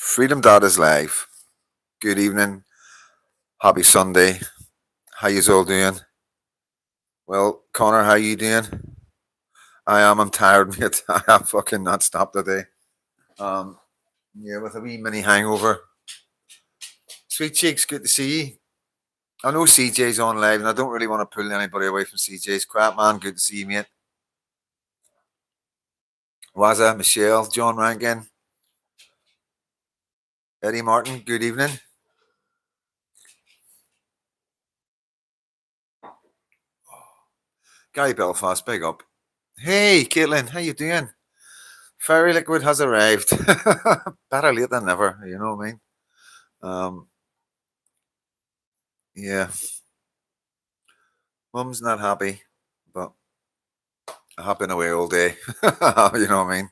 Freedom Dot is live. Good evening. Happy Sunday. How yous all doing? Well, Connor, how you doing? I am. I'm tired, mate. I have fucking not stopped today. Um, yeah, with a wee mini hangover. Sweet cheeks, good to see you. I know CJ's on live, and I don't really want to pull anybody away from CJ's crap, man. Good to see you, mate. Waza, Michelle, John Rankin, Eddie Martin. Good evening. Gary Belfast, big up. Hey, Caitlin, how you doing? Fairy liquid has arrived. Better late than never. You know what I mean? Um, yeah, Mum's not happy, but I have been away all day. You know what I mean?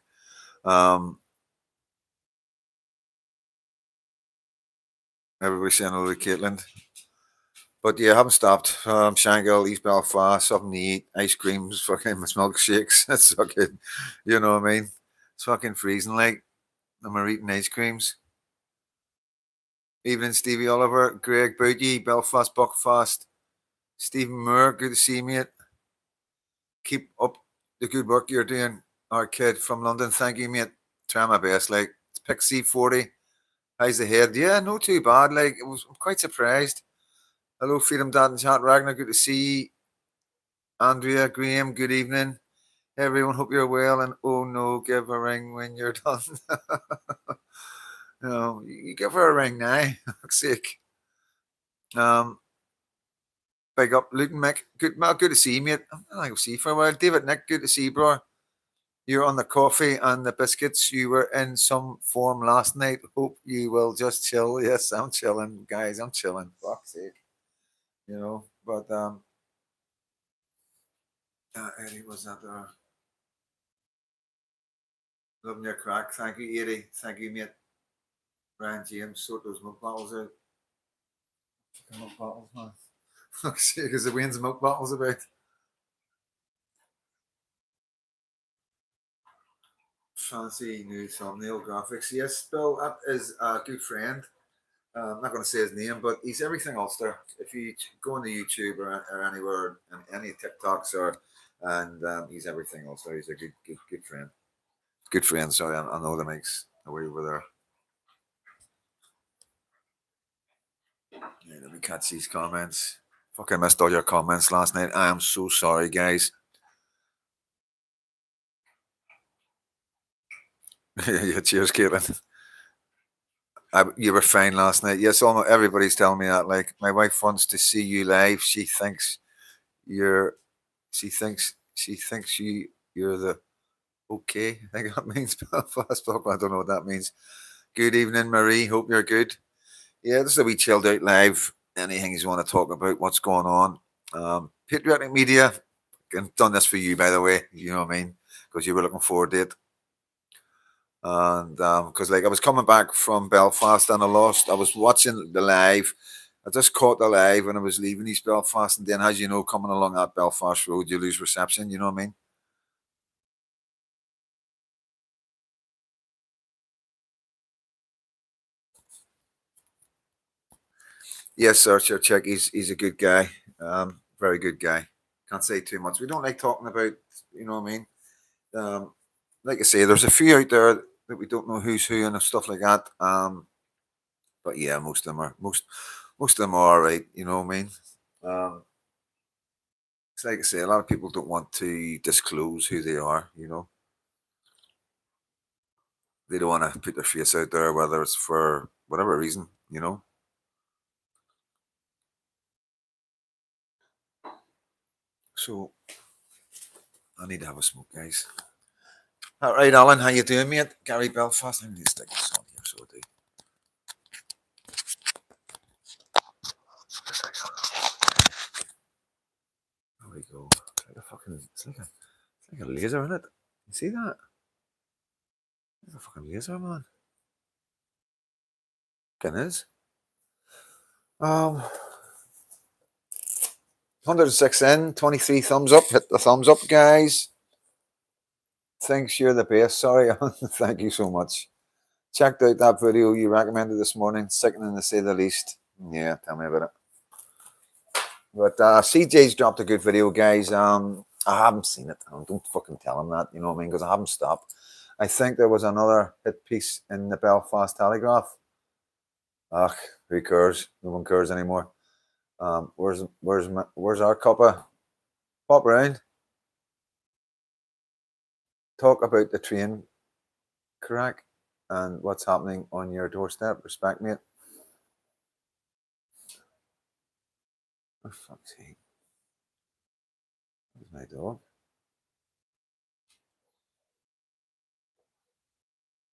Um, Everybody's saying hello to Caitlin. But yeah, I haven't stopped. Shankill, East Belfast, something to eat, ice creams, fucking milkshakes. It's fucking, you know what I mean? It's fucking freezing like, and we're eating ice creams. Evening, Stevie Oliver, Greg Boogie, Belfast Buckfast, Stephen Moore, good to see you, mate. Keep up the good work you're doing. Our kid from London, thank you, mate. Try my best. Like, it's Pick C40. How's the head? Yeah, not too bad. Like, I'm quite surprised. Hello, Freedom Dad and Chat. Ragnar, good to see you. Andrea, Graham, good evening. Everyone, hope you're well. And oh no, give a ring when you're done. No, you give her a ring now. Fuck's sake. Um, Big up, Luton Mick. Good to see you, mate. I go see you for a while. David Nick, good to see you, bro. You're on the coffee and the biscuits. You were in some form last night. Hope you will just chill. Yes, I'm chilling, guys. I'm chilling. Fuck's sake. You know, but Eddie was not there. Loving your crack. Thank you, Eddie. Thank you, mate. Ryan James, sort those milk bottles out. Fucking milk bottles, man. Fuck's sake, is the wind's milk bottles about? Fancy new thumbnail graphics. Yes, Bill, that is a good friend. I'm not going to say his name, but he's everything Ulster. If you go on the YouTube or anywhere, and any TikToks or, and he's everything Ulster. He's a good friend. Good friend. Sorry, I know the mic's away over there. Yeah, let me catch these comments. Fucking missed all your comments last night. I am so sorry, guys. Yeah, cheers, Caitlin. You were fine last night. Yes, everybody's telling me that. Like, my wife wants to see you live. You're. She thinks you're the okay. I think that means Belfast. I don't know what that means. Good evening, Marie. Hope you're good. Yeah, this is a wee chilled out live. Anything you want to talk about? What's going on? Patriotic Media. I've done this for you, by the way. You know what I mean? Because you were looking forward to it. And because like I was coming back from Belfast and I lost. I was watching the live. I just caught the live when I was leaving East Belfast, and then, as you know, coming along that Belfast road, you lose reception. You know what I mean? Yes, sir. Sure, check. He's a good guy. Very good guy. Can't say too much. We don't like talking about. You know what I mean? Um, like I say, there's a few out there that we don't know who's who and stuff like that. But yeah, most of them are all right. You know what I mean? Um, it's like I say, a lot of people don't want to disclose who they are. You know, they don't want to put their face out there, whether it's for whatever reason. You know. So I need to have a smoke, guys. All right, Alan, how you doing, mate? Gary Belfast. I need to stick this on here, so I do. There we go. It's like a fucking. It's like a laser, isn't it? You see that? It's a fucking laser, man. It is. 106 in, 23 thumbs up. Hit the thumbs up, guys. Thanks, you're the best. Sorry, thank you so much. Checked out that video you recommended this morning. Sickening to say the least. Yeah, tell me about it. But CJ's dropped a good video, guys. I haven't seen it. Don't fucking tell him that, you know what I mean? Because I haven't stopped. I think there was another hit piece in the Belfast Telegraph. Ugh, who cares? No one cares anymore. Where's our cuppa? Pop round. Talk about the train crack and what's happening on your doorstep. Respect, mate. Oh, fuck's sake. There's my dog.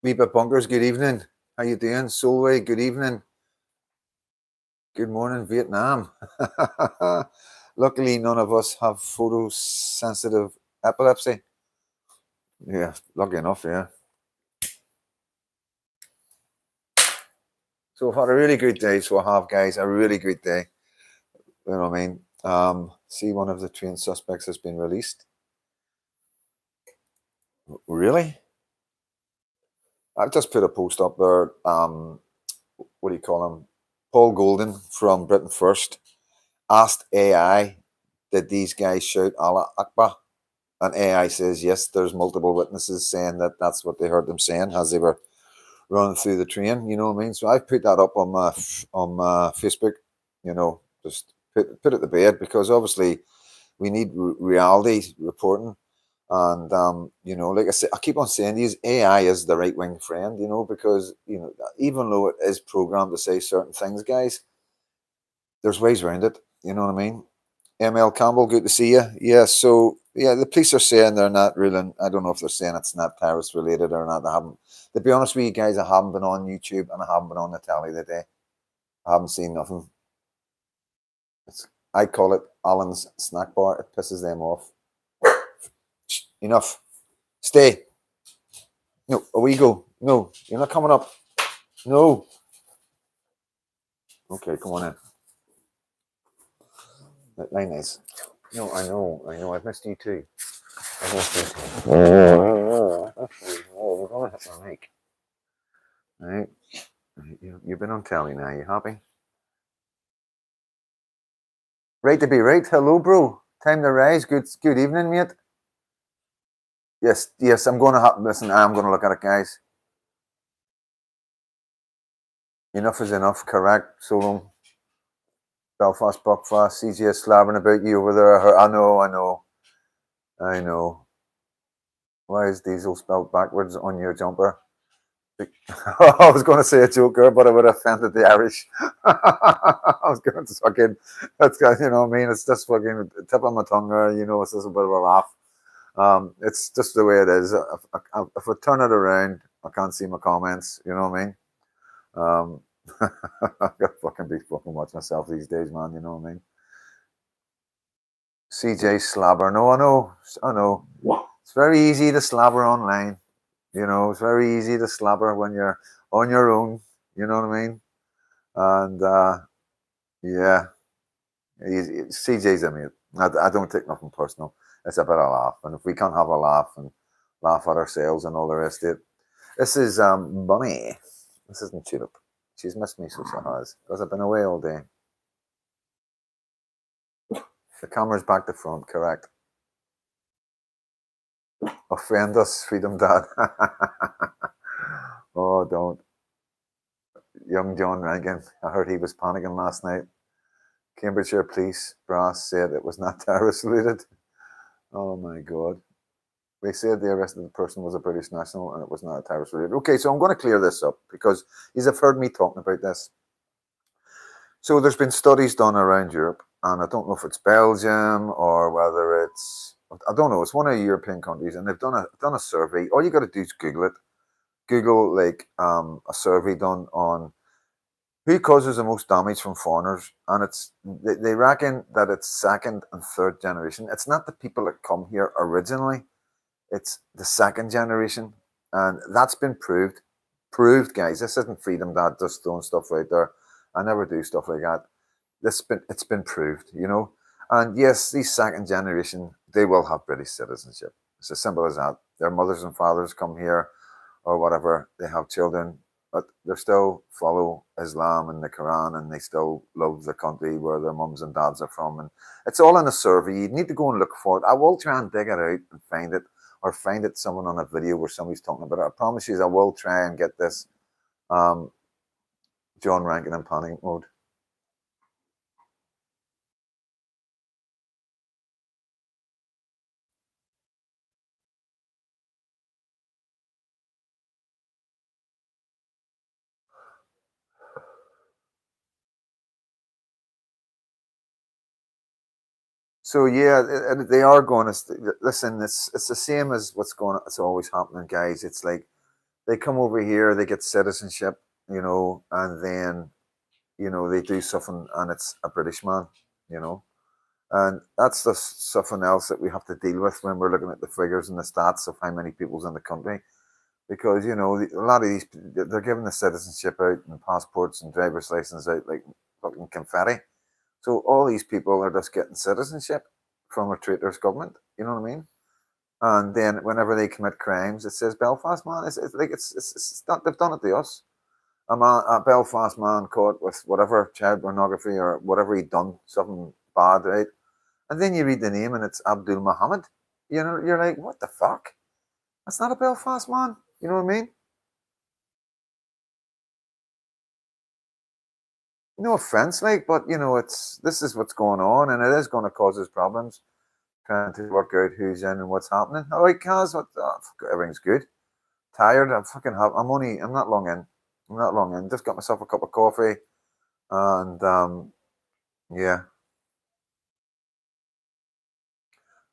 Weebit Bunkers, good evening. How you doing? Solway, good evening. Good morning, Vietnam. Luckily, none of us have photosensitive epilepsy. Yeah, lucky enough, yeah. So we've had a really good day. So I have, guys, a really good day. You know what I mean? See, one of the train suspects has been released. Really? I've just put a post up there. What do you call him? Paul Golden from Britain First asked AI, did these guys shout Allah Akbar? And AI says, yes, there's multiple witnesses saying that that's what they heard them saying as they were running through the train. You know what I mean? So I've put that up on my Facebook, you know, just put it to bed, because obviously we need reality reporting. And you know, like I said, I keep on saying these AI is the right wing friend, you know, because you know, even though it is programmed to say certain things, guys, there's ways around it. You know what I mean? ML Campbell, good to see you. Yeah, so yeah, the police are saying they're not ruling. I don't know if they're saying it's not terrorist related or not. I haven't. To be honest with you guys, I haven't been on YouTube and I haven't been on the telly today. I haven't seen nothing. I call it Alan's snack bar. It pisses them off. Enough. Stay. No, away you go. No, you're not coming up. No. Okay, come on in. Very nice. No, I know. I've missed you too. I've missed you too. Oh, we're gonna hit my mic. Right. You've been on telly now. You happy? Right to be right. Hello, bro. Time to rise. Good evening, mate. Yes. I'm going to listen. I'm going to look at it, guys. Enough is enough. Correct. So long. Belfast, Buckfast. CJ slabbering about you over there. I know. Why is diesel spelled backwards on your jumper? I was going to say a joker, but I would have offended the Irish. I was going to fucking, that's, you know what I mean? It's just fucking tip of my tongue there, you know, it's just a bit of a laugh. It's just the way it is. If I turn it around, I can't see my comments, you know what I mean? I've got to fucking be fucking watch myself these days, man, you know what I mean? CJ slabber. No, I know. It's very easy to slabber online. You know, it's very easy to slabber when you're on your own. You know what I mean? And yeah, CJ's a mate. I don't take nothing personal. It's a bit of a laugh, and if we can't have a laugh and laugh at ourselves and all the rest of it, this is Bunny. This isn't Tulip. She's missed me, so she has, because I've been away all day. The camera's back to front, correct? Offend us, Freedom Dad. Oh, don't. Young John Rankin, I heard he was panicking last night. Cambridgeshire Police brass said it was not terrorist related. Oh my God. They said the arrested person was a British national and it was not terrorist related. Okay, so I'm going to clear this up because you have heard me talking about this. So there's been studies done around Europe, and I don't know if it's Belgium or whether it's, I don't know, it's one of the European countries, and they've done a survey. All you got to do is Google it. Google like a survey done on who causes the most damage from foreigners, and they reckon that it's second and third generation. It's not the people that come here originally; it's the second generation, and that's been proved. Proved, guys. This isn't Freedom Dad just throwing stuff out there. I never do stuff like that. It's been proved, you know. And yes, these second generation, they will have British citizenship. It's as simple as that. Their mothers and fathers come here, or whatever. They have children. but they still follow Islam and the Quran, and they still love the country where their mums and dads are from. And it's all in a survey. You need to go and look for it. I will try and dig it out and find it, or find it someone on a video where somebody's talking about it. I promise you, I will try and get this. John Rankin in panic mode. So yeah, they are going to listen. It's the same as what's going on. It's always happening, guys. It's like they come over here, they get citizenship, and then they do something, and it's a British man, you know, and that's just something else that we have to deal with when we're looking at the figures and the stats of how many people's in the country, because a lot of these they're giving the citizenship out and passports and driver's license out like fucking confetti. So all these people are just getting citizenship from a traitorous government. You know what I mean? And then whenever they commit crimes, it says Belfast man. It's like it's not, they've done it to us. A Belfast man caught with whatever child pornography or whatever he'd done, something bad, right? And then you read the name and it's Abdul Muhammad. You're like, what the fuck? That's not a Belfast man. You know what I mean? No offense, like, but this is what's going on, and it is going to cause us problems trying to work out who's in and what's happening. All right, Kaz, everything's good. Tired. I'm not long in. I'm not long in. Just got myself a cup of coffee, and yeah.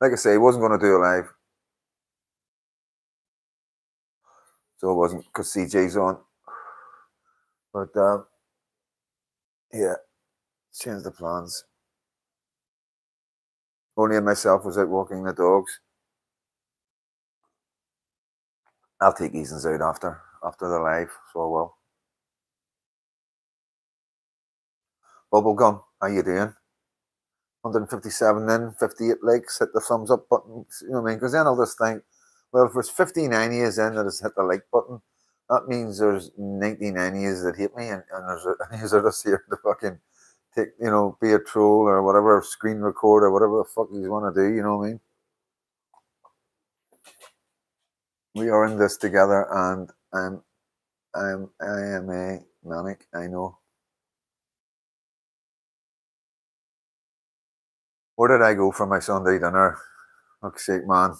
Like I say, I wasn't going to do it live, so it wasn't because CJ's on. But yeah, change the plans. Only and myself was out walking the dogs. I'll take Eason's out after the live, so I will. Bubblegum, how you doing? 157 then, 58 likes, hit the thumbs up button. You know what I mean? Because then I'll just think, well, if there's 59 years in that has hit the like button, that means there's 99 years that hate me, and there's are just here to fucking take, be a troll or whatever, screen record or whatever the fuck you want to do. You know what I mean? We are in this together, and I am a manic. I know. Where did I go for my Sunday dinner? Fuck's sake, man.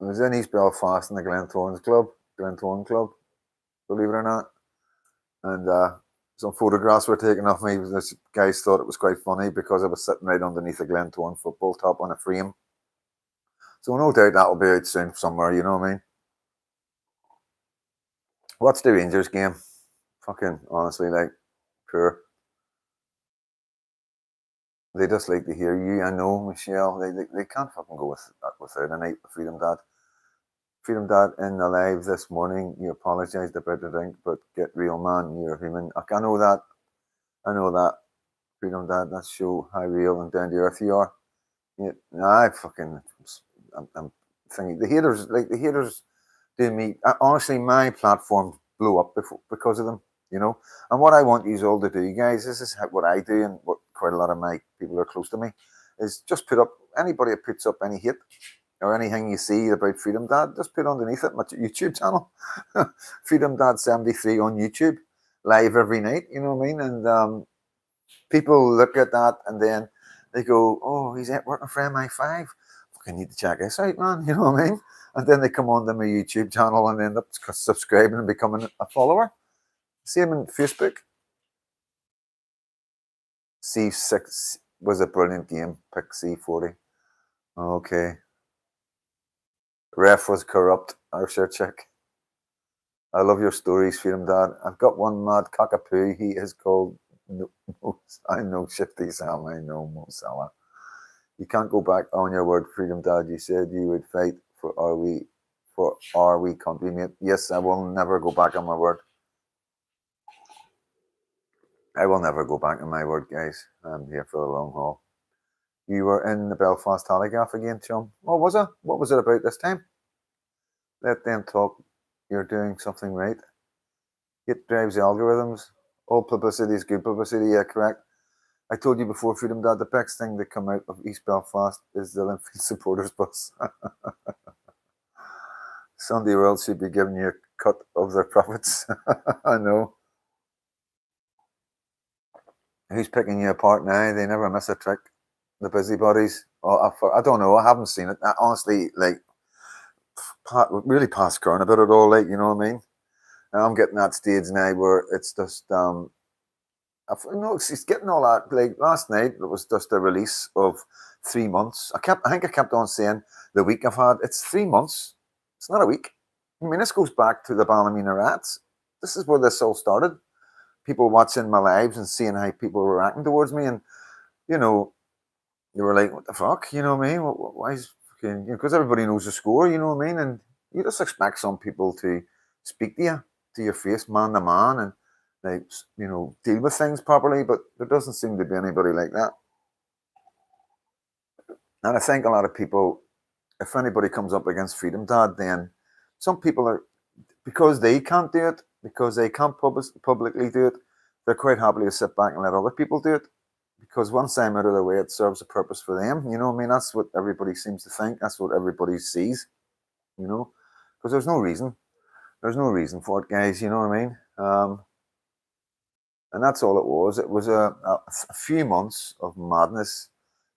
I was in East Belfast in the Glentoran Club, believe it or not. And some photographs were taken of me. The guys thought it was quite funny because I was sitting right underneath a Glentoran football top on a frame. So no doubt that'll be out soon somewhere, you know what I mean? What's the Rangers game? Fucking honestly, like, poor. They just like to hear you. I know, Michelle. They can't fucking go without a night of Freedom Dad. Freedom Dad in the live this morning. You apologised about the drink, but get real, man. You're human. I know that. I know that. Freedom Dad. That show how real and down to earth you are. Yeah, I fucking. I'm thinking the haters do me. Honestly, my platform blew up because of them. And what I want you all to do, guys, this is what I do, and what quite a lot of my people are close to me, is just put up anybody that puts up any hate or anything you see about Freedom Dad, just put underneath it my YouTube channel, Freedom Dad 73 on YouTube, live every night. You know what I mean? And people look at that and then they go, "Oh, he's working for MI5. I need to check this out, man." You know what I mean? And then they come onto my YouTube channel and end up subscribing and becoming a follower. Same in Facebook. C6 was a brilliant game. Pick C40. Okay. Ref was corrupt. I'll sure check. I love your stories, Freedom Dad. I've got one mad cockapoo. He is called. I know Shifty Sam. I know Mo Salah. You can't go back on your word, Freedom Dad. You said you would fight for our wee country, mate. Yes, I will never go back on my word. I will never go back on my word, guys. I'm here for the long haul. You were in the Belfast Telegraph again, chum. What was it? What was it about this time? Let them talk. you're doing something right. It drives the algorithms. All publicity is good publicity. Yeah, correct. I told you before, Freedom Dad, the best thing to come out of East Belfast is the Linfield supporters bus. Sunday World should be giving you a cut of their profits. I know. Who's picking you apart now? They never miss a trick. The busybodies. Oh, I don't know. I haven't seen it. I honestly, like, really past current about it all. Like, you know what I mean? Now I'm getting that stage now where it's just no, it's getting all that. Like last night, it was just a release of 3 months. I think I kept on saying the week I've had. It's 3 months. It's not a week. I mean, this goes back to the Ballymena Rats. This is where this all started. People watching my lives and seeing how people were acting towards me, and you know, they were like, "What the fuck?" You know what I mean? Why is fucking? Because everybody knows the score. You know what I mean? And you just expect some people to speak to your face, man to man, and like deal with things properly. But there doesn't seem to be anybody like that. And I think a lot of people, if anybody comes up against Freedom Dad, then some people are, because they can't do it, because they can't publicly do it, they're quite happy to sit back and let other people do it. Because once I'm out of the way, it serves a purpose for them. You know what I mean? That's what everybody seems to think. That's what everybody sees. You know, because there's no reason. There's no reason for it, guys. You know what I mean? And that's all it was. It was a few months of madness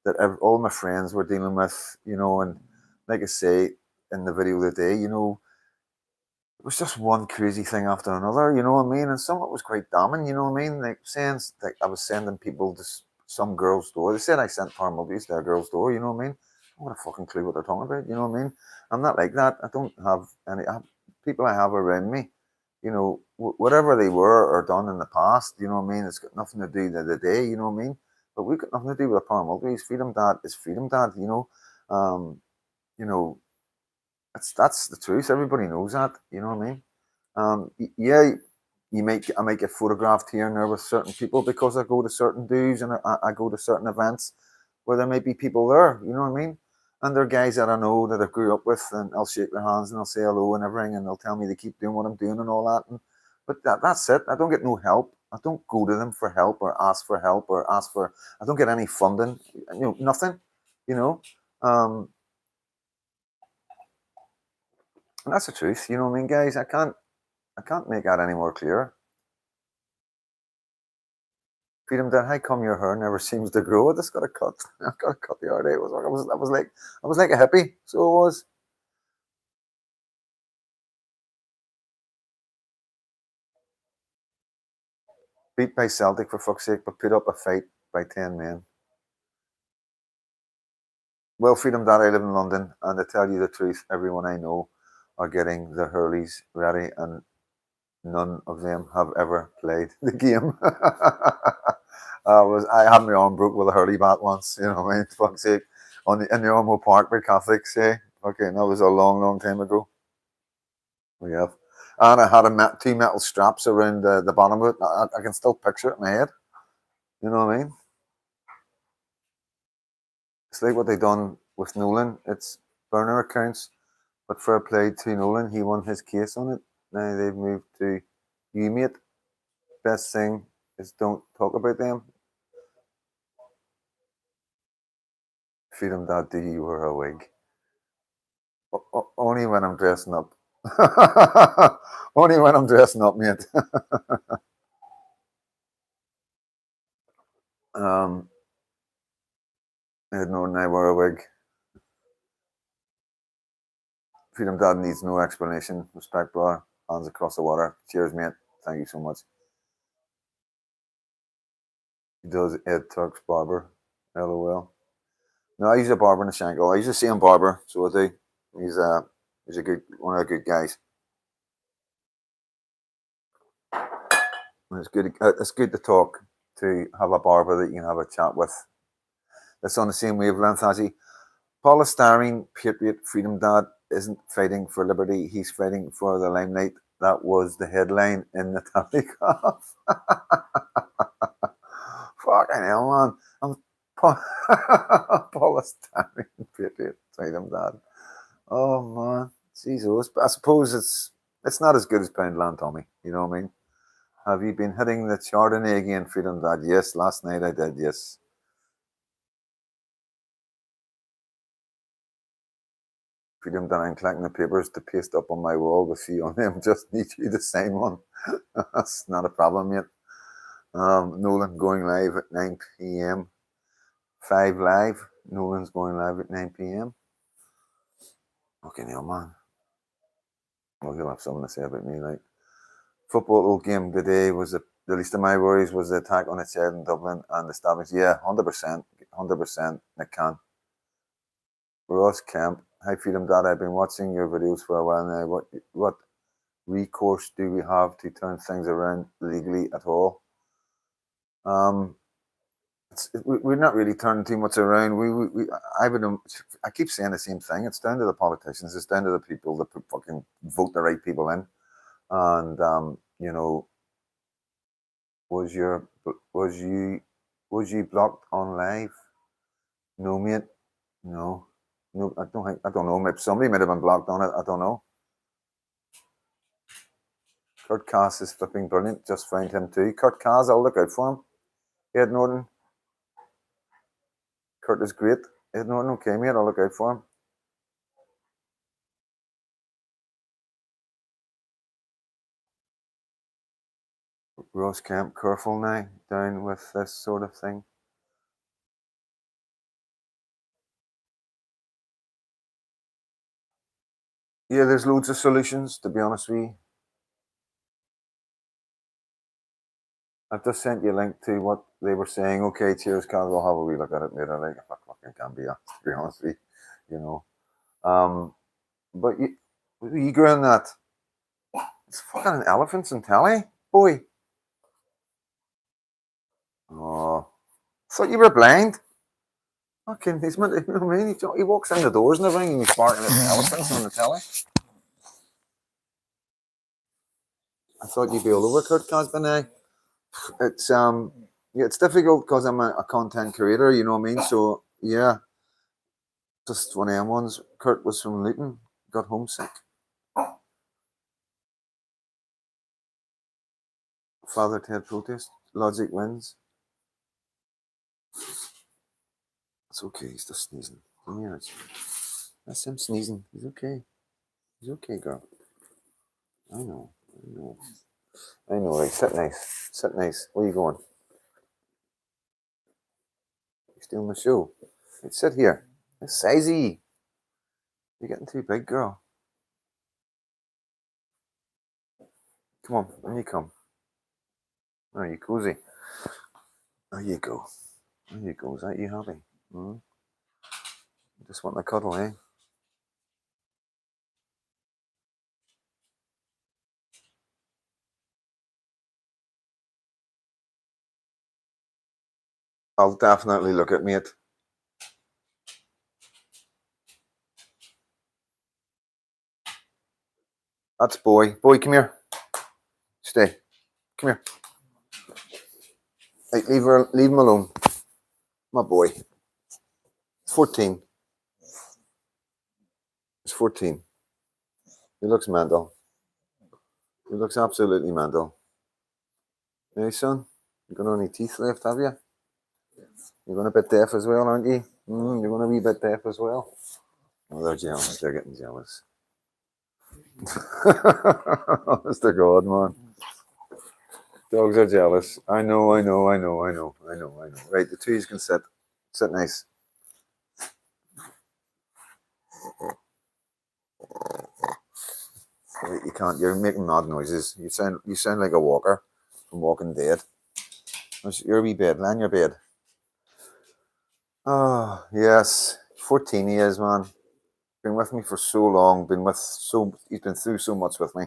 that all my friends were dealing with. And like I say in the video today, it was just one crazy thing after another. You know what I mean? And some of it was quite damning. You know what I mean? Like saying like I was sending people to some girl's door. They said I sent paramilitaries to a girl's door. You know what I mean? I don't have a fucking clue what they're talking about. You know what I mean? I'm not like that. I don't have any people I have around me. Whatever they were or done in the past. You know what I mean? It's got nothing to do with the day. You know what I mean? But we've got nothing to do with the paramilitaries. Freedom Dad is Freedom Dad. Um, you know, that's the truth. Everybody knows that. You know what I mean? Yeah, I might get photographed here and there with certain people because I go to certain dues and I go to certain events where there may be people there. You know what I mean? And they're guys that I know that I grew up with, and I'll shake their hands and I'll say hello and everything, and they'll tell me to keep doing what I'm doing and all that. But that's it. I don't get no help. I don't go to them for help or ask for help or ask for. I don't get any funding. Nothing. You know. Um, and that's the truth. You know what I mean, guys? I can't make that any more clear. Freedom Dad, how come your hair never seems to grow? I just got a cut. I got a cut the other day. I was like a hippie. So it was. Beat by Celtic for fuck's sake, but put up a fight by 10 men. Well, Freedom Dad, I live in London, and to tell you the truth, everyone I know are getting their hurleys ready, and none of them have ever played the game. I had my arm broke with a hurley bat once. You know what I mean? Fuck's sake, in the Ormo Park by Catholics. Okay, that was a long, long time ago. We have, and I had two metal straps around the bottom of it. I can still picture it in my head. You know what I mean? It's like what they done with Nolan. It's burner accounts, but fair play to Nolan. He won his case on it. Now they've moved to you, mate. Best thing is don't talk about them. Freedom Dad, do you wear a wig? Only when I'm dressing up. Only when I'm dressing up, mate. um, no, I wear a wig. Freedom Dad needs no explanation. Respect, brother. Hands across the water. Cheers, mate. Thank you so much. He does Ed Turk's barber. LOL. No, I use a barber in the Shankill. I use the same barber, so I do. He's a good one of the good guys. And it's good. It's good to talk to have a barber that you can have a chat with. That's on the same wavelength as he. Polystyrene Patriot Freedom Dad isn't fighting for liberty. He's fighting for the limelight. That was the headline in the Telegraph. Fucking hell, man. I'm polystyrene Patriot Freedom Dad. Oh man, Jesus. But I suppose it's It's not as good as Poundland, Tommy. You know what I mean? Have you been hitting the Chardonnay again, Freedom Dad? Yes, last night I did, yes. Freedom Dad, I'm collecting the papers to paste up on my wall with you on them. Just need you to sign one. That's not a problem yet. Nolan going live at 9 p.m. 5 live. Nolan's going live at 9 p.m. Okay, now, man. Well, he'll have something to say about me. Like, football game today was the least of my worries was the attack on its head in Dublin and the stabbings. Yeah, 100%. 100%. Nick Khan. Ross Kemp. Hi, Freedom Dad. I've been watching your videos for a while now. What recourse do we have to turn things around legally at all? We're not really turning too much around. I keep saying the same thing. It's down to the politicians. It's down to the people that fucking vote the right people in. And you know, was you blocked on live? No, mate. No, no. I don't know. Maybe somebody might have been blocked on it. I don't know. Kurt Cass is flipping brilliant. Just found him too. Kurt Cass, I'll look out for him. Ed Norton. Kurt is great. Ed Norton, okay, mate. I'll look out for him. Ross Kemp, careful now, down with this sort of thing. Yeah, there's loads of solutions, to be honest with you. I've just sent you a link to what they were saying. Okay, cheers, Carl. We'll have a wee look at it later. Like, if I fucking can be asked, to be honest with you, you know. But you growing that? It's fucking elephants and telly, boy. Oh, I thought you were blind. Fucking, he's meant, you know what I mean? He walks in the doors and everything and he's barking at the elephants on the telly. I thought you'd be all over Kurt Cosby now. It's yeah, it's difficult because I'm a content creator, you know what I mean? So yeah, just one of them ones. Kurt was from Luton, got homesick. Father Ted protest. Logic wins. It's okay, he's just sneezing. Yeah, that's him sneezing. He's okay. He's okay, girl. I know. I know, right? Sit nice. Sit nice. Where are you going? You stealing the show? Right, sit here. It's sizey. You're getting too big, girl. Come on, in you come. There you cozy. There you go. There you go. Is that you happy? Just want to cuddle, eh? I'll definitely look at mate. That's boy. Boy, come here. Stay. Come here. Hey, leave him alone. My boy. He's 14. He's 14. He looks mental. He looks absolutely mental. Hey, son, you got any teeth left, have you? You're going to bit deaf as well, aren't you? You're going to be a bit deaf as well. Oh, they're jealous. They're getting jealous. Mr. God, man. Dogs are jealous. I know. Right, the two can sit. Sit nice. You can't. You're making mad noises. You sound like a walker from Walking Dead. Where's your wee bed? Lie in your bed. Oh yes, 14 years, man. Been with me for so long. He's been through so much with me.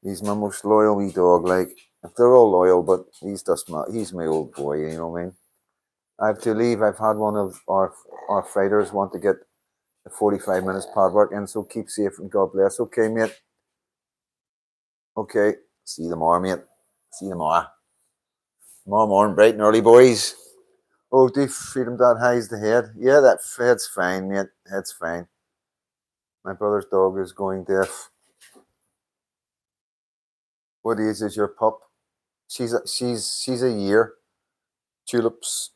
He's my most loyal wee dog. Like they're all loyal, but he's my old boy. You know what I mean? I have to leave. I've had one of our fighters want to get the 45 minutes pad work in, so keep safe and God bless. Okay, mate. Okay. See you tomorrow, mate. See you tomorrow. Tomorrow morning, bright and early, boys. Oh, do Freedom Dad highs the head? Yeah, that head's fine, mate. Head's fine. My brother's dog is going deaf. What age is your pup? She's a year. Tulips,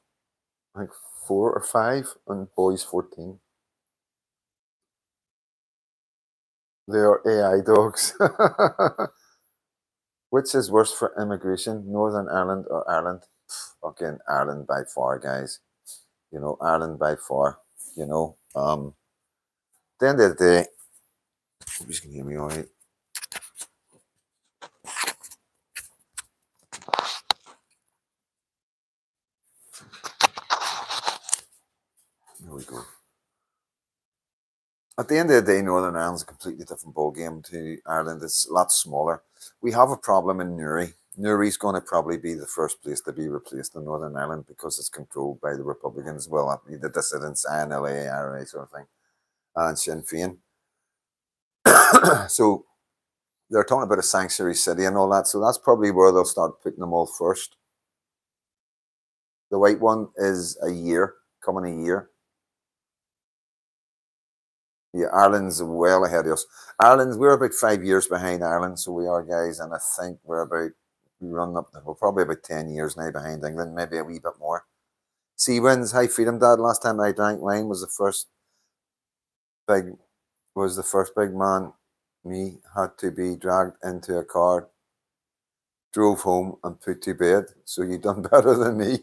I think 4 or 5, and boys 14. They are AI dogs. Which is worse for immigration, Northern Ireland or Ireland? Fucking Ireland by far, guys. Ireland by far. At the end of the day, you can hear me all right. Here we go. At the end of the day, Northern Ireland's a completely different ballgame to Ireland. It's a lot smaller. We have a problem in Newry. Newry's going to probably be the first place to be replaced in Northern Ireland because it's controlled by the Republicans. Well, the dissidents, INLA, IRA sort of thing, and Sinn Féin. So they're talking about a sanctuary city and all that. So that's probably where they'll start putting them all first. The white one is a year, coming a year. Yeah, Ireland's well ahead of us. We're about 5 years behind Ireland, so we are, guys, and I think we're probably about 10 years now behind England, maybe a wee bit more. Sea Winds, High Freedom Dad. Last time I drank wine was the first big man. Me had to be dragged into a car, drove home, and put to bed. So you done better than me.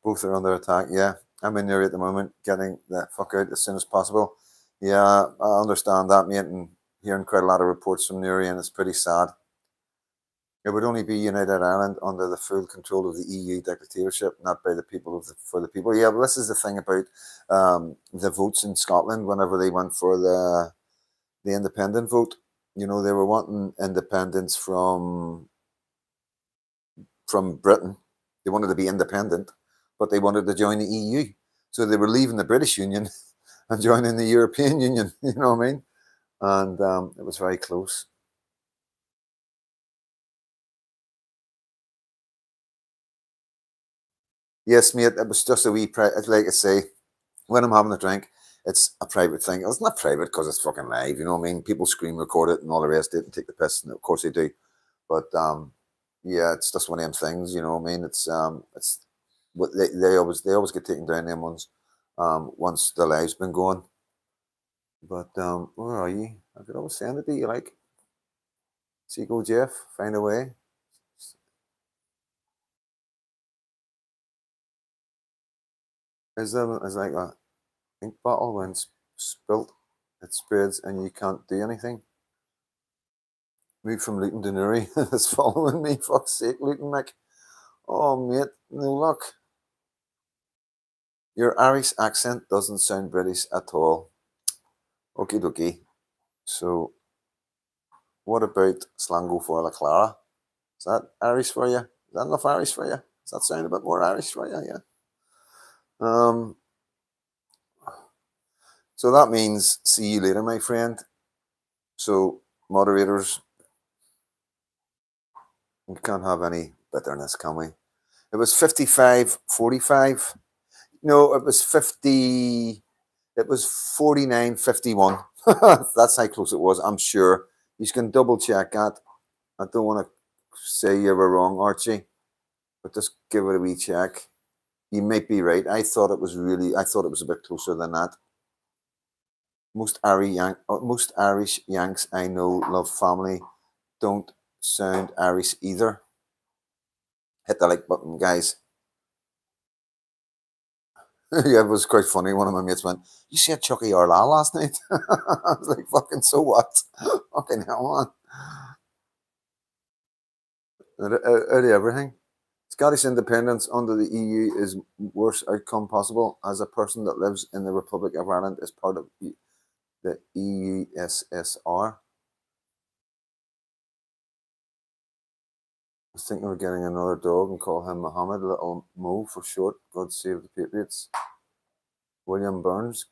Both are under attack. Yeah, I'm in there at the moment, getting the fuck out as soon as possible. Yeah, I understand that, mate, and hearing quite a lot of reports from Newry, and it's pretty sad. It would only be United Ireland under the full control of the EU dictatorship, not by the people for the people. Yeah, well, this is the thing about the votes in Scotland. Whenever they went for the independent vote, they were wanting independence from Britain. They wanted to be independent, but they wanted to join the EU. So they were leaving the British Union and joining the European Union. You know what I mean? And it was very close. Yes, mate, it was just a wee, like I say, when I'm having a drink, it's a private thing. It's not private because it's fucking live, you know what I mean? People scream, record it, and all the rest of it, and take the piss, and of course they do. But yeah, it's just one of them things, you know what I mean? It's what they always get taken down them ones once the live's been going. But where are you? I could always send it to you, like, see, go Jeff, find a way. Is like a ink bottle when it's spilt, it spreads and you can't do anything. Moved from Luton to Newry. It's following me. Fuck's sake, Luton, Mick. Oh, mate, no luck. Your Irish accent doesn't sound British at all. Okie dokie. So, what about Slango for la Clara? Is that Irish for you? Is that enough Irish for you? Does that sound a bit more Irish for you? Yeah. So that means see you later, my friend. So, moderators, we can't have any bitterness, can we? It was 55-45. No, it was 50. It was 49-51. That's how close it was, I'm sure. You can double check that. I don't want to say you were wrong, Archie, but just give it a wee check. You might be right. I thought it was a bit closer than that. Most Irish Yanks I know love family. Don't sound Irish either. Hit the like button, guys. Yeah, it was quite funny. One of my mates went, "You see a Chucky Orla last night?" I was like, "Fucking so what? Fucking hell, man!" Out of everything. Scottish independence under the EU is worst outcome possible. As a person that lives in the Republic of Ireland as part of the EUSSR, I was thinking of getting another dog and call him Mohammed, Little Mo for short. God save the Patriots. William Burns.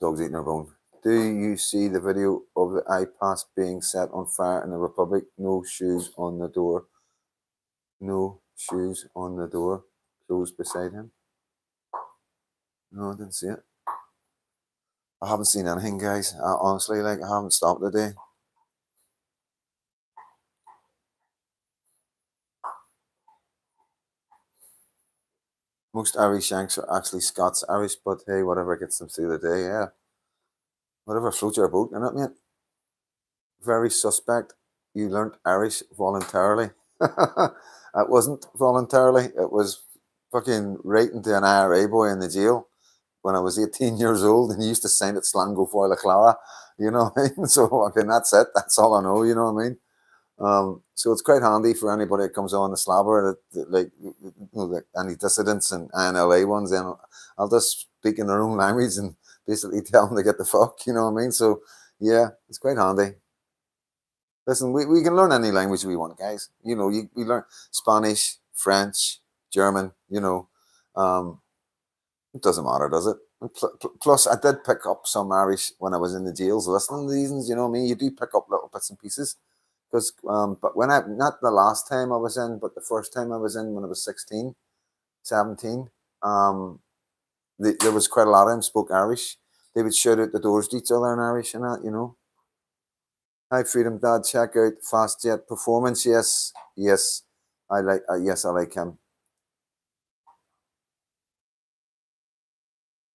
Dog's eating her bone. Do you see the video of the iPass being set on fire in the Republic? No shoes on the door. No shoes on the door. Closed beside him. No, I didn't see it. I haven't seen anything, guys. Honestly, like, I haven't stopped today. Most Irish Yanks are actually Scots Irish, but hey, whatever gets them through the day, yeah. Whatever floats your boat, innit, mate? Very suspect. You learnt Irish voluntarily. It wasn't voluntarily. It was fucking writing to an IRA boy in the jail when I was 18 years old, and he used to sign it Slango Foila Clara. You know what I mean? So, okay, that's it. That's all I know. You know what I mean? So it's quite handy for anybody that comes on the slabber, like, like any dissidents and INLA ones. Then I'll just speak in their own language and basically tell them to get the fuck. You know what I mean? So yeah, it's quite handy. Listen, we can learn any language we want, guys. You know, we learn Spanish, French, German. You know, um, it doesn't matter, does it? Plus, I did pick up some Irish when I was in the jails listening to these. You know what I mean? You do pick up little bits and pieces. Because, but when I, not the last time I was in, but the first time I was in when I was 16, 17, there was quite a lot of them spoke Irish. They would shout out the doors to each other in Irish and that, you know. Hi, Freedom Dad. Check out Fast Jet Performance. Yes, yes, yes, I like him.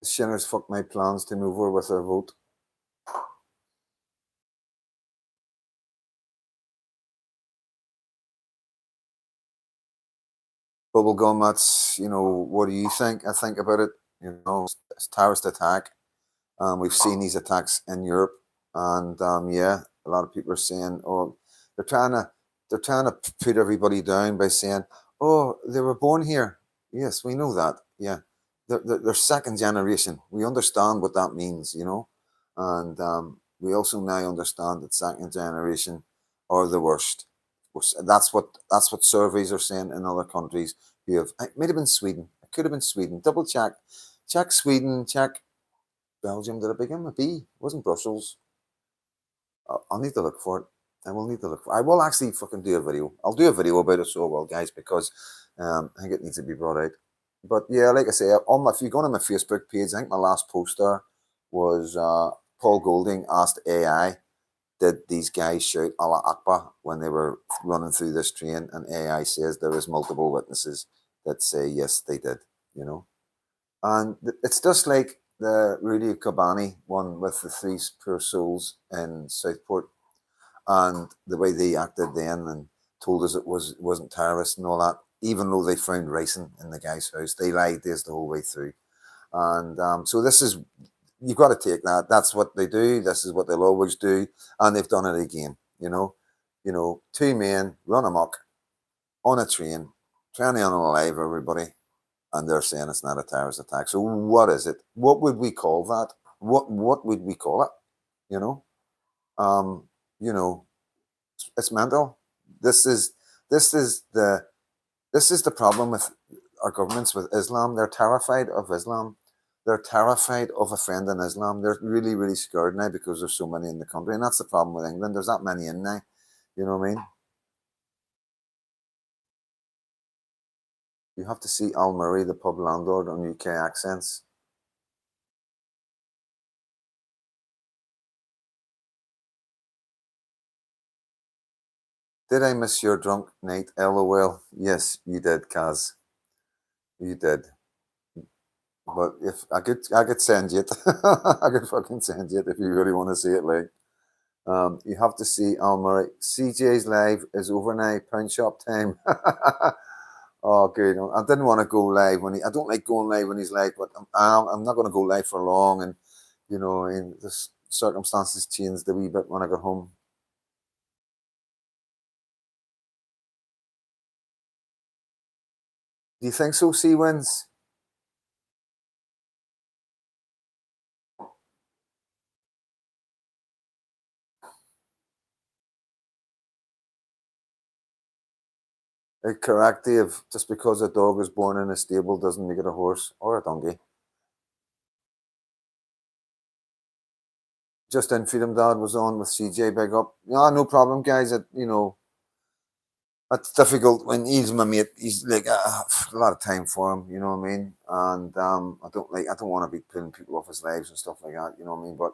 Shinners fuck my plans to move over with their vote. Bubblegum, that's, you know, what do you think? I think about it, you know, it's terrorist attack. We've seen these attacks in Europe, and yeah, a lot of people are saying, "Oh, they're trying to they're trying to put everybody down by saying, oh, they were born here.' Yes, we know that. Yeah, they're second generation. We understand what that means, you know, and we also now understand that second generation are the worst. That's what surveys are saying in other countries. You have, it might have been Sweden. It could have been Sweden. Double check Sweden. Check Belgium. Did it begin with B? It wasn't Brussels. I'll need to look for it. I will need to look for it. I will actually fucking do a video. I'll do a video about it, so well, guys, because I think it needs to be brought out. But yeah, like I say, if you go on my Facebook page, I think my last post there was Paul Golding asked AI, did these guys shout Allah Akbar when they were running through this train? And AI says there is multiple witnesses that say yes, they did, you know. And it's just like the Rudy Kobani one with the three poor souls in Southport, and the way they acted then and told us it wasn't terrorists and all that. Even though they found racing in the guy's house, they lied to us the whole way through. And so this is, you've got to take that. That's what they do. This is what they'll always do, and they've done it again. Two men run amok on a train, trying to unalive everybody, and they're saying it's not a terrorist attack. So what is it? What would we call that? What would we call it? You know, um, you know, it's mental. This is this is the this is the problem with our governments with Islam. They're terrified of Islam. They're terrified of offending Islam. They're really, really scared now because there's so many in the country, and that's the problem with England. There's that many in now. You know what I mean? You have to see Al Murray, the pub landlord, on UK accents. Did I miss your drunk night? LOL. Yes, you did, Kaz. You did. But if I could send you it. I could fucking send you it if you really want to see it. Like, you have to see Al Murray. CJ's live is over now. Pound shop time. Oh, good. I didn't want to go live when I don't like going live when he's live, but I'm not going to go live for long. And and the circumstances changed a wee bit when I got home. Do you think so? C wins. Correct, Dave. Just because a dog is born in a stable doesn't make it a horse or a donkey. Just in Freedom Dad was on with CJ. Big up. Yeah, no problem, guys. It's difficult when he's my mate. He's like a lot of time for him. You know what I mean? And I don't want to be pulling people off his lives and stuff like that. You know what I mean? But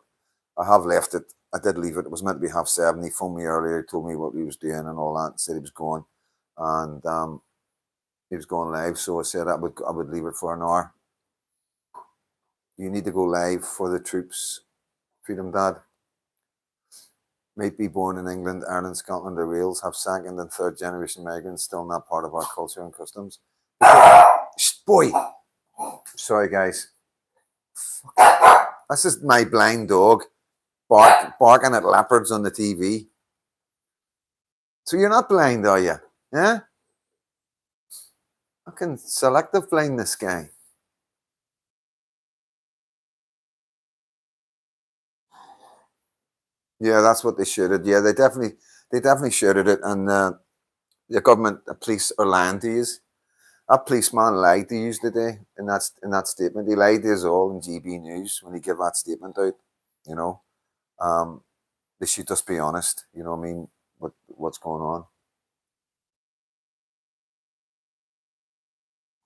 I have left it. I did leave it. It was meant to be 7:30. He phoned me earlier. He told me what he was doing and all that. Said he was going, and he was going live, so I said I would leave it for an hour. You need to go live for the troops, Freedom Dad. Might be born in England, Ireland, Scotland, or Wales, have second and third generation migrants, still not part of our culture and customs. Boy, sorry guys. This is my blind dog barking at leopards on the TV. So you're not blind, are you? Yeah? Fucking selective blindness guy. Yeah, that's what they shoulded. Yeah, they definitely shoulded it, and the government, the police are lying to you. That policeman lied to you today in that statement. He lied to us all in GB News when he gave that statement out. You know, um, they should just be honest. You know what I mean? What's going on?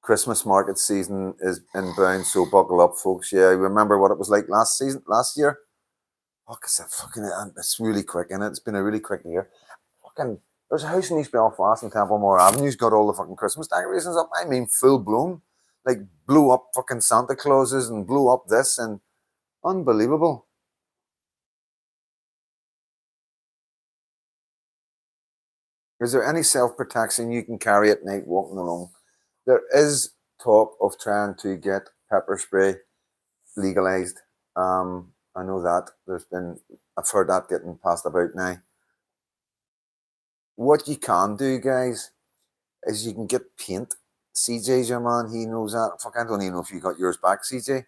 Christmas market season is inbound, so buckle up, folks. Yeah, remember what it was like last year? Fuck, it's really quick, and it's been a really quick year. Fucking, there's a house in East Belfast and Templemore Avenue's got all the fucking Christmas decorations up. I mean, full blown, like blew up fucking Santa Clauses and blew up this and unbelievable. Is there any self protection you can carry at night walking along? There is talk of trying to get pepper spray legalized. I know that I've heard that getting passed about now. What you can do, guys, is you can get paint. CJ's your man, he knows that. Fuck, I don't even know if you got yours back, CJ.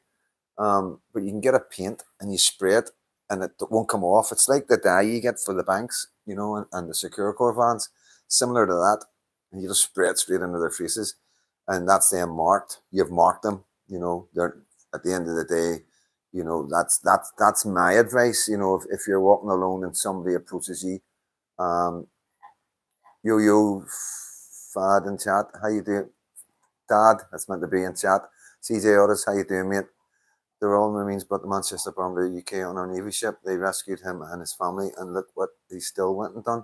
But you can get a paint and you spray it and it won't come off. It's like the dye you get for the banks, and the Securicor vans, similar to that. And you just spray it straight into their faces, and that's them marked. You've marked them. They're at the end of the day. That's my advice. If you're walking alone and somebody approaches you, um, yo, Fad in chat, how you doing? Dad, that's meant to be in chat. CJ Otis, how you doing, mate? They're all Marines, but the Manchester Bromley UK on our Navy ship. They rescued him and his family, and look what he still went and done.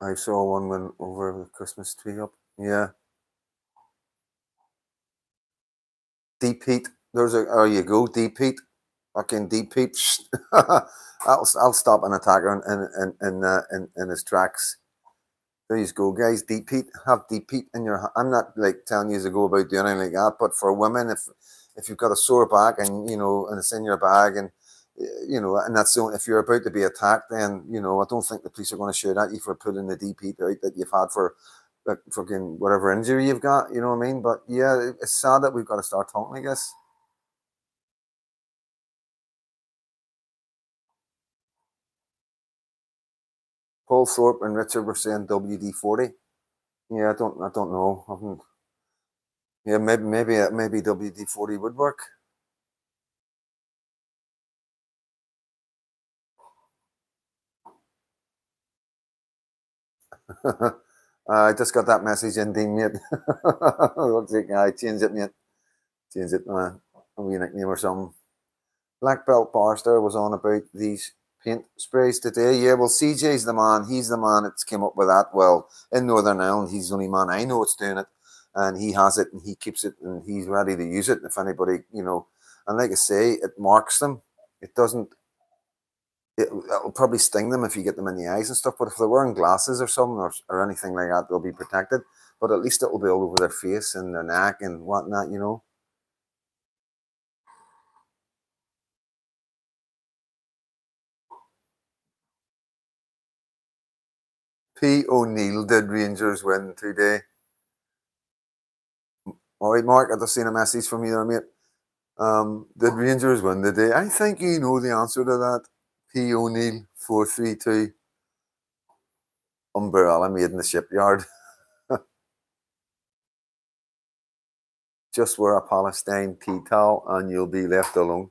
I saw one went over the Christmas tree up. Yeah. Deep heat. There you go, deep heat. Fucking deep heat. I'll stop an attacker in his tracks. There you go, guys. Deep heat. Have deep heat in your. I'm not like telling you to go about doing anything like that, but for women, if you've got a sore back and and it's in your bag and and that's the only, if you're about to be attacked, then I don't think the police are going to shoot at you for pulling the deep heat out that you've had for like fucking whatever injury you've got. You know what I mean? But yeah, it's sad that we've got to start talking, I guess. Paul Thorpe and Richard were saying WD-40. Yeah, I don't know. Yeah, maybe WD-40 would work. I just got that message in, Dean, mate. Looks like I change it, mate. Change it, a wee nickname or something. Black Belt Barster was on about these paint sprays today. Yeah, well, CJ's the man. He's the man that's came up with that. Well, in Northern Ireland, he's the only man I know that's doing it. And he has it and he keeps it and he's ready to use it. If anybody, and like I say, it marks them. It doesn't, it'll probably sting them if you get them in the eyes and stuff. But if they're wearing glasses or something or anything like that, they'll be protected. But at least it will be all over their face and their neck and whatnot. P. O'Neill, did Rangers win today? All right, Mark, I just seen a message from you there, mate. Did Rangers win today? I think you know the answer to that. P. O'Neill, 432. Umbrella made in the shipyard. Just wear a Palestine tea towel and you'll be left alone.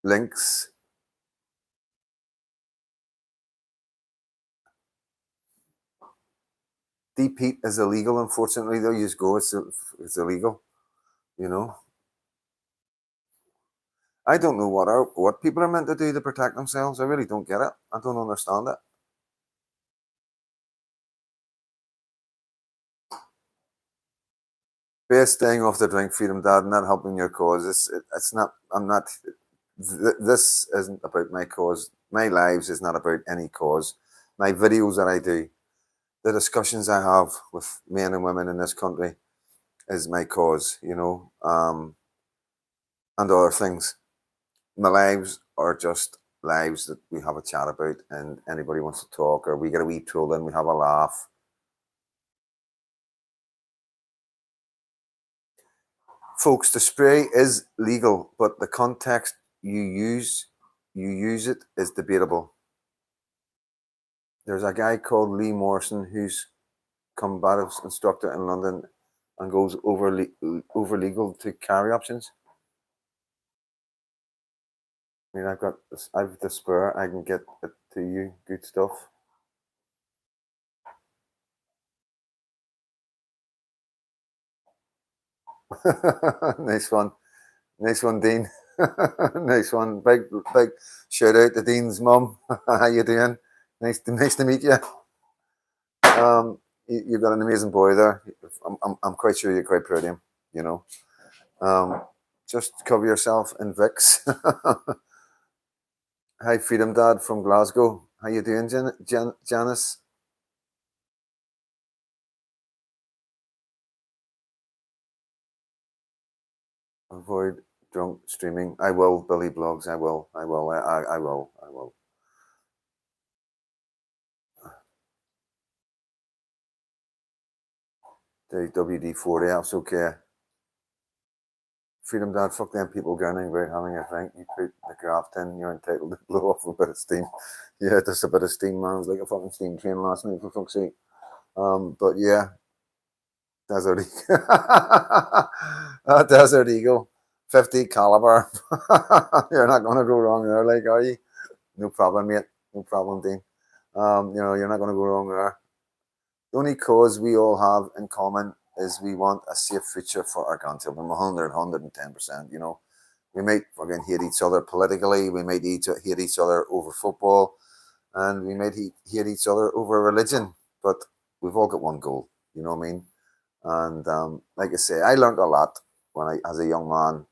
Links. Deep heat is illegal, unfortunately, though. You just go, it's illegal, you know. I don't know what people are meant to do to protect themselves. I really don't get it. I don't understand it. Best staying off the drink, freedom, dad, not helping your cause. It's not. I'm not. This isn't about my cause. My lives is not about any cause. My videos that I do, the discussions I have with men and women in this country, is my cause. And other things. My lives are just lives that we have a chat about, and anybody wants to talk, or we get a wee troll in, we have a laugh. Folks, the spray is legal, but the context you use it is debatable. There's a guy called Lee Morrison who's combative instructor in London and goes over legal to carry options. I mean, I've the spur. I can get it to you. Good stuff. Nice one. Nice one, Dean. Nice one. Big shout out to Dean's mum. How you doing? Nice to meet you. You've got an amazing boy there. I'm quite sure you're quite proud of him. You know. Just cover yourself in Vicks. Hi, Freedom Dad from Glasgow. How you doing, Janice? Avoid drunk streaming. I will, Billy Blogs. I will. I will. I will. I will. The WD-40. That's okay. Freedom Dad, fuck them people gurning about having a drink. You put the graft in, you're entitled to blow off a bit of steam. Yeah, just a bit of steam, man. It was like a fucking steam train last night, for fuck's sake. But yeah, Desert Eagle. Desert Eagle. 50 caliber. You're not going to go wrong there, like, are you? No problem, mate. No problem, Dean. You're not going to go wrong there. The only cause we all have in common is we want a safe future for our grandchildren. 110%. We might fucking hate each other politically. We might hate each other over football, and we might hate each other over religion. But we've all got one goal. You know what I mean? And like I say, I learned a lot as a young man.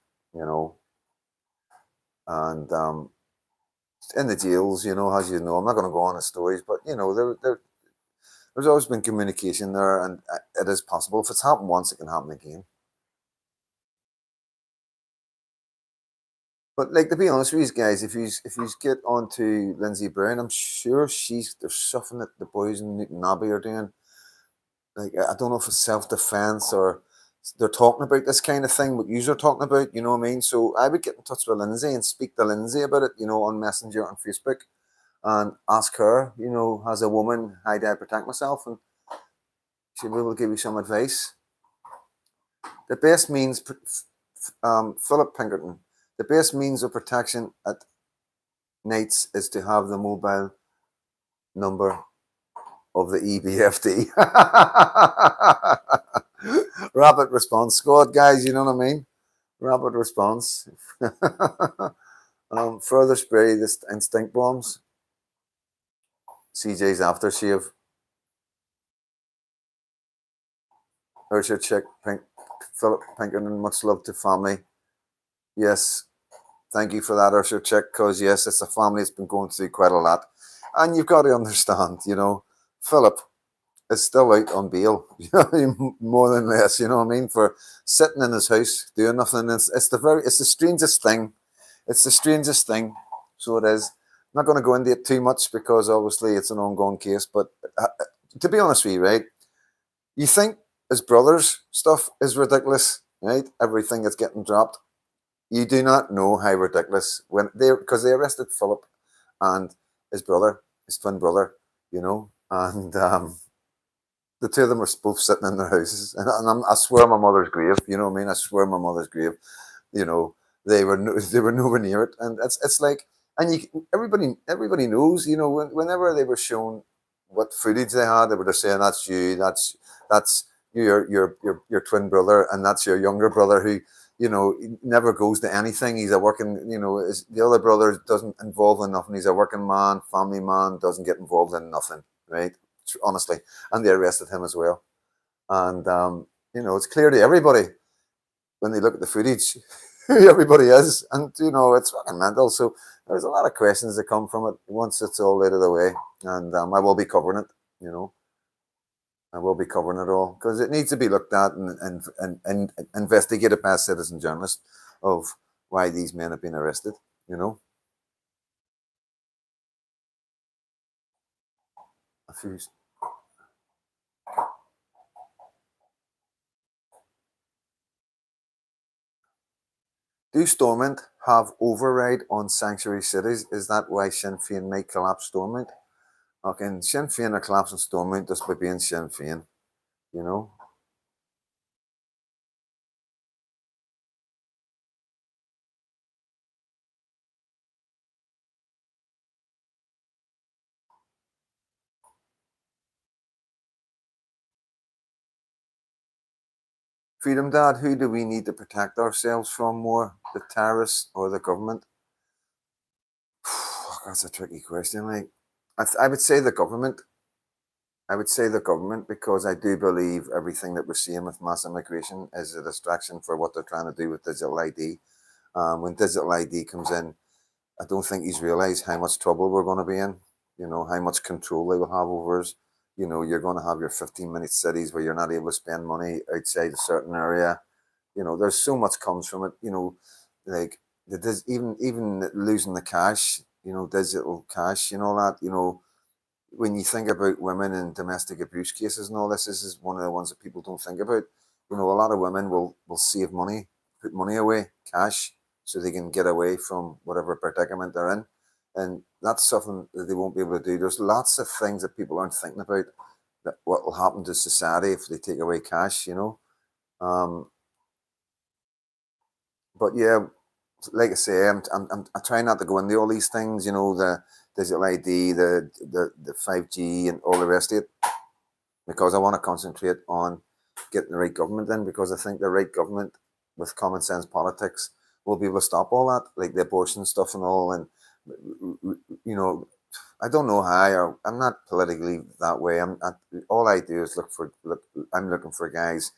And in the jails, as you know, I'm not going to go on the stories, but there's always been communication there, and it is possible. If it's happened once, it can happen again. But like, to be honest with you guys, if you get onto Lindsay Brown, I'm sure there's something that the boys in Newton Abbey are doing. Like, I don't know if it's self defense or they're talking about this kind of thing. What you're talking about, you know what I mean? So I would get in touch with Lindsay and speak to Lindsay about it, on Messenger on Facebook, and ask her, as a woman, how do I protect myself, and she'll be able to give you some advice. The best means, Philip Pinkerton, the best means of protection at nights is to have the mobile number of the EBFD. Rapid response squad, guys, you know what I mean? Rapid response. Further spray this instinct bombs. CJ's aftershave. There's your chick, Philip Pinkerton. Much love to family. Yes, thank you for that, Ursher Chick, because yes, it's a family that's been going through quite a lot. And you've got to understand, Philip is still out on bail, more than less, you know what I mean, for sitting in his house doing nothing. It's the strangest thing. It's the strangest thing. So it is. I'm not going to go into it too much because obviously it's an ongoing case. But to be honest with you, right, you think his brother's stuff is ridiculous, right? Everything that's getting dropped. You do not know how ridiculous because they arrested Philip and his brother, his twin brother, and the two of them were both sitting in their houses, and I swear my mother's grave. You know what I mean? I swear my mother's grave. They were nowhere near it, and it's like, and everybody knows. Whenever they were shown what footage they had, they were just saying, that's you, that's your twin brother, and that's your younger brother who you know, he never goes to anything. He's a working, you know, the other brother doesn't involve in nothing. He's a working man, family man, doesn't get involved in nothing, right? Honestly, and they arrested him as well. And you know, it's clear to everybody when they look at the footage who everybody is, and you know, it's fucking mental. So there's a lot of questions that come from it once it's all out of the way, and I will be covering it. You know, I will be covering it all because it needs to be looked at and investigated by a citizen journalist of why these men have been arrested. You know, a few. Do Stormont have override on sanctuary cities? Is that why Sinn Féin may collapse Stormont? Okay, and Sinn Féin are collapsing Stormont just by being Sinn Féin, you know? Freedom Dad, who do we need to protect ourselves from more? The terrorists or the government? That's a tricky question. Like, I would say the government. I would say the government because I do believe everything that we're seeing with mass immigration is a distraction for what they're trying to do with digital ID. When digital ID comes in, I don't think he's realised how much trouble we're going to be in. You know, how much control they will have over us. You know, you're going to have your 15-minute cities where you're not able to spend money outside a certain area. You know, there's so much comes from it. You know, like even losing the cash. You know, digital cash. You know that. You know, when you think about women and domestic abuse cases and all this is one of the ones that people don't think about. You know, a lot of women will save money, put money away, cash, so they can get away from whatever predicament they're in. And that's something that they won't be able to do. There's lots of things that people aren't thinking about that what will happen to society if they take away cash, you know. Um, but yeah, like I say, I try not to go into all these things, you know, the digital ID, the 5G and all the rest of it, because I want to concentrate on getting the right government in, because I think the right government with common sense politics will be able to stop all that, like the abortion stuff and all. And, you know, I don't know how, or I'm not politically that way. All I do is I'm looking for guys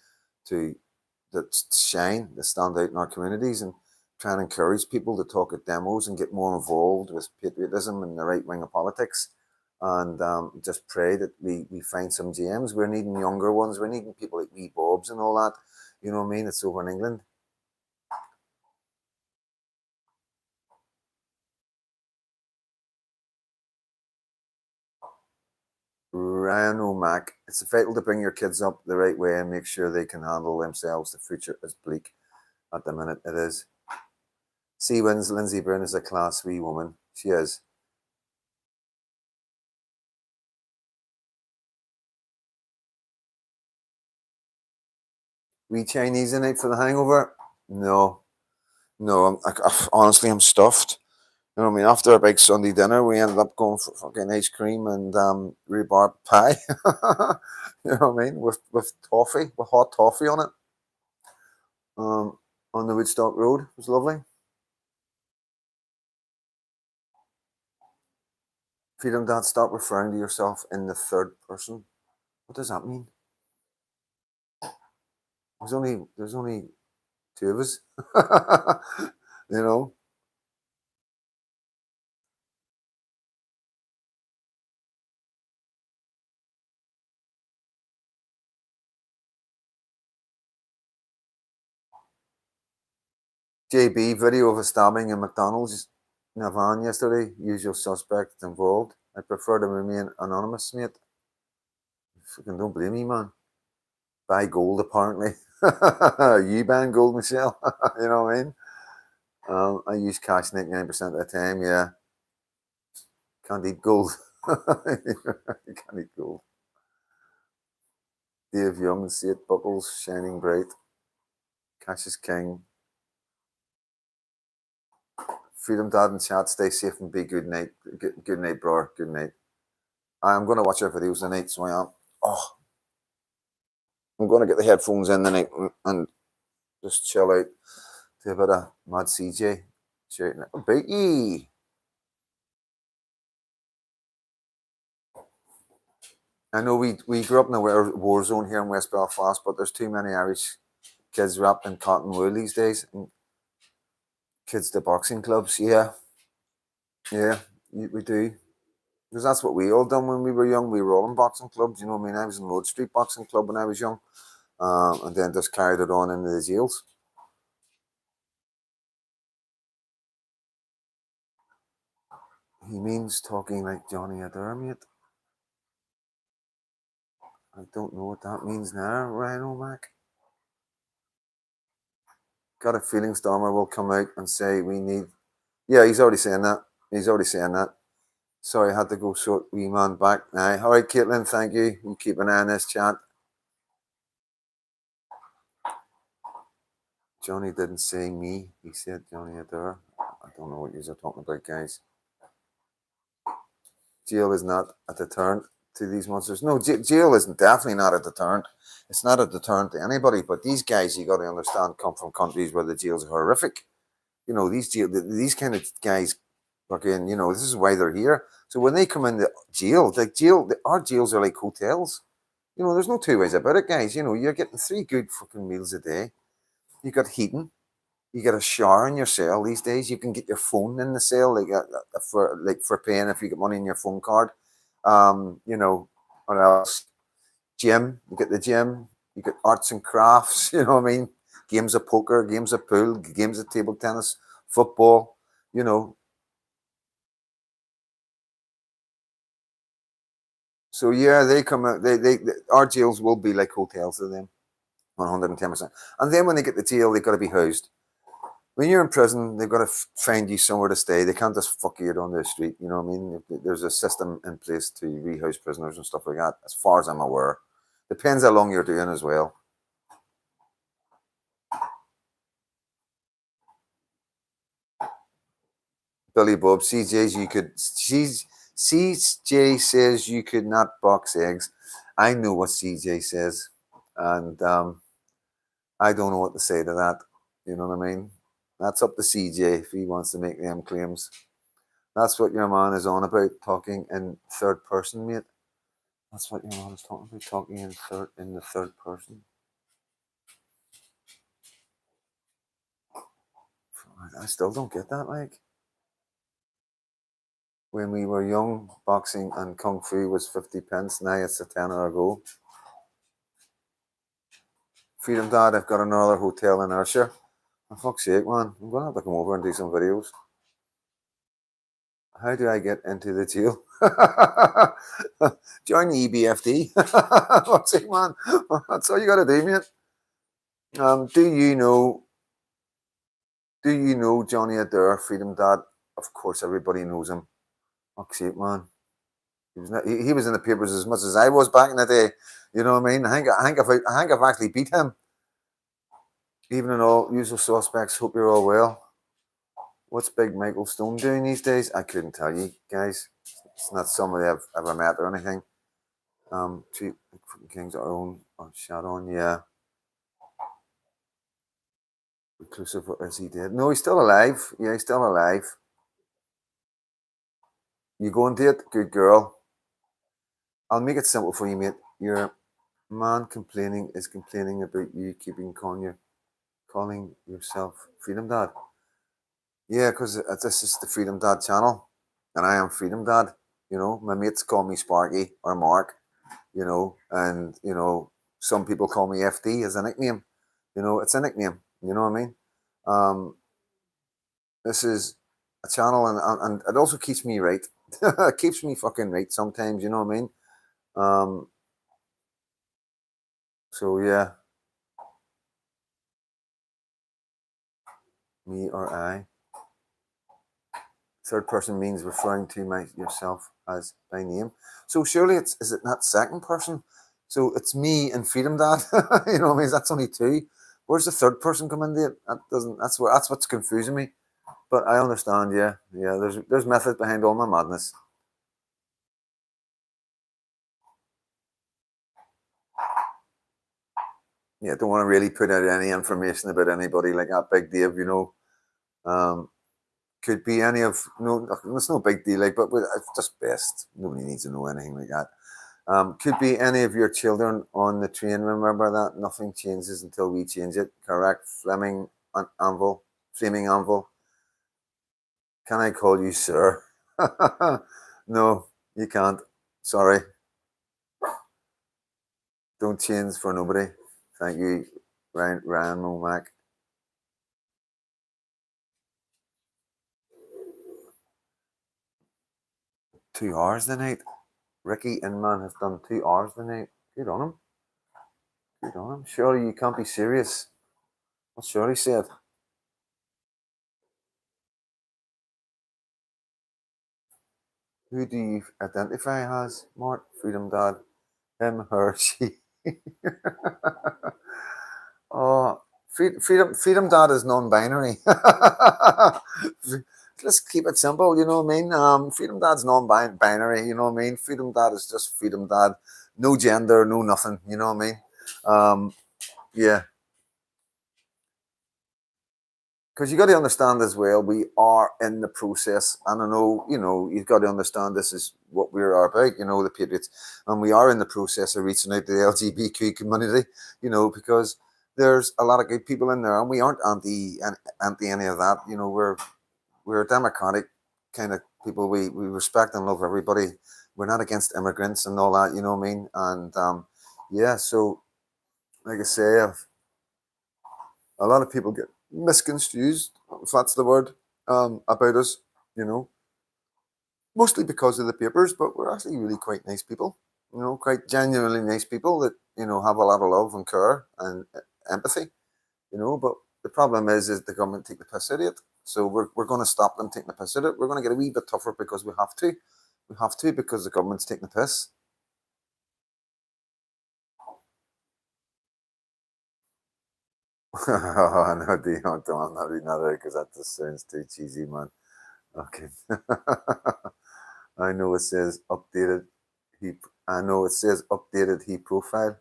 to that shine, that stand out in our communities, and try and encourage people to talk at demos and get more involved with patriotism and the right wing of politics. And just pray that we find some GMs. We're needing younger ones. We're needing people like wee Bobs and all that. You know what I mean? It's over in England. Ryan O'Mac. It's vital to bring your kids up the right way and make sure they can handle themselves. The future is bleak at the minute. It is. Sea Winds, Lindsay Byrne is a class wee woman. She is. We Chinese in it for the hangover? No, no. Honestly, I'm stuffed. You know what I mean? After a big Sunday dinner, we ended up going for fucking ice cream and rhubarb pie. You know what I mean? With toffee, with hot toffee on it. Um, on the Woodstock Road. It was lovely. Freedom Dad, stop referring to yourself in the third person. What does that mean? There's only two of us. You know. JB video of a stabbing in McDonald's in a van yesterday. Usual suspect involved. I prefer to remain anonymous, mate. Fucking don't blame me, man. Buy gold apparently. You ban gold, Michelle. You know what I mean? I use cash 99% of the time. Yeah, can't eat gold. Can't eat gold. Dave Young, see it buckles shining bright. Cash is king. Freedom Dad and chat. Stay safe and be good night. Good night, bro. Good night. I'm gonna watch our videos tonight, so I am. Oh, I'm gonna get the headphones in tonight and just chill out. to a bit of Mad CJ shouting about ye. I know we grew up in a war zone here in West Belfast, but there's too many Irish kids wrapped in cotton wool these days. And kids to boxing clubs, yeah, yeah, we do. Because that's what we all done when we were young. We were all in boxing clubs. You know what I mean? I was in Road Street Boxing Club when I was young, and then just carried it on into the jails. He means talking like Johnny Adair, mate. I don't know what that means now, Ryan O'Mac. Got a feeling Stormer will come out and say we need. Yeah, he's already saying that. He's already saying that. Sorry, I had to go short wee man back now. All right, Caitlin, thank you. You keep an eye on this chat. Johnny didn't say me. He said Johnny Adair. I don't know what you're talking about, guys. Jail is not a deterrent to these monsters. No, jail isn't definitely not a deterrent. It's not a deterrent to anybody. But these guys, you got to understand, come from countries where the jails are horrific. You know, these kind of guys, fucking, you know, this is why they're here. So when they come into jail, our jails are like hotels. You know, there's no two ways about it, guys. You know, you're getting 3 good fucking meals a day. You got heating. You get a shower in your cell these days. You can get your phone in the cell, for paying if you get money in your phone card. You know, what else? Gym. You get the gym. You get arts and crafts. You know what I mean? Games of poker, games of pool, games of table tennis, football. You know. So yeah, they come out. They our jails will be like hotels to them, 110%. And then when they get the jail, they've got to be housed. When you're in prison, they've got to find you somewhere to stay. They can't just fuck you on the street. You know what I mean? There's a system in place to rehouse prisoners and stuff like that, as far as I'm aware. Depends how long you're doing as well. Billy Bob, CJ says you could not box eggs. I know what CJ says, and I don't know what to say to that. You know what I mean? That's up to CJ if he wants to make them claims. That's what your man is on about, talking in third person, mate. That's what your man is talking about, talking in the third person. I still don't get that. Like, when we were young, boxing and kung fu was 50 pence. Now it's a tenner a go. Freedom Dad, I've got another hotel in Ayrshire. For fuck's sake, man, I'm gonna have to come over and do some videos. How do I get into the jail? Join the EBFD. What's it, man? That's all you gotta do, mate. Do you know Johnny Adair, Freedom Dad? Of course, everybody knows him. Fuck's sake, man. He was in the papers as much as I was back in the day. You know what I mean? I think I've actually beat him. Even in all usual suspects, hope you're all well. What's Big Michael Stone doing these days? I couldn't tell you, guys. It's not somebody I've ever met or anything. Two Kings are own shot on, yeah. Reclusive, is he dead? No, he's still alive. Yeah, he's still alive. You going to it? Good girl. I'll make it simple for you, mate. Your man is complaining about you keeping calling yourself Freedom Dad. Yeah, because this is the Freedom Dad channel, and I am Freedom Dad. You know, my mates call me Sparky or Mark. You know, and you know, some people call me FD as a nickname. You know, it's a nickname. You know what I mean? Um, this is a channel, and it also keeps me right. It keeps me fucking right sometimes. You know what I mean? Um, so yeah, me or I. Third person means referring to yourself as by name. So surely is it not second person? So it's me and Freedom Dad. You know what I mean? That's only 2. Where's the third person come into it? That's what's confusing me. But I understand, yeah. Yeah, there's method behind all my madness. yeah, don't want to really put out any information about anybody like that, Big Dave. Could be any of no, it's no big deal, like, but it's just best. Nobody needs to know anything like that. Could be any of your children on the train. Remember that nothing changes until we change it. Correct, Flaming Anvil. Can I call you sir? No, you can't. Sorry. Don't change for nobody. Thank you, Ryan Momack. 2 hours the night. Ricky Inman has done 2 hours the night. Good on him. Good on him. Surely you can't be serious. What Shirley said. Who do you identify as, Mark? Freedom Dad. Him, her, she. Oh, freedom Dad is non-binary. Let's keep it simple, you know what I mean? Freedom Dad's non-binary, you know what I mean? Freedom Dad is just Freedom Dad. No gender, no nothing, you know what I mean? Yeah. Because you got to understand as well, we are in the process, and I know, you've got to understand this is what we are about, the Patriots, and we are in the process of reaching out to the LGBTQ community, because there's a lot of good people in there, and we aren't anti any of that. We're a democratic kind of people. We respect and love everybody. We're not against immigrants and all that, you know what I mean? And yeah, so like I say, a lot of people get misconstrued, if that's the word, about us, you know, mostly because of the papers, but we're actually really quite nice people, quite genuinely nice people that, have a lot of love and care and empathy, but the problem is the government take the piss out of it. So we're going to stop them taking the piss out of it. We're going to get a wee bit tougher because we have to. We have to because the government's taking the piss. No, don't not read that because that just sounds too cheesy, man. Okay. I know it says updated. He. I know it says updated. He profile.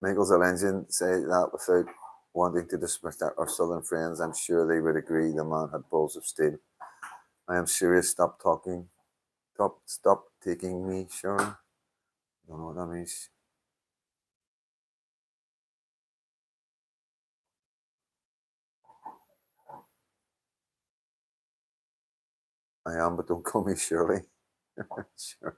Michael's a legend. Say that without wanting to disrespect our southern friends. I'm sure they would agree. The man had balls of steel. I am serious. Stop talking. Stop taking me, Sharon. Don't know what that means. I am, but don't call me Shirley. Sure.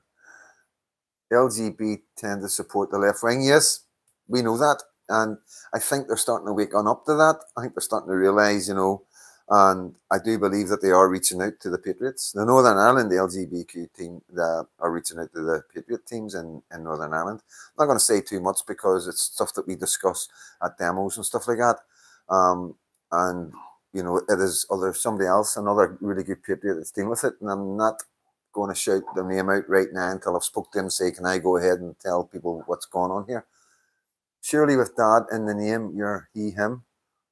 LGB tend to support the left wing. Yes, we know that. And I think they're starting to wake on up to that. I think they're starting to realise, and I do believe that they are reaching out to the Patriots. The Northern Ireland, the LGBTQ team are reaching out to the Patriot teams in Northern Ireland. I'm not going to say too much because it's stuff that we discuss at demos and stuff like that. And, it is somebody else, another really good Patriot that's dealing with it. And I'm not going to shout the name out right now until I've spoke to him and say, can I go ahead and tell people what's going on here? Surely with Dad in the name, you're he, him,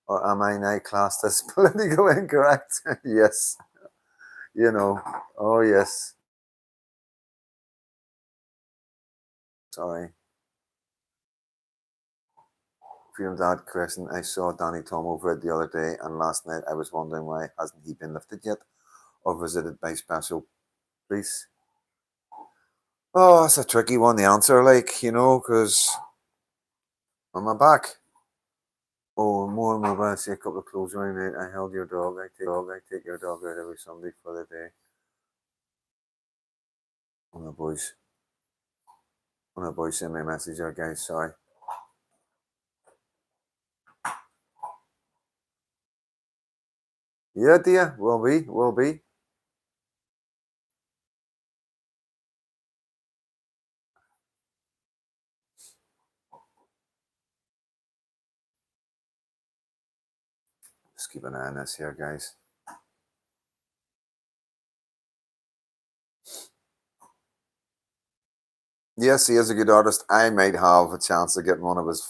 or am I now classed as political incorrect? Yes. Oh yes. Sorry. Freedom Dad question. I saw Danny Tom over it the other day, and last night I was wondering why hasn't he been lifted yet or visited by special police? Oh, that's a tricky one. The answer, because on my back. Oh, more mobile. I see a couple of clothes around it. I held your dog. I take your dog out every Sunday for the day. One of the boys. One of the boys sent me a message there, guys. Sorry. Yeah, dear. Will be. Will be. Just keep an eye on this here, guys. Yes, he is a good artist. I might have a chance of getting one of his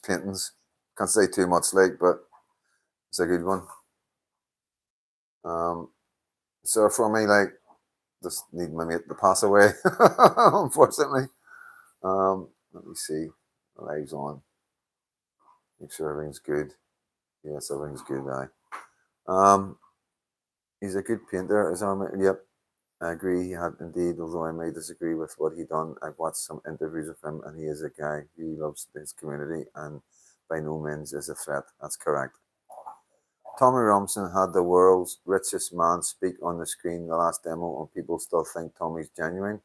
paintings. Can't say too much, but it's a good one. So for me, just need my mate to pass away, unfortunately. Let me see. Lives on. Make sure everything's good. Yes, everything's good. Aye. Um, he's a good painter. Is Yep, I agree. He had indeed, although I may disagree with what he done. I've watched some interviews of him, and he is a guy who loves his community, and by no means is a threat. That's correct. Tommy Robinson had the world's richest man speak on the screen the last demo, and people still think Tommy's genuine.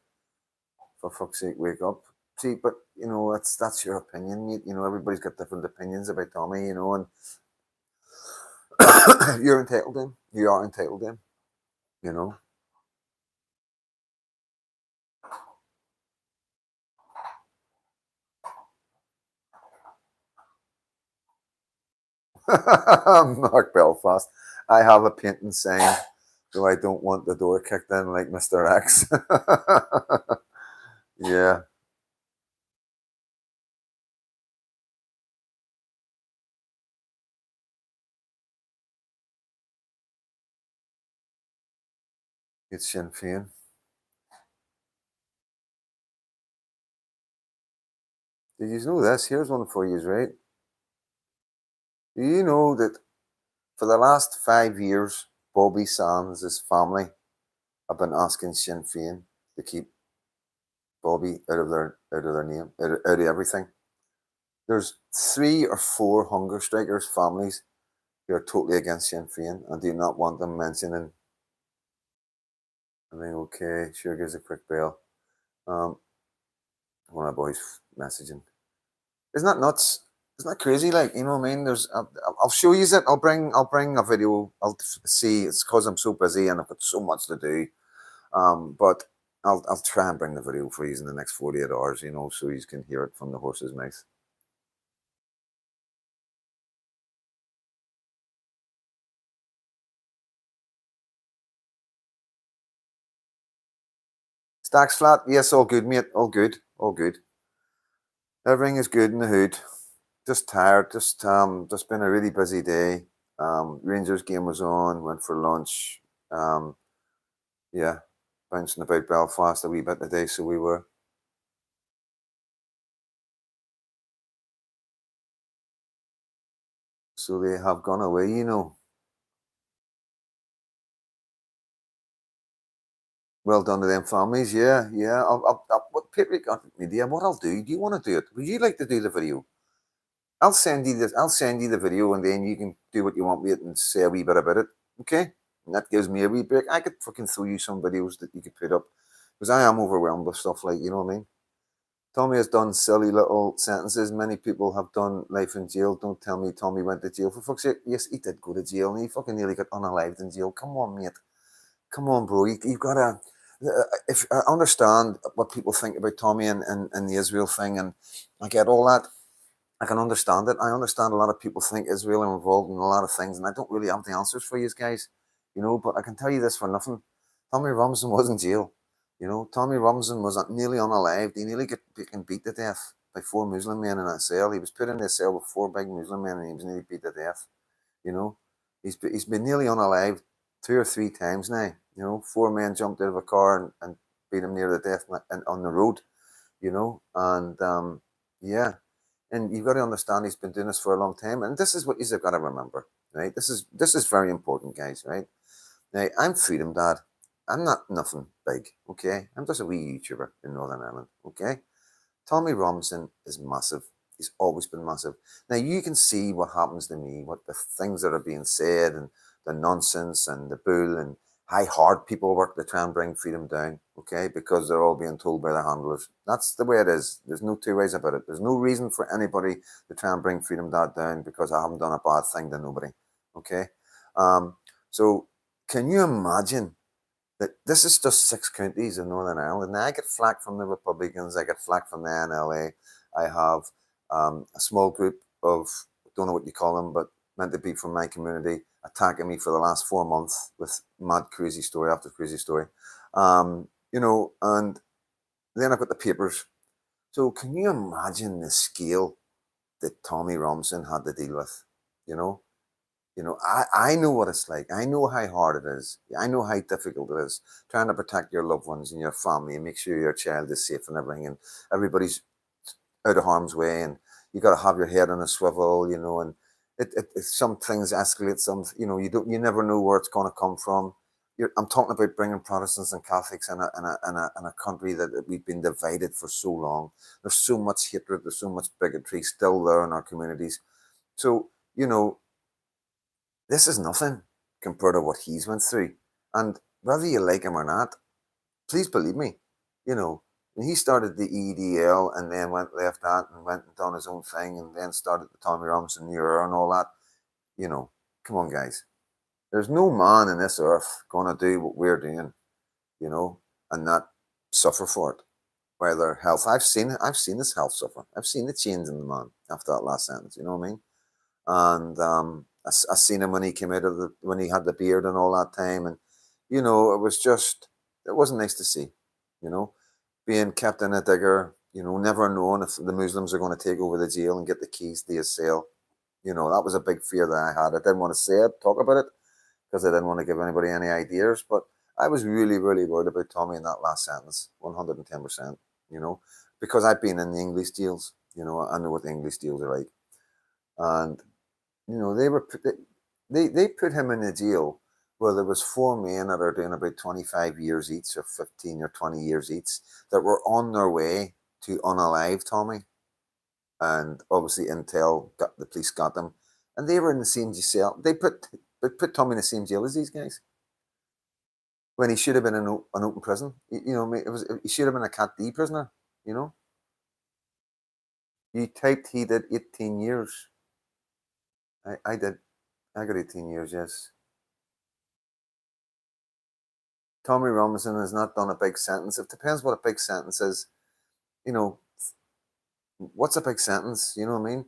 For fuck's sake, wake up. See, but that's your opinion, mate. Everybody's got different opinions about Tommy, and you're entitled to him. You are entitled to him, you know. Mark Belfast. I have a painting saying, so I don't want the door kicked in like Mr. X. Yeah, it's Sinn Féin. Did you know this? Here's one for you, right? Do you know that for the last 5 years, Bobby Sands' family have been asking Sinn Féin to keep Bobby out of their name, out of everything. There's 3 or 4 hunger strikers families who are totally against Sinn Féin and do not want them mentioning. I mean, okay, sure gives a quick bell. Um, one of my boys messaging. Isn't that nuts? Isn't that crazy? Like, you know what I mean? I'll show you it. I'll bring a video. I'll see. It's because I'm so busy and I've got so much to do. But I'll try and bring the video for you in the next 48 hours. So you can hear it from the horse's mouth. Stacks flat. Yes, all good, mate. All good. All good. Everything is good in the hood. Just tired. Just been a really busy day. Rangers game was on. Went for lunch. Yeah, bouncing about Belfast a wee bit today. So we were. So they have gone away. Well done to them families. Yeah, yeah. What patriotic media? What I'll do? Do you want to do it? Would you like to do the video? I'll send you this. I'll send you the video, and then you can do what you want with it and say a wee bit about it. Okay? And that gives me a wee break. I could fucking throw you some videos that you could put up because I am overwhelmed with stuff like what I mean. Tommy has done silly little sentences. Many people have done life in jail. Don't tell me Tommy went to jail. For fuck's sake, yes, he did go to jail, and he fucking nearly got unalived in jail. Come on, mate. Come on, bro. You've got to. If I understand what people think about Tommy and the Israel thing, and I get all that, I can understand it. I understand a lot of people think Israel are involved in a lot of things, and I don't really have the answers for you guys, But I can tell you this for nothing: Tommy Robinson was in jail. Tommy Robinson was nearly unalived. He nearly got beat to death by 4 Muslim men in a cell. He was put in a cell with 4 big Muslim men, and he was nearly beat to death. You know, he's been nearly unalived 2 or 3 times now. 4 men jumped out of a car and beat him near the death on the road. And yeah, and you've got to understand he's been doing this for a long time, and this is what you've got to remember, right? This is very important, guys, right? Now, I'm Freedom Dad. I'm not nothing big, okay? I'm just a wee YouTuber in Northern Ireland, okay? Tommy Robinson is massive. He's always been massive. Now you can see what happens to me, what the things that are being said, and the nonsense and the bull, and how hard people work to try and bring freedom down, okay? Because they're all being told by the handlers. That's the way it is. There's no 2 ways about it. There's no reason for anybody to try and bring freedom that down because I haven't done a bad thing to nobody, okay? So can you imagine that this is just 6 counties in Northern Ireland? Now, I get flack from the Republicans, I get flack from the NLA. I have a small group of, don't know what you call them, but meant to be from my community, attacking me for the last 4 months with mad crazy story after crazy story. And then I've got the papers. So can you imagine the scale that Tommy Robinson had to deal with? You know, I know what it's like. I know how hard it is. I know how difficult it is trying to protect your loved ones and your family and make sure your child is safe and everything. And everybody's out of harm's way, and you got to have your head on a swivel, you know, and some things escalate, some, you know, you never know where it's going to come from. I'm talking about bringing Protestants and Catholics in a country that we've been divided for so long. There's so much hatred, there's so much bigotry still there in our communities. So, you know, this is nothing compared to what he's went through. And whether you like him or not, please believe me, you know, when he started the EDL and then left that and went and done his own thing and then started the Tommy Robinson Euro and all that, you know, come on, guys. There's no man in this earth going to do what we're doing, you know, and not suffer for it. Whether health, I've seen it. I've seen his health suffer. I've seen the change in the man after that last sentence. You know what I mean? And I seen him when he came out of when he had the beard and all that time, and you know, it wasn't nice to see. You know, being kept in a digger. You know, never knowing if the Muslims are going to take over the jail and get the keys to his cell. You know, that was a big fear that I had. I didn't want to say it, talk about it, because I didn't want to give anybody any ideas. But I was really, really worried about Tommy in that last sentence, 110%, you know, because I've been in the English jails, you know, I know what the English jails are like. And, you know, they put him in a jail where there was four men that are doing about 25 years each or 15 or 20 years each that were on their way to unalive Tommy. And obviously the police got them. And they were in the same jail. They put Tommy in the same jail as these guys when he should have been in an open prison. You know, he should have been a Cat D prisoner. You know, you typed he did 18 years. I did. I got 18 years. Yes. Tommy Robinson has not done a big sentence. It depends what a big sentence is. You know, what's a big sentence? You know what I mean?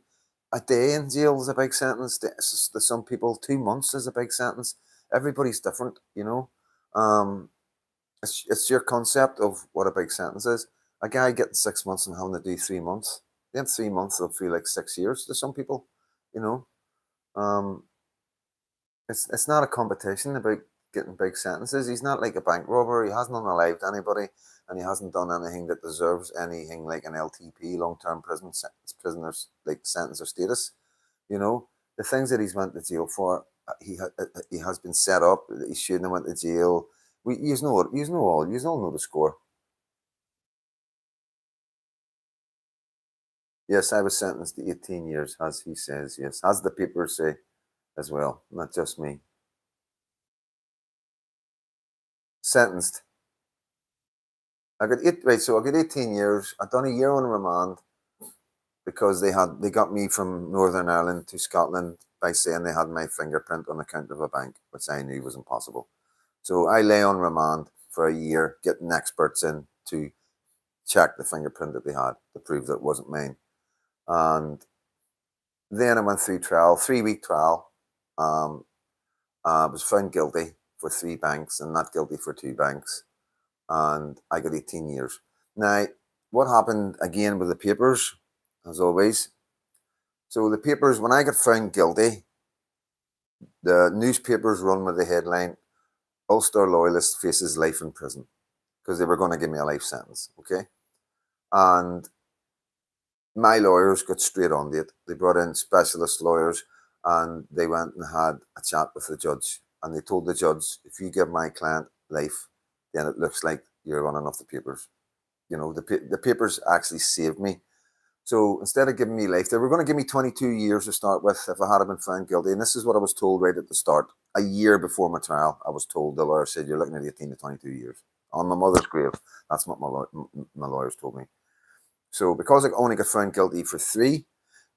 A day in jail is a big sentence. To some people, 2 months is a big sentence. Everybody's different. You know. It's your concept of what a big sentence is. A guy getting 6 months and having to do 3 months, then 3 months will feel like 6 years to some people, you know. Um, it's not a competition about getting big sentences. He's not like a bank robber. He hasn't unalived anybody, and he hasn't done anything that deserves anything like an LTP, long term prisoners like sentence or status. You know, the things that he's went to jail for, he has been set up. He shouldn't have went to jail. You all know the score. Yes, I was sentenced to 18 years, as he says. Yes, as the papers say as well, not just me. Sentenced. I got right. So I got 18 years. I done a year on remand because they got me from Northern Ireland to Scotland by saying they had my fingerprint on account of a bank, which I knew was impossible. So I lay on remand for a year, getting experts in to check the fingerprint that they had to prove that it wasn't mine. And then I went through trial, 3 week trial. I was found guilty for 3 banks and not guilty for 2 banks. And I got 18 years. Now, what happened again with the papers, as always? So the papers, when I got found guilty, the newspapers run with the headline, Ulster loyalist faces life in prison, because they were going to give me a life sentence, okay? And my lawyers got straight on it. They brought in specialist lawyers and they went and had a chat with the judge. And they told the judge, if you give my client life, then it looks like you're running off the papers. You know, the papers actually saved me. So instead of giving me life, they were going to give me 22 years to start with if I had been found guilty. And this is what I was told right at the start. A year before my trial, I was told, the lawyer said, you're looking at 18 to 22 years. On my mother's grave. That's what my lawyers told me. So because I only got found guilty for 3,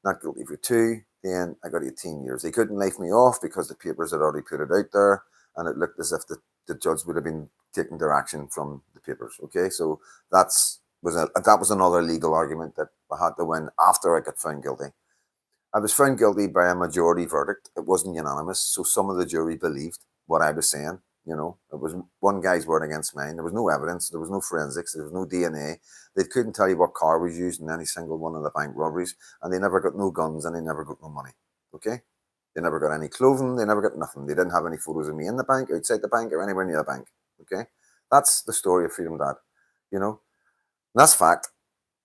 not guilty for 2, then I got 18 years. They couldn't life me off because the papers had already put it out there, and it looked as if the judge would have been taking direction from the papers. Okay, so that was another legal argument that I had to win after I got found guilty. I was found guilty by a majority verdict. It wasn't unanimous, so some of the jury believed what I was saying. You know, it was one guy's word against mine. There was no evidence. There was no forensics. There was no DNA. They couldn't tell you what car was used in any single one of the bank robberies, and they never got no guns and they never got no money. Okay, they never got any clothing. They never got nothing. They didn't have any photos of me in the bank, outside the bank, or anywhere near the bank. Okay, that's the story of Freedom Dad. You know, and that's fact.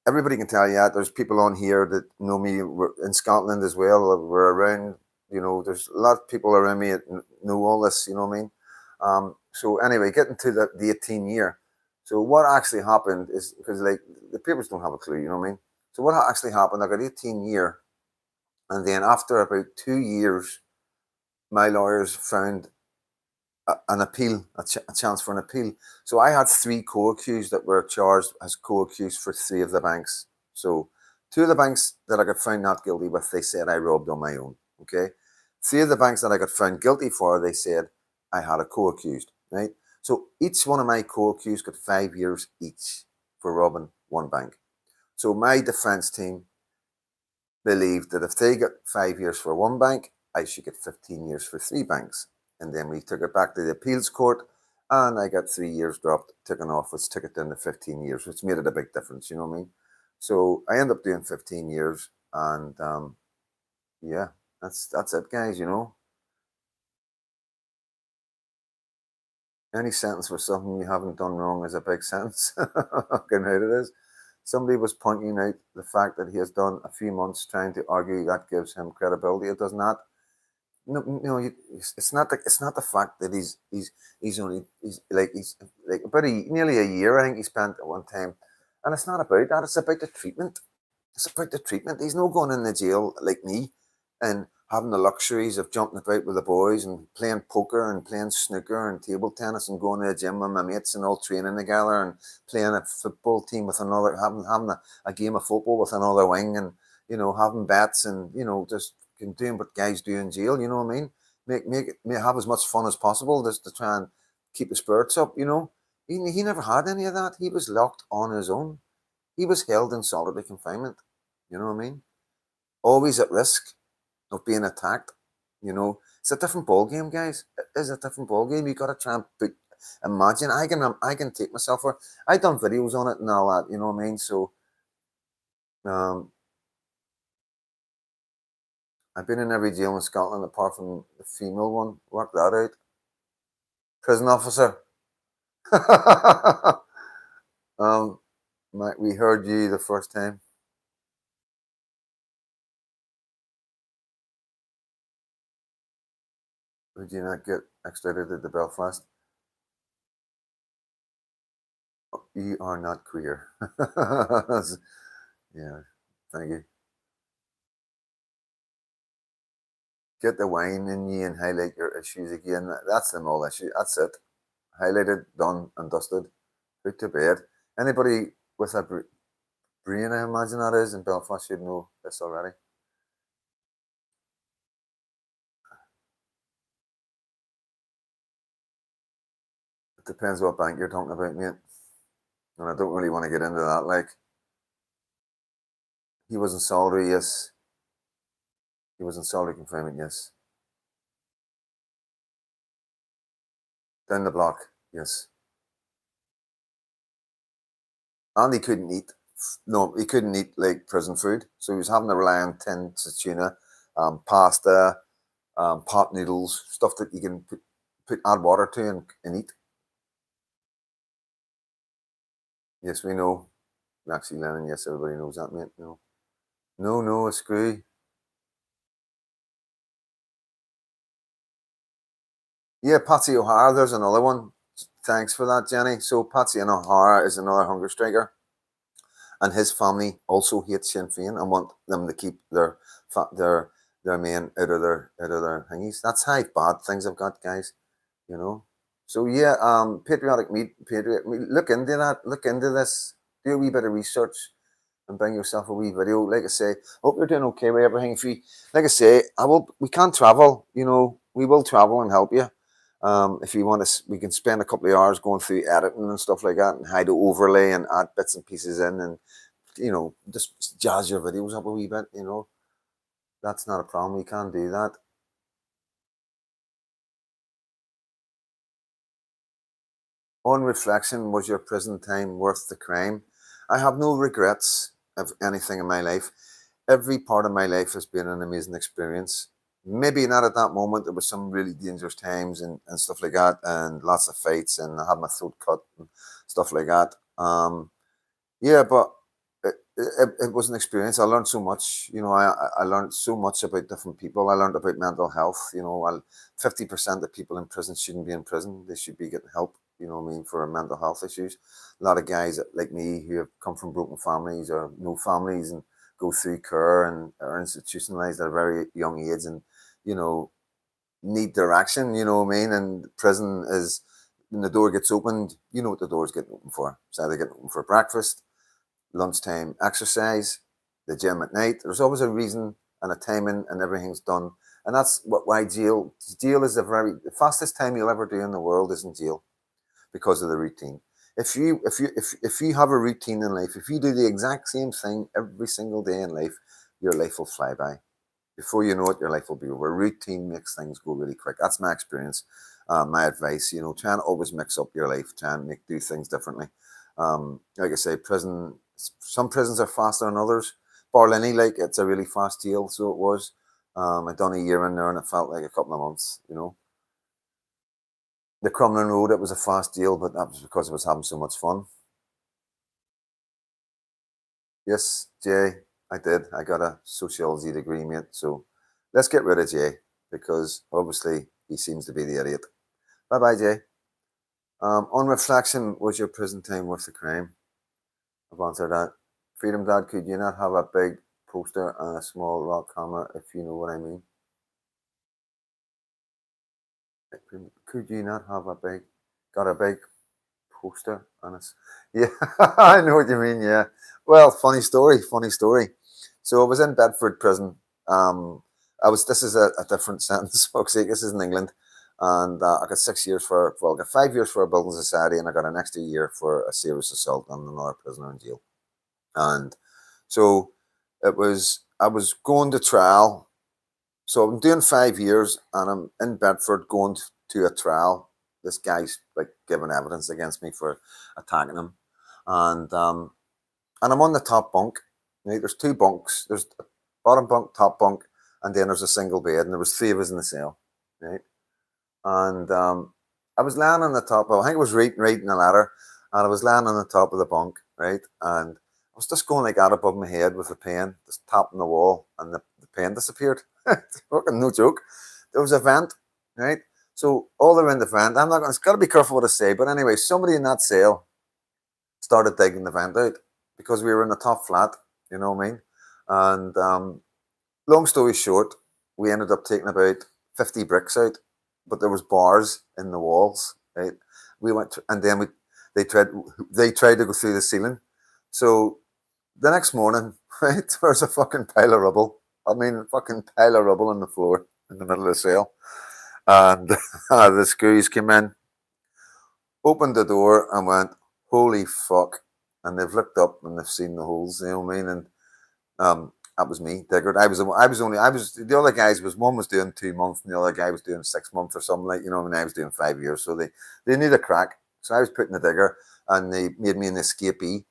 everybody can tell you that. There's people on here that know me in Scotland as well. We're around, there's a lot of people around me that know all this, you know what I mean? So anyway, getting to the 18 year. So what actually happened is, because like the papers don't have a clue, you know what I mean? So what actually happened, I got 18 year, and then after about 2 years, my lawyers found an appeal, a chance for an appeal. So I had three co-accused that were charged as co-accused for three of the banks. So two of the banks that I got found not guilty with, they said I robbed on my own. Okay. Three of the banks that I got found guilty for, they said I had a co-accused. Right. So each one of my co-accused got 5 years each for robbing one bank. So my defense team believed that if they got 5 years for one bank, I should get 15 years for three banks. And then we took it back to the appeals court, and I got 3 years dropped, taken off, which took it down to 15 years, which made it a big difference, you know what I mean? So I ended up doing 15 years, and yeah, that's it, guys, Any sentence for something you haven't done wrong is a big sentence. Fucking right it is. Somebody was pointing out the fact that he has done a few months trying to argue that gives him credibility. It does not. No, it's not the fact that he's about nearly a year. I think he spent at one time, and it's not about that. It's about the treatment. It's about the treatment. He's no going in the jail like me and having the luxuries of jumping about with the boys and playing poker and playing snooker and table tennis and going to the gym with my mates and all training together and playing a football team with another, having a game of football with another wing, and having bets, and just doing what guys do in jail. You know what I mean? Have as much fun as possible, just to try and keep the spirits up. He never had any of that. He was locked on his own. He was held in solitary confinement. You know what I mean? Always at risk of being attacked. It's a different ball game, guys. It is a different ball game. You got to try and imagine. I can take myself for. I done videos on it and all that. You know what I mean? So, um, I've been in every jail in Scotland apart from the female one. Work that out. Prison officer. Mike, we heard you the first time. Would you not get extradited to Belfast? You are not queer. Yeah, thank you. Get the wine in you and highlight your issues again. That's the whole issue. That's it. Highlighted, done, and dusted. Put to bed. Anybody with a brain, I imagine that is, in Belfast should know this already. It depends what bank you're talking about, mate. And I don't really want to get into that. Like, he was in solitary, yes. He was in solitary confinement, yes. Down the block, yes. And he couldn't eat. No, he couldn't eat like prison food. So he was having to rely on tins of tuna, pasta, pot noodles, stuff that you can add water to and eat. Yes, we know. Actually, Lennon, yes, everybody knows that, mate. No. No, no, a screw. Yeah, Patsy O'Hara, there's another one. Thanks for that, Jenny. So Patsy and O'Hara is another hunger striker, and his family also hate Sinn Féin and want them to keep their their men out of their thingies. That's how bad things have got, guys. You know. So yeah, patriotic meat, patriot meat. Look into that. Look into this. Do a wee bit of research and bring yourself a wee video. Like I say, hope you're doing okay with everything. If you, like I say, we can't travel. We will travel and help you. If you want to, we can spend a couple of hours going through editing and stuff like that, and how to overlay and add bits and pieces in, and just jazz your videos up a wee bit. That's not a problem. We can do that. On reflection, was your prison time worth the crime? I have no regrets of anything in my life. Every part of my life has been an amazing experience. Maybe not at that moment. There was some really dangerous times and stuff like that, and lots of fights, and I had my throat cut and stuff like that. Yeah, but it was an experience. I learned so much. I learned so much about different people. I learned about mental health. 50% of people in prison shouldn't be in prison. They should be getting help. For mental health issues. A lot of guys like me who have come from broken families or no families and go through care and are institutionalized at a very young age and you know need direction. You know what I mean? And prison is when the door gets opened. You know what the door's getting open for. It's either getting open for breakfast, lunchtime exercise, the gym at night. There's always a reason and a timing, and everything's done. And that's why jail is the fastest time you'll ever do in the world is in jail because of the routine. If you have a routine in life, if you do the exact same thing every single day in life, your life will fly by. Before you know it, your life will be over. Routine makes things go really quick. That's my experience. My advice, try and always mix up your life, try and do things differently. Like I say, some prisons are faster than others. Barlinnie, like it's a really fast jail, so it was. I'd done a year in there and it felt like a couple of months. The Crumlin Road, it was a fast jail, but that was because I was having so much fun. Yes, Jay, I did. I got a sociology degree, mate. So let's get rid of Jay because obviously he seems to be the idiot. Bye bye, Jay. On reflection, was your prison time worth the crime? I've answered that. Freedom Dad, could you not have a big poster and a small rock hammer, if you know what I mean? Could you not have got a big poster and yeah, I know what you mean, yeah. Well, funny story, funny story. So I was in Bedford prison. This is a different sentence, folks. This is in England. And I got 6 years I got 5 years for a building society and I got an extra year for a serious assault on another prisoner in jail. And so I was going to trial. So I'm doing 5 years and I'm in Bedford going to a trial. This guy's like giving evidence against me for attacking him. And I'm on the top bunk. Right? There's two bunks. There's a bottom bunk, top bunk, and then there's a single bed. And there was three of us in the cell. Right? And I was lying on the top. I think I was reading a letter, and I was lying on the top of the bunk, right? And I was just going like that above my head with a pen, just tapping the wall, and the pen disappeared. Fucking no joke. There was a vent, right? So all around the vent, I'm not going. It's got to be careful what I say, but anyway, somebody in that cell started digging the vent out because we were in the top flat. You know what I mean? And long story short, we ended up taking about 50 bricks out, but there was bars in the walls. Right? We went to, and then they tried to go through the ceiling. So the next morning, right, there's a fucking pile of rubble. I mean, a fucking pile of rubble on the floor in the middle of the cell. And the screws came in, opened the door, and went, "Holy fuck!" And they've looked up and they've seen the holes. You know what I mean? And that was me, Diggard. The other guys was one was doing 2 months and the other guy was doing 6 months or something like, and I was doing 5 years. So they knew the crack. So I was putting the digger and they made me an escapee.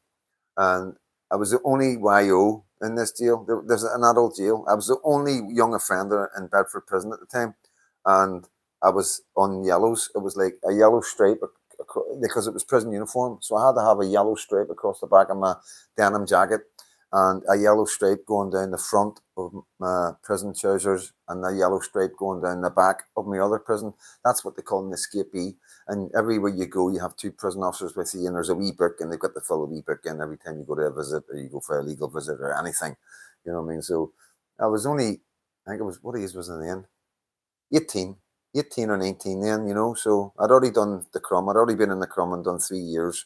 And I was the only YO in this jail. There's an adult jail. I was the only young offender in Bedford prison at the time. And I was on yellows. It was like a yellow stripe because it was prison uniform. So I had to have a yellow stripe across the back of my denim jacket and a yellow stripe going down the front of my prison trousers and a yellow stripe going down the back of my other prison. That's what they call an escapee. And everywhere you go, you have two prison officers with you, and there's a wee book, and they've got to fill a wee book in every time you go to a visit or you go for a legal visit or anything. You know what I mean? So I was only, I think it was, what age was I then? 18. 18 or 19 then, So I'd already done the Crumb. I'd already been in the Crumb and done 3 years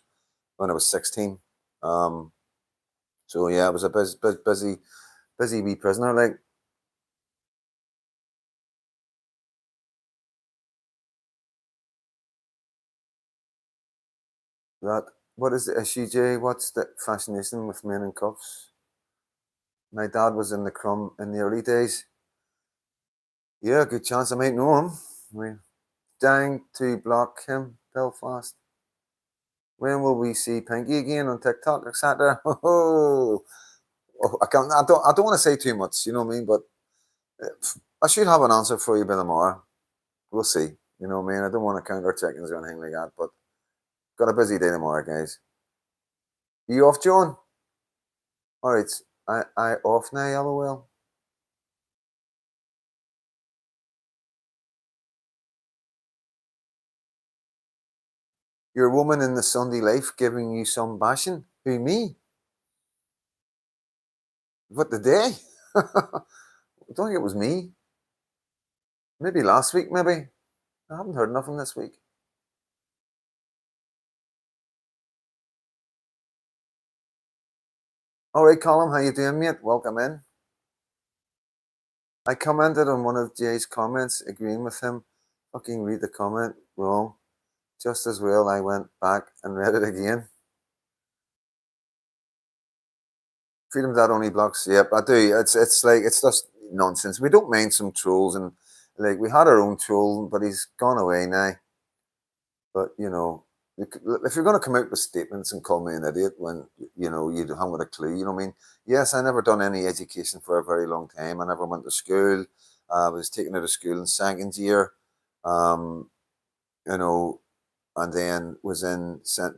when I was 16. So yeah, I was a busy wee prisoner. Like that. What is the issue, Jay? What's the fascination with men in cuffs? My dad was in the Crumb in the early days. Yeah, good chance I might know him. We're dying to block him, Belfast. When will we see Pinky again on TikTok, etc.? I can't. I don't want to say too much. You know what I mean? But I should have an answer for you by tomorrow. We'll see. You know what I mean? I don't want to count our chickens or anything like that. But got a busy day tomorrow, guys. You off, John? All right, I off now, lol. Your woman in the Sunday life giving you some bashing? Who, me? What, the day? I don't think it was me. Maybe last week, maybe. I haven't heard nothing this week. All right, Colin, how you doing, mate? Welcome in. I commented on one of Jay's comments, agreeing with him. Fucking read the comment wrong. Just as well, I went back and read it again. Freedom that only blocks. Yep, I do. It's like it's just nonsense. We don't mind some trolls, and like we had our own troll, but he's gone away now. But if you're going to come out with statements and call me an idiot when you haven't got a clue, you know what I mean? Yes, I never done any education for a very long time. I never went to school. I was taken out of school in second year, um, you know, and then was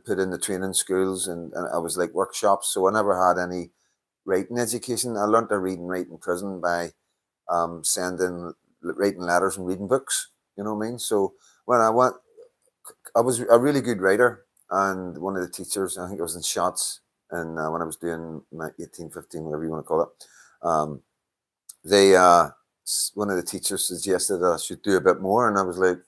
put in the training schools, and I was like workshops. So I never had any writing education. I learned to read and write in prison by sending writing letters and reading books. You know what I mean? So when I was a really good writer, and one of the teachers, I think I was in shots, and when I was doing my 1815, whatever you want to call it, um, they one of the teachers suggested that I should do a bit more, and I was like,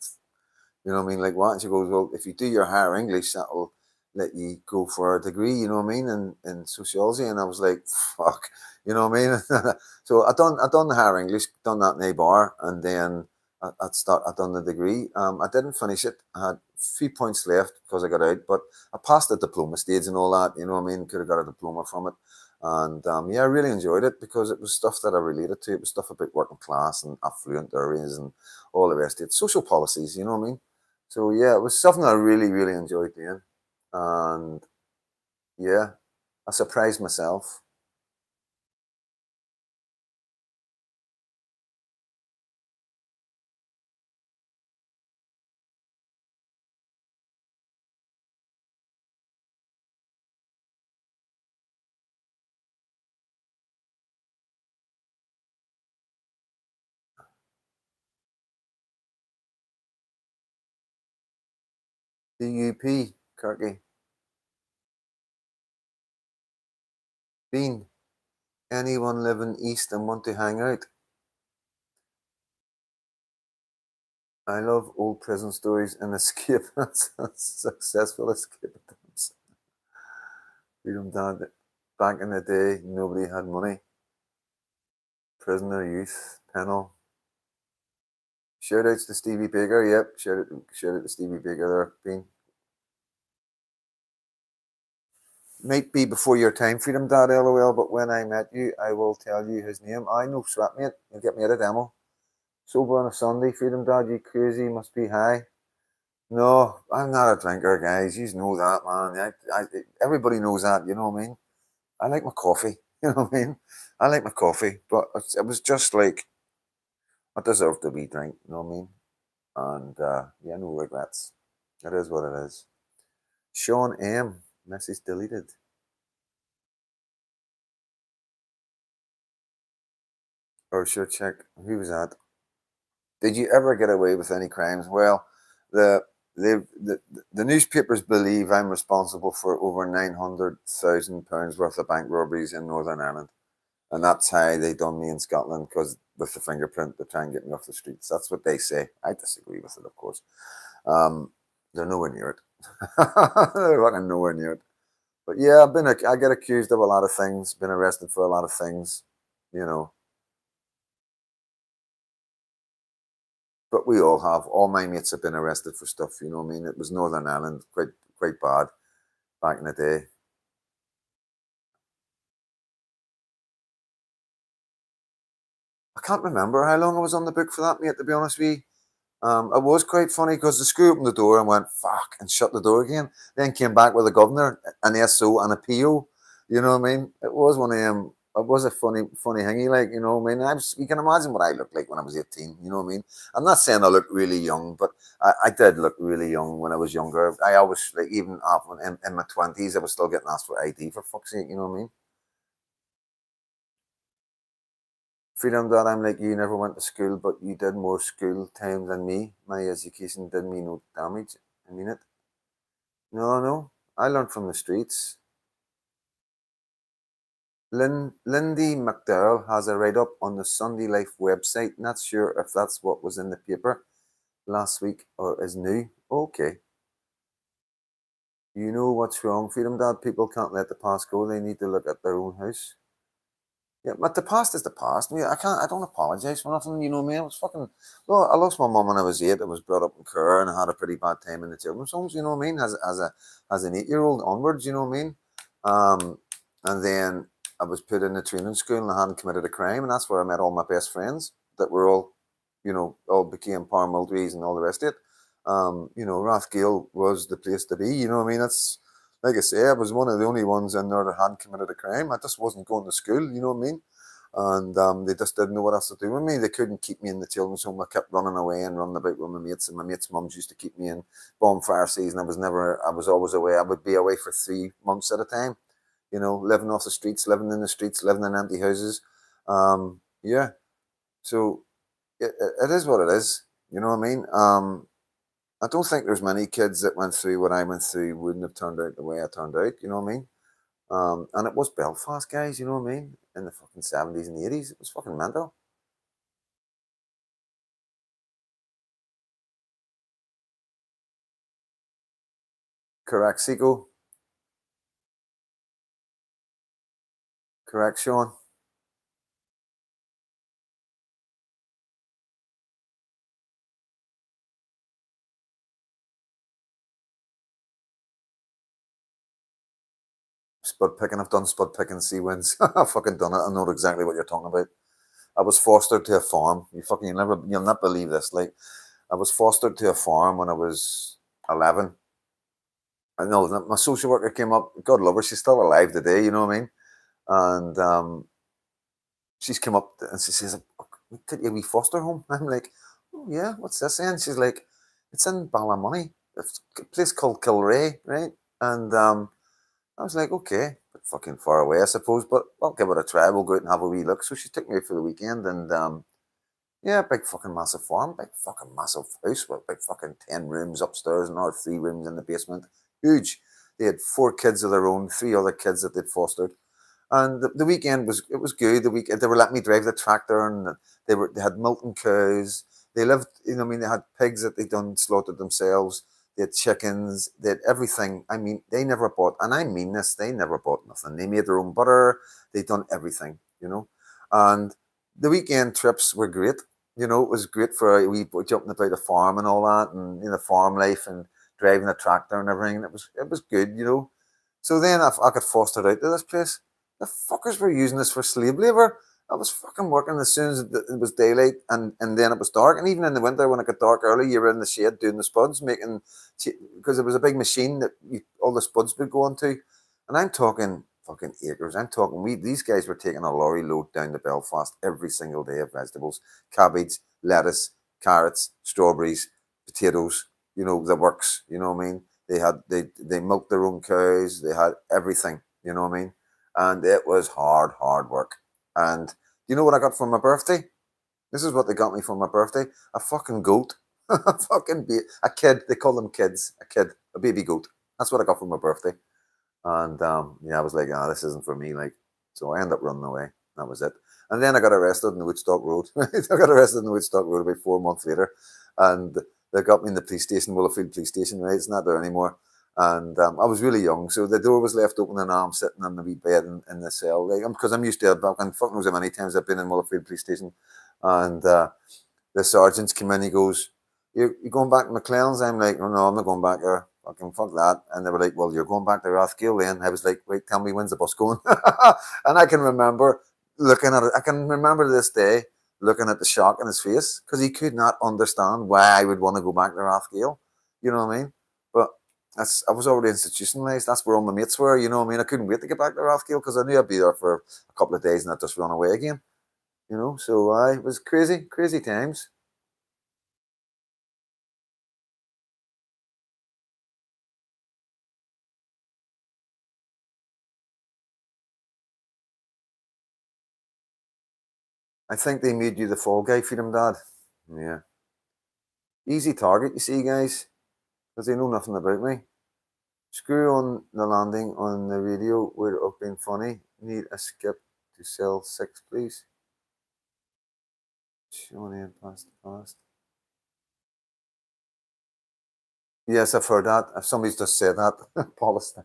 you know what I mean, like what? And she goes, well, if you do your higher English, that'll let you go for a degree, you know what I mean, in sociology. And I was like, fuck, you know what I mean. So I done the higher English, done that in a bar, and then I done the degree. I didn't finish it. I had a few points left because I got out, but I passed the diploma stage and all that. You know what I mean? Could have got a diploma from it, and yeah, I really enjoyed it because it was stuff that I related to. It was stuff about working class and affluent areas and all the rest of it. Social policies, you know what I mean? So yeah, it was something I really, really enjoyed doing, and yeah, I surprised myself. DUP, Kirky, Bean. Anyone living east and want to hang out? I love old prison stories and escape. Successful escape attempts. Freedom Dad. Back in the day, nobody had money. Prisoner youth panel. Shout outs to Stevie Baker. Yep, shout out to Stevie Baker there, Bean. Might be before your time, Freedom Dad, lol, but when I met you, I will tell you his name. I know sweat, mate. You'll get me at a demo. Sober on a Sunday, Freedom Dad, you crazy, must be high. No, I'm not a drinker, guys. You know that, man. Everybody knows that, you know what I mean? I like my coffee, you know what I mean? I like my coffee, but it was just like, I deserve to be drink, you know what I mean? And yeah, no regrets. It is what it is. Sean M. Message deleted. Or sure, check. Who was that? Did you ever get away with any crimes? Well, the the newspapers believe I'm responsible for over £900,000 worth of bank robberies in Northern Ireland, and that's how they done me in Scotland because with the fingerprint to try and get me off the streets. That's what they say. I disagree with it, of course. Um, they're nowhere near it. They're fucking nowhere near it. But yeah, I get accused of a lot of things, been arrested for a lot of things, you know. But we all have. All my mates have been arrested for stuff. You know what I mean? It was Northern Ireland, quite bad back in the day. I can't remember how long I was on the book for that, mate. To be honest with you, it was quite funny because the screw opened the door and went fuck and shut the door again. Then came back with a governor, an SO, and a PO. You know what I mean? It was one of them. It was a funny hingy, like you know what I mean. You can imagine what I looked like when I was 18. You know what I mean? I'm not saying I looked really young, but I did look really young when I was younger. I always like even up in my 20s, I was still getting asked for ID for fuck's sake. You know what I mean? Freedom Dad, I'm like, you never went to school, but you did more school time than me. My education did me no damage. I mean it. No, no. I learned from the streets. Lindy McDowell has a write up on the Sunday Life website. Not sure if that's what was in the paper last week or is new. Okay. You know what's wrong, Freedom Dad? People can't let the past go. They need to look at their own house. Yeah, but the past is the past. I mean, I don't apologize for nothing. You know me. I was fucking. Well, I lost my mum when I was 8. I was brought up in Kerr and I had a pretty bad time in the children's homes. You know what I mean? As an 8-year-old onwards. You know what I mean? And then I was put in a training school and I hadn't committed a crime, and that's where I met all my best friends that were all, all became paramilitaries and all the rest of it. Rathgale was the place to be. You know what I mean? That's like I say, I was one of the only ones in there that hadn't committed a crime. I just wasn't going to school, you know what I mean? And they just didn't know what else to do with me. They couldn't keep me in the children's home. I kept running away and running about with my mates, and my mates' mums used to keep me in bonfire season. I was always away. I would be away for 3 months at a time, living off the streets, living in the streets, living in empty houses. Yeah. So it is what it is. You know what I mean? I don't think there's many kids that went through what I went through wouldn't have turned out the way I turned out. You know what I mean? And it was Belfast, guys. You know what I mean? In the fucking 70s and 80s, it was fucking mental. Correct, Seco. Correct, Sean. Spud picking. I've done spud picking sea wins. I've fucking done it. I know exactly what you're talking about. I was fostered to a farm. You'll not believe this. Like, I was fostered to a farm when I was 11. I know that my social worker came up. God love her. She's still alive today. You know what I mean? And she's come up and she says, "Could you we foster home?" I'm like, "Oh yeah, what's this?" And she's like, "It's in Ballymoney. It's a place called Kilray, right?" And I was like, "Okay, but fucking far away, I suppose, but I'll give it a try. We'll go out and have a wee look." So she took me out for the weekend, and yeah, big fucking massive farm, big fucking massive house with big fucking 10 rooms upstairs and another 3 rooms in the basement. Huge. They had 4 kids of their own, 3 other kids that they'd fostered, and the weekend was good. The week they were letting me drive the tractor, and they had milking cows. They lived, I mean, they had pigs that they'd done slaughtered themselves. They had chickens. They had everything. I mean, they never bought, and I mean this, they never bought nothing. They made their own butter. They'd done everything. And the weekend trips were great. It was great for a wee jumping about a farm and all that, and farm life and driving a tractor and everything. It was good. So then I got fostered out to this place. The fuckers were using this for slave labor. I was fucking working as soon as it was daylight, and then it was dark. And even in the winter, when it got dark early, you were in the shade doing the spuds, making, because it was a big machine that all the spuds would go onto. And I'm talking fucking acres. I'm talking, these guys were taking a lorry load down to Belfast every single day of vegetables, cabbage, lettuce, carrots, strawberries, potatoes, the works, you know what I mean? They milked their own cows, they had everything, you know what I mean? And it was hard, hard work. And do you know what I got for my birthday? This is what they got me for my birthday: a fucking goat, a kid. They call them kids. A kid, a baby goat. That's what I got for my birthday. And yeah, I was like, ah, this isn't for me. Like, so I ended up running away. That was it. And then I got arrested in the Woodstock Road. I got arrested in the Woodstock Road about 4 months later, and they got me in the police station, Willowfield Police Station. Right, it's not there anymore. And I was really young, so the door was left open, and I'm sitting on the wee bed in the cell, like, because I'm used to it. Back and fuck knows how many times I've been in Willowfield Police Station, and the sergeant's come in. He goes, "You going back to McLean's?" I'm like, "Oh no, I'm not going back there. Fucking fuck that." And they were like, "Well, you're going back to Rathgale then." I was like, "Wait, tell me, when's the bus going?" And I can remember looking at it. I can remember to this day looking at the shock in his face, because he could not understand why I would want to go back to Rathgale. You know what I mean? But I was already institutionalized. That's where all my mates were. You know what I mean? I couldn't wait to get back to Rathgale because I knew I'd be there for a couple of days and I'd just run away again. So I it was crazy, crazy times. I think they made you the fall guy, Freedom Dad. Yeah. Easy target, you see, guys, because they know nothing about me. Screw on the landing on the radio would have been funny. Need a skip to sell 6, please. Showing in past the past. Yes, I've heard that. If somebody's just said that, Palestine,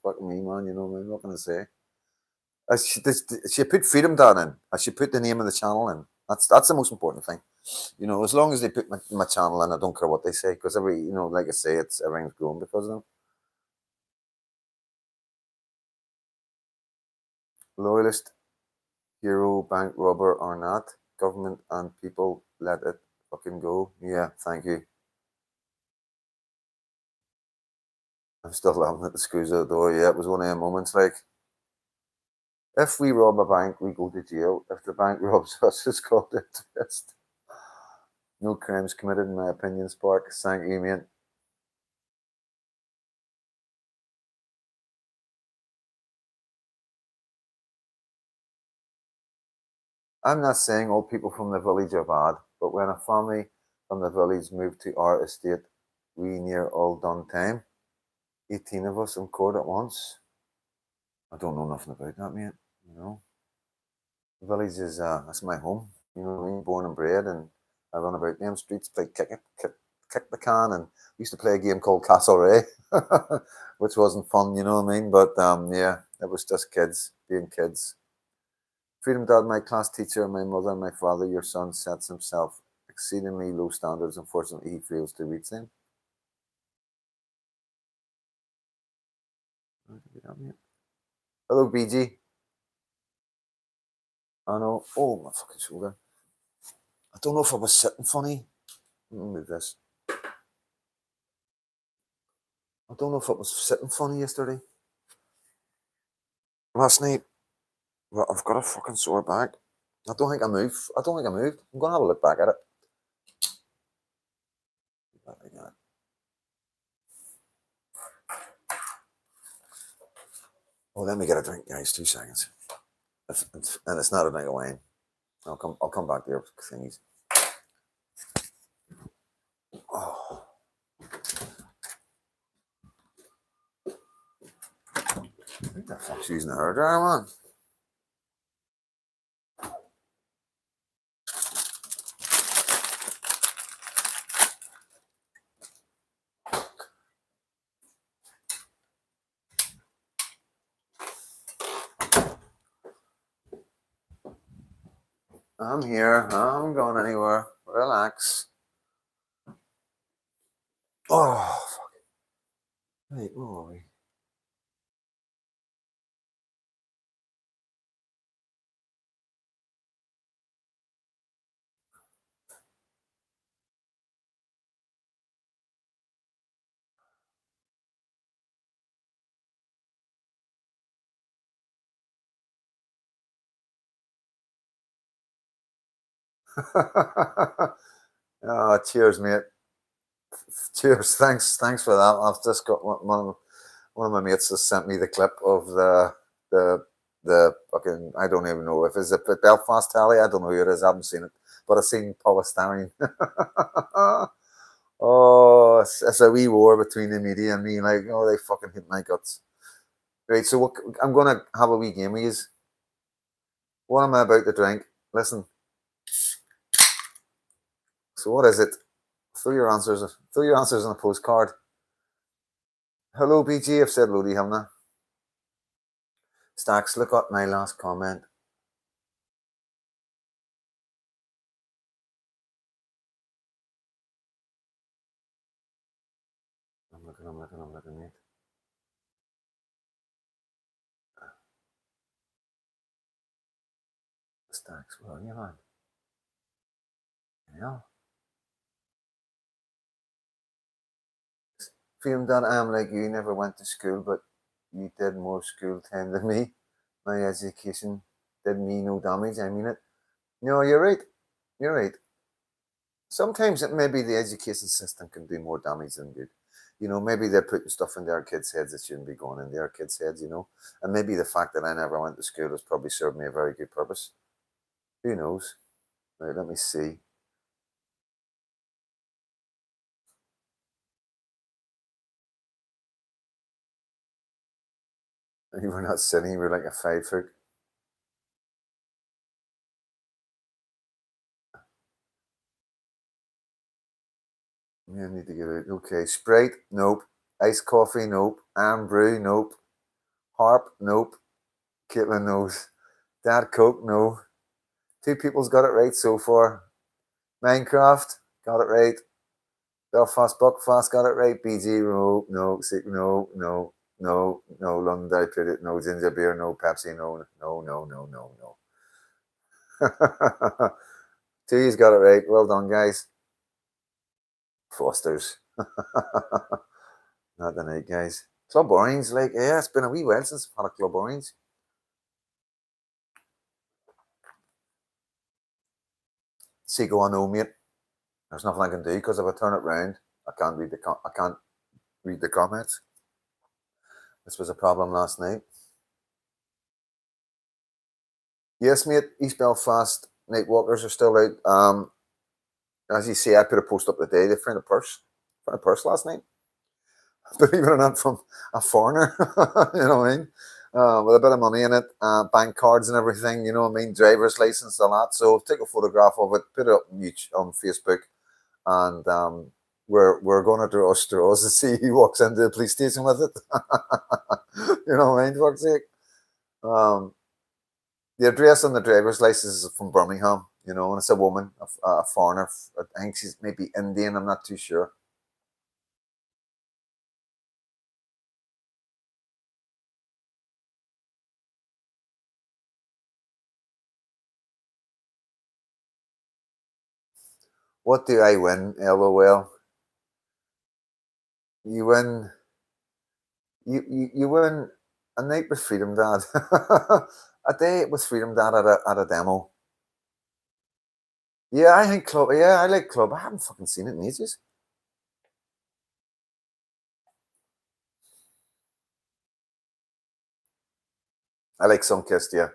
fuck me, man. You know what I'm not going to say. She put Freedom Dad in. I should put the name of the channel in. That's the most important thing. You know, as long as they put my channel in, I don't care what they say, because like I say, everything's growing because of them. Loyalist, hero, bank robber or not, government and people let it fucking go. Yeah, thank you. I'm still laughing at the screws out the door. Yeah, it was one of them moments like, if we rob a bank, we go to jail. If the bank robs us, it's called interest. No crimes committed, in my opinion, Spark. Thank you, mate. I'm not saying all people from the village are bad, but when a family from the village moved to our estate, we near all done time. 18 of us in court at once. I don't know nothing about that, mate. You know, the village is that's my home. You know what I mean? Born and bred, and I run about them streets, play kick the can, and we used to play a game called Castlereagh, which wasn't fun. You know what I mean? But yeah, it was just kids being kids. Freedom Dad, my class teacher, my mother, my father, your son sets himself exceedingly low standards. Unfortunately, he fails to reach them. Hello, BG. I know. Oh, my fucking shoulder. I don't know if I was sitting funny. Let me move this. I don't know if it was sitting funny yesterday. Last night, well, I've got a fucking sore back. I don't think I moved. I'm going to have a look back at it. Oh, let me get a drink, guys. 2 seconds. And it's not a night of wine. I'll come back there with thingies. Oh. Who the fuck's using a hairdryer, man? I'm here. I'm going anywhere. Relax. Oh, fuck. Wait, where are we? Oh, cheers, mate. Cheers. Thanks for that. I've just got one of my mates has sent me the clip of the fucking, I don't even know if it's a Belfast Tally. I don't know who it is. I haven't seen it, but I've seen Polystyrene. Oh, it's a wee war between the media and me. Like, oh, they fucking hit my guts. Right, so I'm gonna have a wee game with you. What am I about to drink? Listen. So what is it? Throw your answers on a postcard. Hello, BG. I've said hello to you, haven't I? Stacks, look at my last comment. I'm looking, mate. Stacks, where are you, man? Yeah. Feeling that I am like you, never went to school, but you did more school time than me. My education did me no damage, I mean it. No, you're right. You're right. Sometimes it maybe the education system can do more damage than good. You know, maybe they're putting stuff in their kids' heads that shouldn't be going in their kids' heads, you know. And maybe the fact that I never went to school has probably served me a very good purpose. Who knows? Right, let me see. We're not sitting, we're like a 5 foot. Yeah, I need to get it. Okay, Sprite, nope. Iced coffee, nope. Brew, nope. Harp, nope. Caitlin knows. Dad Coke, no. Two people's got it right so far. Minecraft, got it right. Belfast Buckfast got it right. BG, no, no, no, no, no. London Dry Period, no. Ginger beer, no. Pepsi, no, no, no, no, no, no. Two's got it right. Well done, guys. Foster's. Not the night, guys. Club Orange, like, yeah, it's been a wee while since I've had a Club Orange. Seago, I know, mate. There's nothing I can do because if I turn it round, I can't read the comments. This was a problem last night. Yes, mate. East Belfast night walkers are still out. As you see, I put a post up today. They found a purse. Found a purse last night. Believe it or not, from a foreigner. You know what I mean? With a bit of money in it, bank cards and everything. You know what I mean? Driver's license, a lot. So take a photograph of it, put it up on Facebook, and we're going to draw straws to see who walks into the police station with it. You know what I mean? For fuck's sake. The address on the driver's license is from Birmingham, you know, and it's a woman, a foreigner. I think she's maybe Indian, I'm not too sure. What do I win? LOL. You win. You win a night with Freedom Dad, a day with Freedom Dad at a demo. Yeah, I think Club. Yeah, I like Club. I haven't fucking seen it in ages. I like Sunkist. Yeah.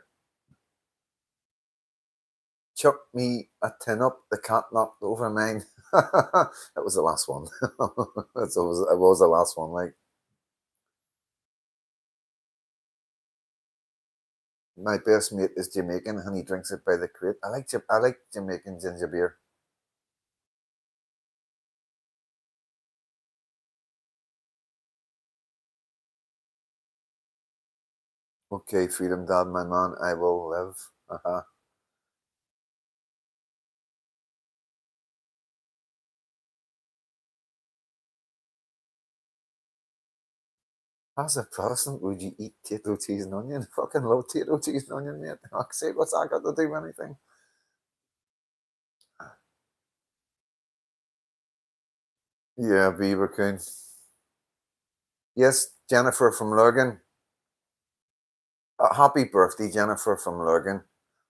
Chuck me a tin up. The cat knocked over mine. That was the last one. It was the last one. Like. My best mate is Jamaican and he drinks it by the crate. I like Jamaican ginger beer. Okay, Freedom Dad, my man, I will live. Uh-huh. As a Protestant, would you eat potato, cheese, and onion? Fucking love potato, cheese, and onion, mate. Fuck's sake, what's that got to do with anything? Yeah, Beaver Coon. Yes, Jennifer from Lurgan. Happy birthday, Jennifer from Lurgan,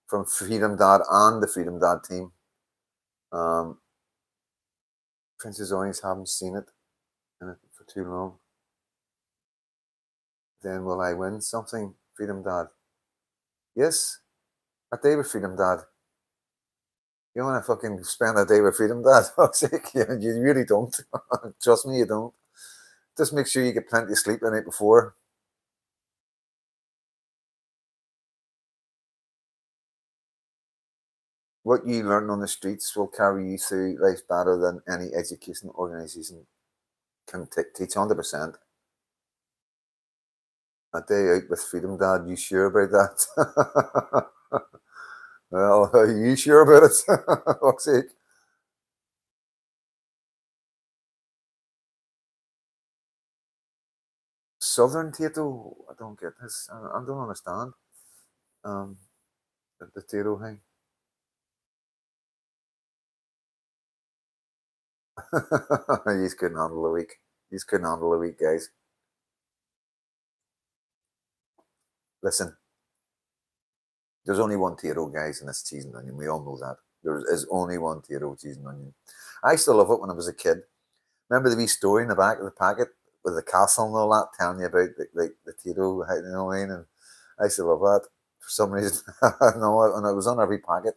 from Freedom Dad and the Freedom Dad team. Um, Princess Orange haven't seen it for too long. Then will I win something, Freedom Dad? Yes, a day with Freedom Dad. You want to fucking spend a day with Freedom Dad? Fuck's sake, you really don't. Trust me, you don't. Just make sure you get plenty of sleep the night before. What you learn on the streets will carry you through life better than any education organization can teach 100%. A day out with Freedom Dad, you sure about that? Well, are you sure about it? Fuck's sake. Southern Tato, I don't get this. I don't understand. Um, the Tato thing. He's couldn't handle the week. He's couldn't handle the week, guys. Listen, there's only one Tiro, guys, and it's cheese and onion. We all know that. There is only one Tiro, cheese and onion. I used to love it when I was a kid. Remember the wee story in the back of the packet with the castle and all that, telling you about the Tiro, you know what I mean? And I used to love that for some reason. I know, and it was on every packet.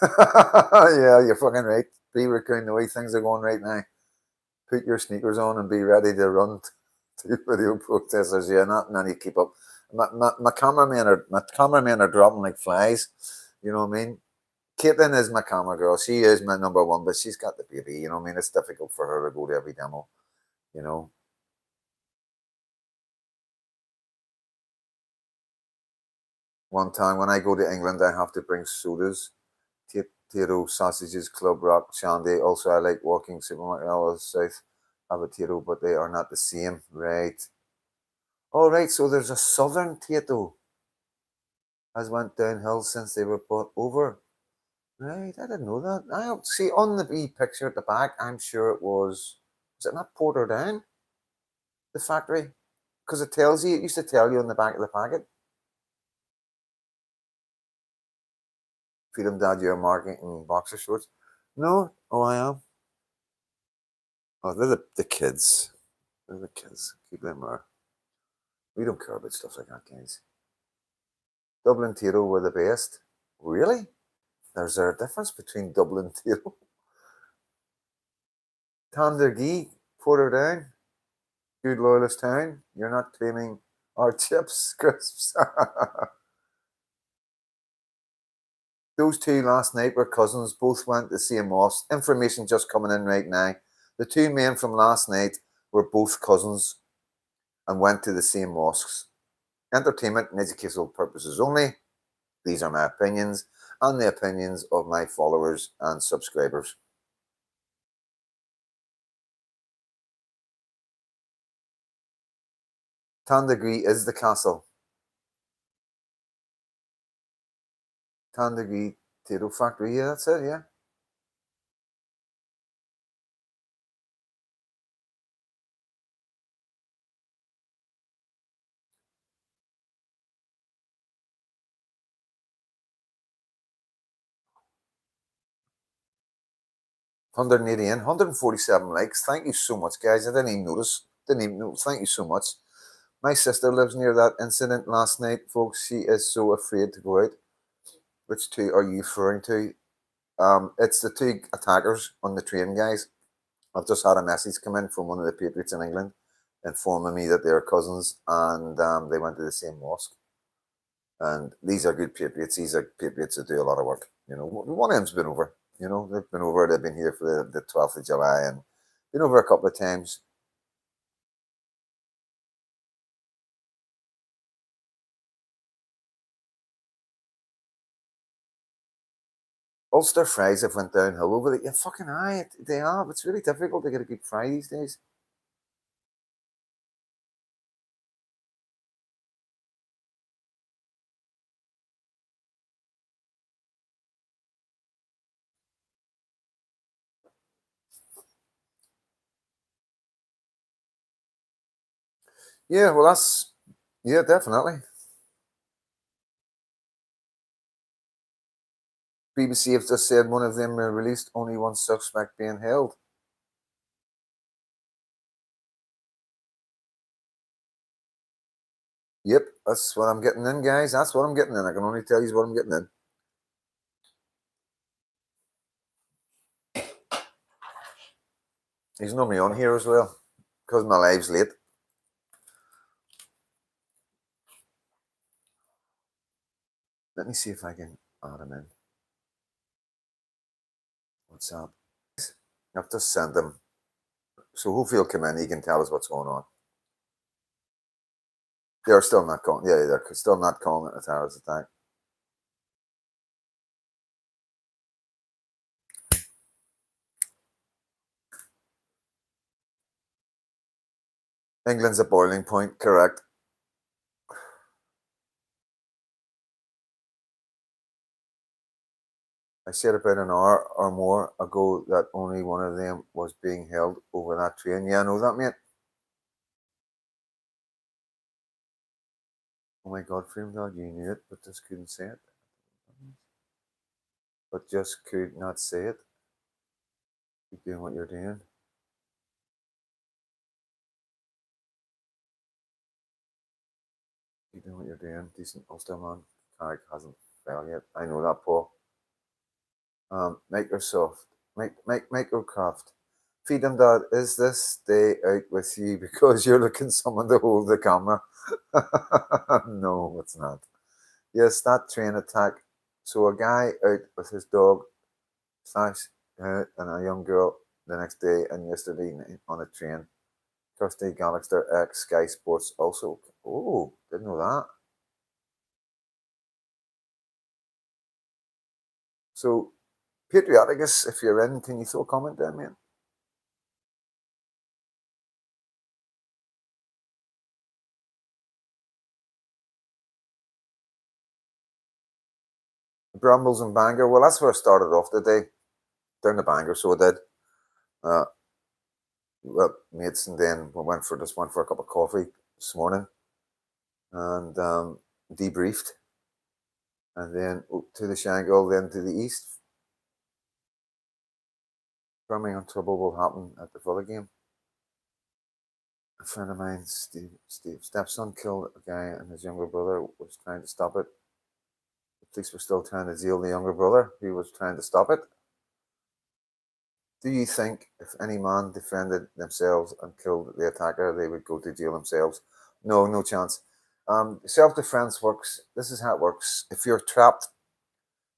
Yeah, you're fucking right. Be raccoon, the way things are going right now. Put your sneakers on and be ready to run to video protesters. Yeah, not many keep up. My cameramen are dropping like flies. You know what I mean? Caitlin is my camera girl. She is my number one, but she's got the baby. You know what I mean? It's difficult for her to go to every demo. You know, one time when I go to England, I have to bring sodas, potato, sausages, Club Rock, Shandy. Also, I like walking supermarket all south. Have a potato, but they are not the same, right? All right, so there's a southern Tato has went downhill since they were brought over. Right, I didn't know that. I see on the wee picture at the back. I'm sure it was it not Portadown, the factory? Because it tells you. It used to tell you on the back of the packet. Freedom Dad, you're marketing boxer shorts. No, oh I am. Oh, they're the kids. They're the kids. Keep them there. We don't care about stuff like that, guys. Dublin Tito were the best. Really? There's a difference between Dublin Tito. Tandergee, Portadown, good loyalist town. You're not claiming our chips, crisps. Those two last night were cousins, both went to the same mosque. Information just coming in right now. The two men from last night were both cousins and went to the same mosques. Entertainment and educational purposes only. These are my opinions and the opinions of my followers and subscribers. Tandagree is the castle. Tandagree Potato Factory, yeah, that's it, yeah. 180 in, 147 likes. Thank you so much, guys. I didn't even notice. Didn't even know. Thank you so much. My sister lives near that incident last night, folks. She is so afraid to go out. Which two are you referring to? It's the two attackers on the train, guys. I've just had a message come in from one of the patriots in England informing me that they are cousins and they went to the same mosque. And these are good patriots. These are patriots that do a lot of work. You know, one of them's been over. You know, they've been over. They've been here for the 12th of July and been over a couple of times. Ulster fries have went downhill over the yeah, fucking eye. They have. It's really difficult to get a good fry these days. Yeah, well, that's yeah, definitely. BBC have just said one of them released, only one suspect being held. Yep, that's what I'm getting in, guys. That's what I'm getting in. I can only tell you what I'm getting in. He's normally on here as well because my live's late. Let me see if I can add him in. What's up? I've just sent him. So hopefully he'll come in. He can tell us what's going on. They're still not calling. Yeah, they're still not calling it a terrorist attack. England's a boiling point, correct. I said about an hour or more ago that only one of them was being held over that train. Yeah, I know that, mate. Oh my God, Freedom Dog, you knew it, but just couldn't say it. But just could not say it. Keep doing what you're doing. Keep doing what you're doing. Decent Ulster man. Carrick hasn't fell yet. I know that, Paul. Microsoft, Microcraft. Freedom Dad, is this day out with you because you're looking someone to hold the camera? No, it's not. Yes, that train attack. So a guy out with his dog slash and a young girl the next day and yesterday night on a train. Kirsty Gallagher, ex Sky Sports, also. Oh, didn't know that. So, Patrioticus, if you're in, can you throw a comment down, man? Brambles and Bangor. Well, that's where I started off today, down the Bangor. So I did. Uh, well, mates, and then we went for a cup of coffee this morning and debriefed, and then to the Shankill, then to the east. Birmingham trouble will happen at the Villa game. A friend of mine, Steve stepson, killed a guy, and his younger brother was trying to stop it. The police were still trying to jail the younger brother who was trying to stop it. Do you think if any man defended themselves and killed the attacker, they would go to jail themselves? No, no chance. Self-defense works. This is how it works. If you're trapped,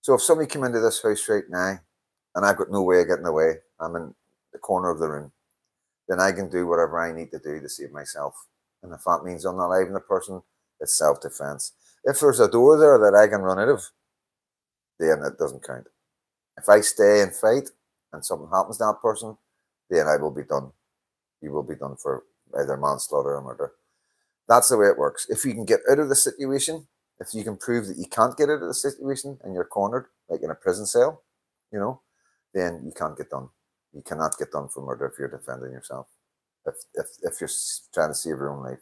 so if somebody came into this house right now, and I've got no way of getting away, I'm in the corner of the room, then I can do whatever I need to do to save myself. And if that means unaliving the person, it's self-defense. If there's a door there that I can run out of, then it doesn't count. If I stay and fight and something happens to that person, then I will be done. You will be done for either manslaughter or murder. That's the way it works. If you can get out of the situation, if you can prove that you can't get out of the situation and you're cornered, like in a prison cell, you know, then you can't get done. You cannot get done for murder if you're defending yourself. If you're trying to save your own life.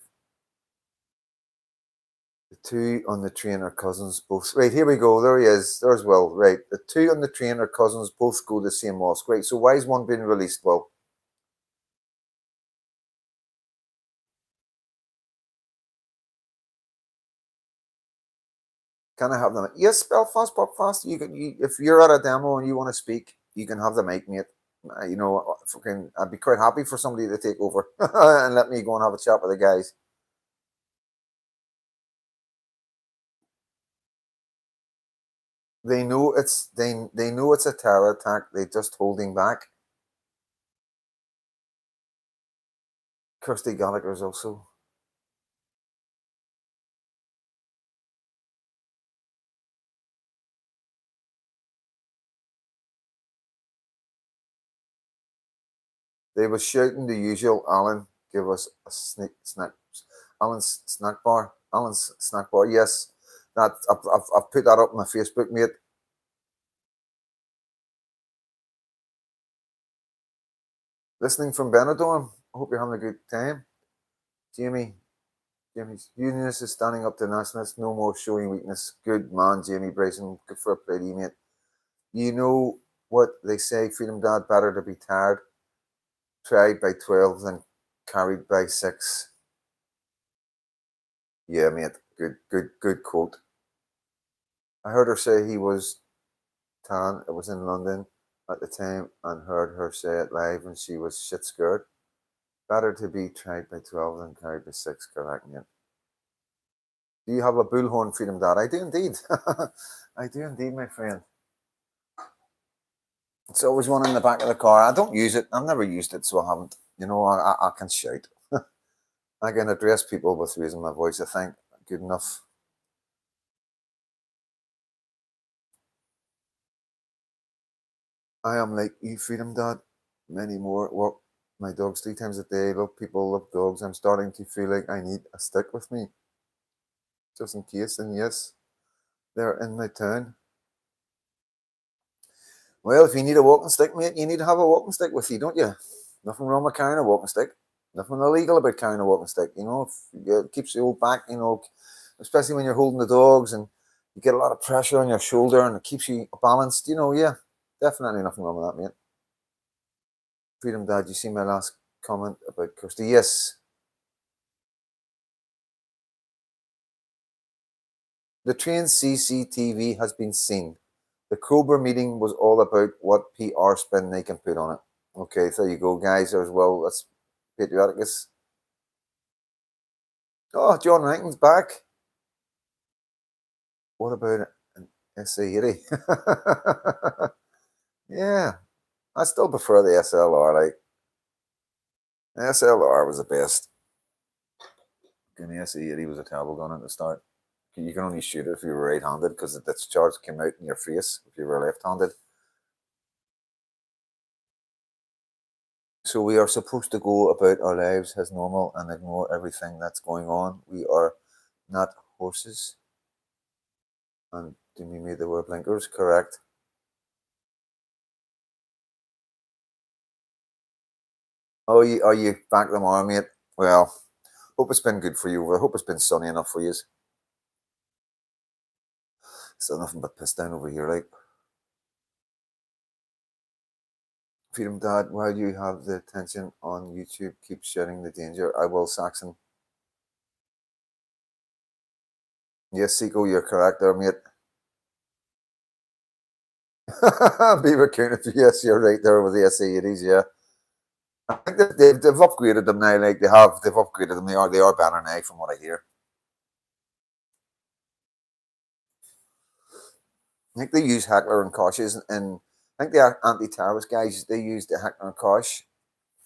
The two on the train are cousins, both. Right, here we go. There he is. There's Will. Right. The two on the train are cousins, both go to the same mosque. Right. So why is one being released? Well, can I have them? Yes, Belfast, Belfast. If you're at a demo and you want to speak, you can have the mic, mate. I'd be quite happy for somebody to take over and let me go and have a chat with the guys. They know it's a terror attack. They're just holding back. Kirsty Gallagher's also. They were shouting the usual, Alan, give us a snack. Alan's snack bar. Alan's snack bar. Yes, I've put that up on my Facebook, mate. Listening from Benidorm. I hope you're having a good time. Jamie, Jamie's Unionist is standing up to nationalists. No more showing weakness. Good man, Jamie Bryson. Good for a play, mate. You know what they say, Freedom Dad, better to be tired, tried by 12 than carried by 6. Yeah, mate. Good quote. I heard her say he was tan. It was in London at the time and heard her say it live and she was shit scared. Better to be tried by 12 than carried by 6, correct, mate. Do you have a bullhorn, Freedom Dad? I do indeed. I do indeed, my friend. It's always one in the back of the car. I don't use it. I've never used it, so I haven't. You know, I can shout. I can address people with raising my voice, I think. Good enough. I am like you, Freedom Dad. Many more. Walk my dogs 3 times a day. Love people, love dogs. I'm starting to feel like I need a stick with me, just in case. And yes, they're in my town. Well, if you need a walking stick, mate, you need to have a walking stick with you, don't you? Nothing wrong with carrying a walking stick. Nothing illegal about carrying a walking stick. You know, it keeps you all back. You know, especially when you're holding the dogs and you get a lot of pressure on your shoulder and it keeps you balanced. You know, yeah, definitely nothing wrong with that, mate. Freedom Dad, you see my last comment about Kirsty? Yes. The train CCTV has been seen. The Cobra meeting was all about what PR spin they can put on it. Okay, there you go, guys. There's well, that's patrioticus. Oh, John Rankin's back. What about it? SA80? Yeah, I still prefer the SLR. Like, the SLR was the best. And the SA80 was a terrible gun at the start. You can only shoot it if you were right-handed because the discharge came out in your face if you were left-handed. So we are supposed to go about our lives as normal and ignore everything that's going on. We are not horses. And do we mean the word blinkers? Correct. Oh, are you back tomorrow, mate? Well, hope it's been good for you. I hope it's been sunny enough for you. Still nothing but piss down over here, like. Freedom Dad, while you have the attention on YouTube, keep sharing the danger. I will, Saxon. Yes, Seiko, you're correct there, mate. Beaver Coon, yes, you're right there with the SA80s, yeah. I think that they've upgraded them now, like they've upgraded them. They are better now from what I hear. I think they use Heckler and Koch's, and I think the anti-terrorist guys, they use the Heckler and Koch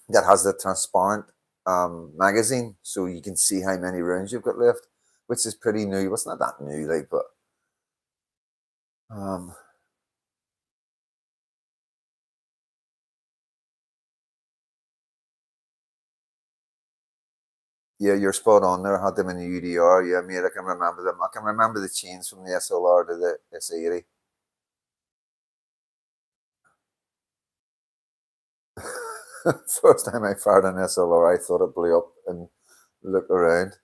that has the transparent magazine, so you can see how many rounds you've got left, which is pretty new. Well, it's not that new, like, but yeah, you're spot on there. I had them in the UDR. Yeah, mate, I can remember them. I can remember the chains from the SLR to the SA80. First time I fired an SLR, I thought it blew up and looked around.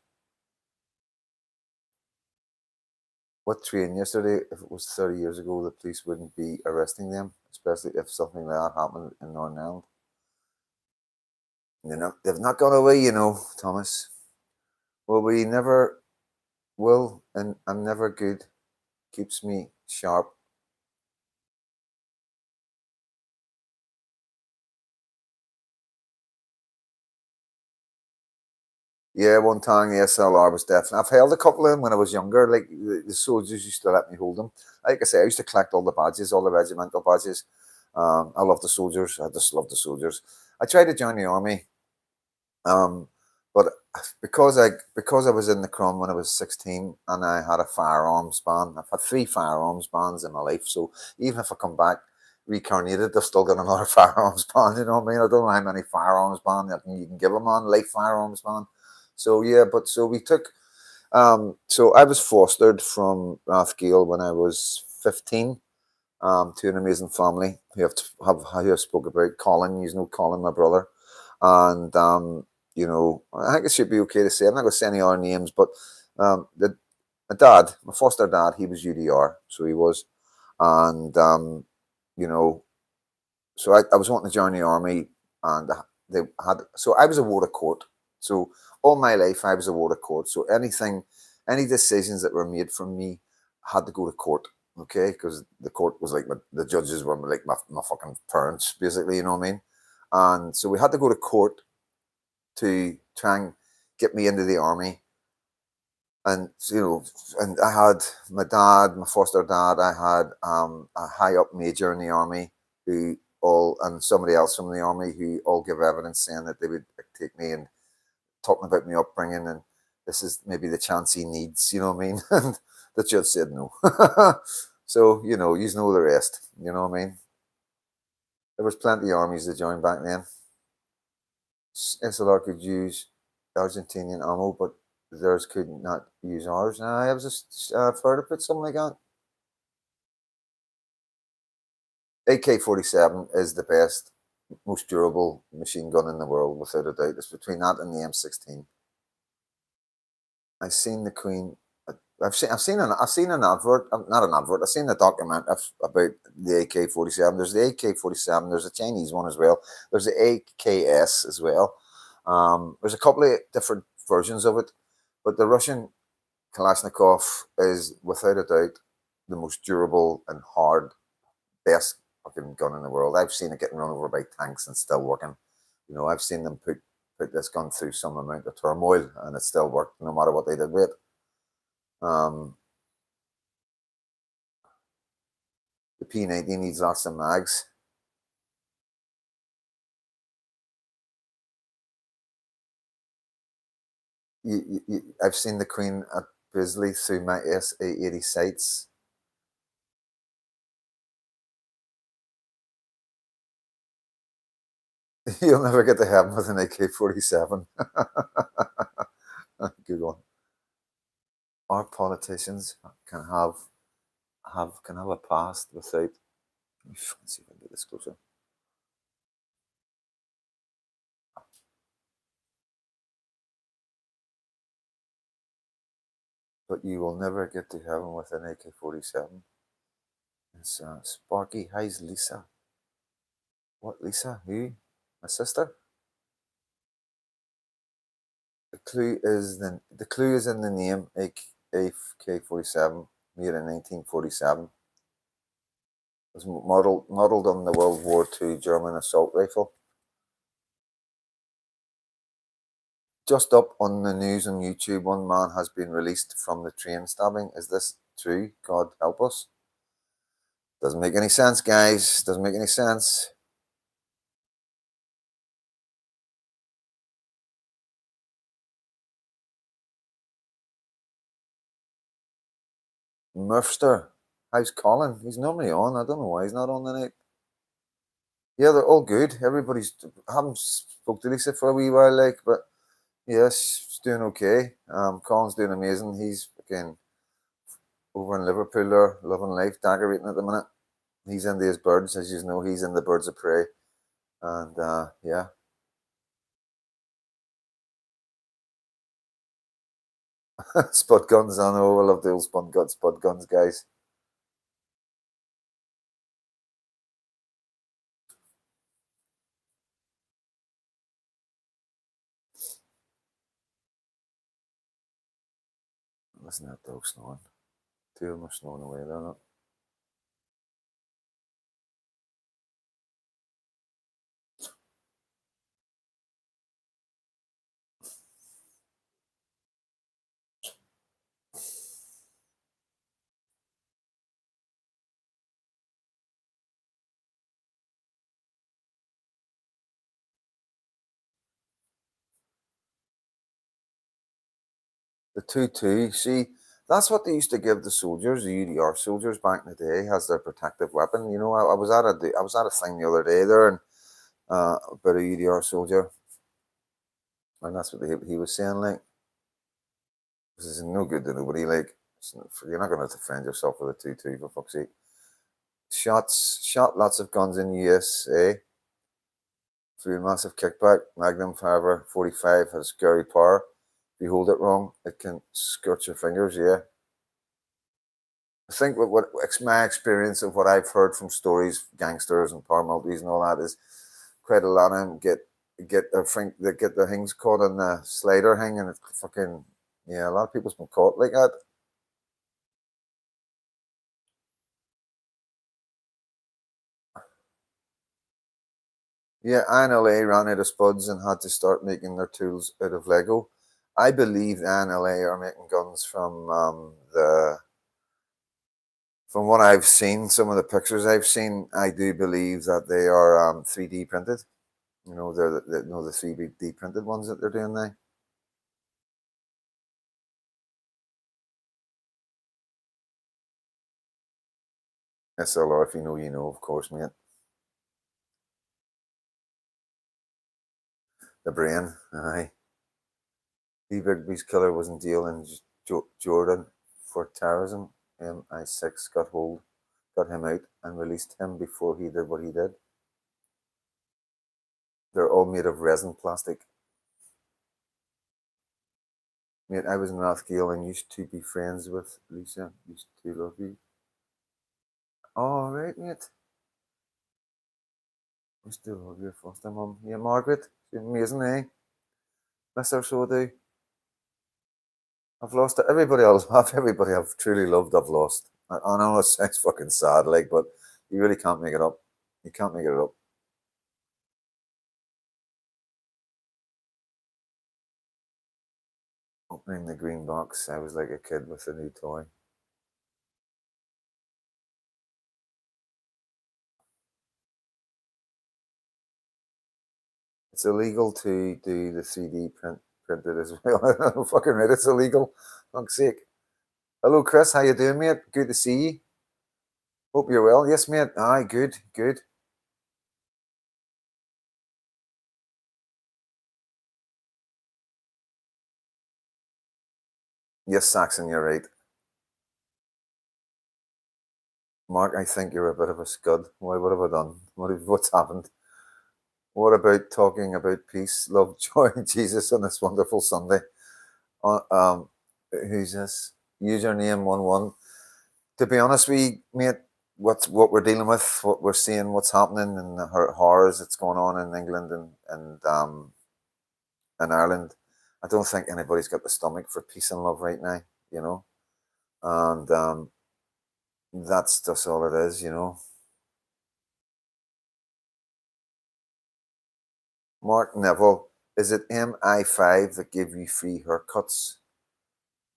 What train yesterday? If it was 30 years ago, the police wouldn't be arresting them, especially if something like that happened in Northern Ireland. You know, they've not gone away, Thomas. Well, we never will, and I'm never good. Keeps me sharp. Yeah, one time the SLR was definitely. I've held a couple of them when I was younger. Like the soldiers used to let me hold them. Like I say, I used to collect all the badges, all the regimental badges. I love the soldiers. I just love the soldiers. I tried to join the army, but because I was in the Crum when I was 16 and I had a firearms ban. I've had 3 firearms bans in my life. So even if I come back reincarnated, they've still got another firearms ban. You know what I mean? I don't know how many firearms ban you can give a man, life firearms ban. So yeah, but so we took. So I was fostered from Rathgale when I was 15 to an amazing family who have spoke about Colin. You know Colin, my brother, and I think it should be okay to say. I'm not going to say any other names, but my dad, my foster dad, he was UDR, so he was, and you know, so I was wanting to join the army, and they had. So I was a ward of court. So all my life I was a ward of court. So any decisions that were made from me had to go to court. Okay, because the court was like the judges were like my fucking parents, basically. You know what I mean? And so we had to go to court to try and get me into the army. And and I had my dad, my foster dad. I had a high up major in the army who all and somebody else from the army who all give evidence saying that they would take me and talking about my upbringing and this is maybe the chance he needs. You know what I mean? And the judge said no. So you know the rest. You know what I mean? There was plenty of armies to join back then. SLR could use Argentinian ammo, but theirs could not use ours. I was just fair to put something like that. AK-47 is the best, most durable machine gun in the world, without a doubt. It's between that and the M16. I've seen the Queen. I've seen an advert, not an advert. I've seen a document about the AK-47. There's the AK-47. There's a Chinese one as well. There's the AKS as well. There's a couple of different versions of it, but the Russian Kalashnikov is without a doubt the most durable and hard best fucking gun in the world. I've seen it getting run over by tanks and still working. You know, I've seen them put this gun through some amount of turmoil and it still worked no matter what they did with it. The P90 needs lots of mags. I've seen the Queen at Bisley through my SA-80 sights. You'll never get to heaven with an AK-47. Good one. Our politicians can have a past without. Let's see if I can get this closer. But you will never get to heaven with an AK-47. It's Sparky. Hi's Lisa. What Lisa? Who? My sister? The clue is in the name AK-47, made in 1947. It was modelled on the World War II German assault rifle. Just up on the news on YouTube, one man has been released from the train stabbing. Is this true? God help us. Doesn't make any sense, guys. Doesn't make any sense. Murfster. How's Colin? He's normally on. I don't know why he's not on tonight. Yeah, they're all good. Everybody's. I haven't spoke to Lisa for a wee while, like, but yes, she's doing okay. Colin's doing amazing. He's again over in Liverpool there, loving life, decorating at the minute. He's into his birds, as you know. He's in the birds of prey, and yeah. Spud guns, I know. I love the old spud guns, guys. Listen to that dog snoring. Two of them are snoring away there, not. The 2-2, see, that's what they used to give the soldiers, the UDR soldiers back in the day, as their protective weapon. You know, I was at a thing the other day there, and about a UDR soldier, and that's what he was saying. Like, this is no good to nobody. Like, you're not going to defend yourself with a 2-2 for fuck's sake. Shot lots of guns in USA through a massive kickback. Magnum 45 has scary power. If you hold it wrong, it can scorch your fingers. Yeah. I think what's my experience of what I've heard from stories, gangsters and power multis and all that, is quite a lot of them get their things caught on the slider thing, and it's fucking, yeah, a lot of people's been caught like that. Yeah, INLA ran out of spuds and had to start making their tools out of Lego. I believe the INLA are making guns from what I've seen, some of the pictures I've seen, I do believe that they are 3D printed. You know, they're the 3D printed ones that they're doing now. SLR, if you know, you know, of course, mate. The brain, aye. Lee Bigby's killer was in jail in Jordan for terrorism. MI6 got him out, and released him before he did what he did. They're all made of resin plastic. Mate, I was in Rathgale and used to be friends with Lisa. Used to love you. All right, mate. Used to love your foster mum. Yeah, Margaret. She's amazing, eh? Miss her so do. I've lost it. Everybody I've truly loved, I've lost. I know it sounds fucking sad, like, but You really can't make it up. You can't make it up. Opening the green box, I was like a kid with a new toy. It's illegal to do the 3D printed as well. Fucking right, it's illegal. Fuck's sake. Hello, Chris. How you doing, mate? Good to see you. Hope you're well. Yes, mate. Aye, good, good. Yes, Saxon, you're right. Mark, I think you're a bit of a scud. Why? What have I done? What's happened? What about talking about peace, love, joy, Jesus on this wonderful Sunday? Who's this? Username 11. To be honest, mate, what we're dealing with, what we're seeing, what's happening, and the horrors that's going on in England and Ireland. I don't think anybody's got the stomach for peace and love right now. You know, and that's just all it is. You know. Mark Neville, is it MI5 that give you free haircuts?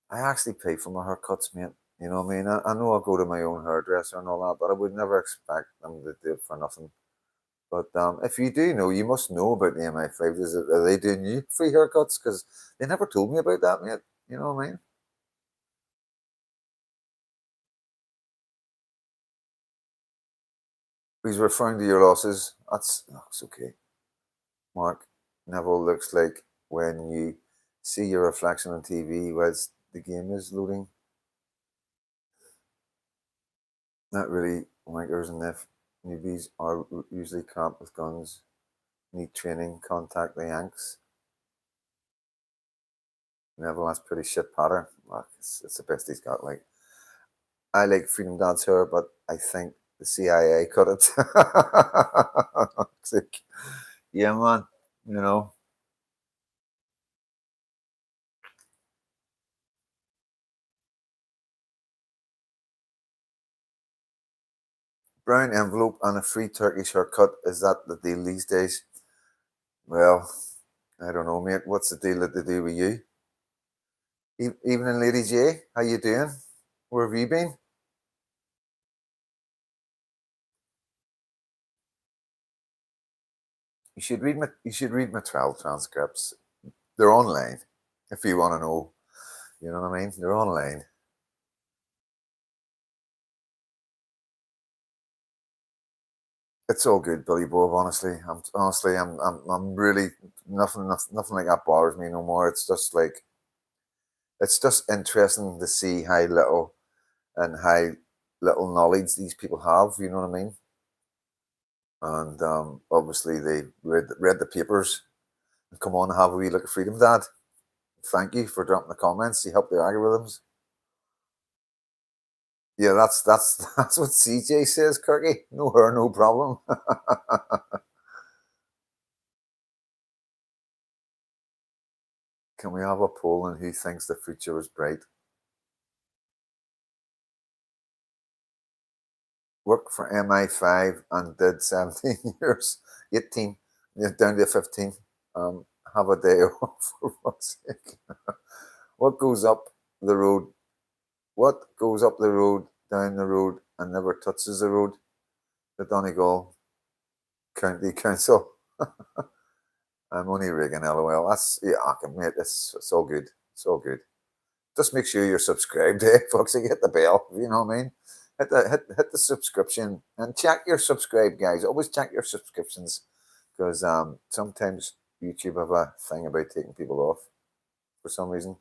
I actually pay for my haircuts, mate. You know what I mean? I know I go to my own hairdresser and all that, but I would never expect them to do it for nothing. But if you do know, you must know about the MI5. Are they doing you free haircuts? Because they never told me about that, mate. You know what I mean? He's referring to your losses. That's okay. Mark Neville looks like when you see your reflection on TV whilst the game is loading. Not really wankers and if newbies are usually cramped with guns, need training, contact the Yanks. Neville, that's pretty shit patter. Like, it's the best he's got. Like, I like Freedom Dance here, but I think the CIA cut it. It's like, yeah, man. You know, brown envelope and a free Turkish haircut. Is that the deal these days? Well, I don't know, mate. What's the deal that they do with you? Evening, Lady J. How you doing? Where have you been? You should read my trial transcripts. They're online. If you want to know, you know what I mean. They're online. It's all good, Billy Bob. I'm really nothing like that bothers me no more. It's just interesting to see how little knowledge these people have. You know what I mean? And obviously they read the papers and come on and have a wee look at Freedom Dad. Thank you for dropping the comments. You help the algorithms. Yeah, that's that's what CJ says, Kirky. No her, no problem. Can we have a poll on who thinks the future is bright? Worked for MI5 and did 17 years, 18, yeah, down to 15. Have a day off for fuck's sake. What goes up the road? What goes up the road, down the road, and never touches the road? The Donegal County Council. I'm only rigging, lol. That's, yeah, I can admit, it's all good. It's all good. Just make sure you're subscribed, folks. And hit the bell. You know what I mean? Hit the subscription and check your subscribe, guys. Always check your subscriptions because sometimes YouTube have a thing about taking people off for some reason.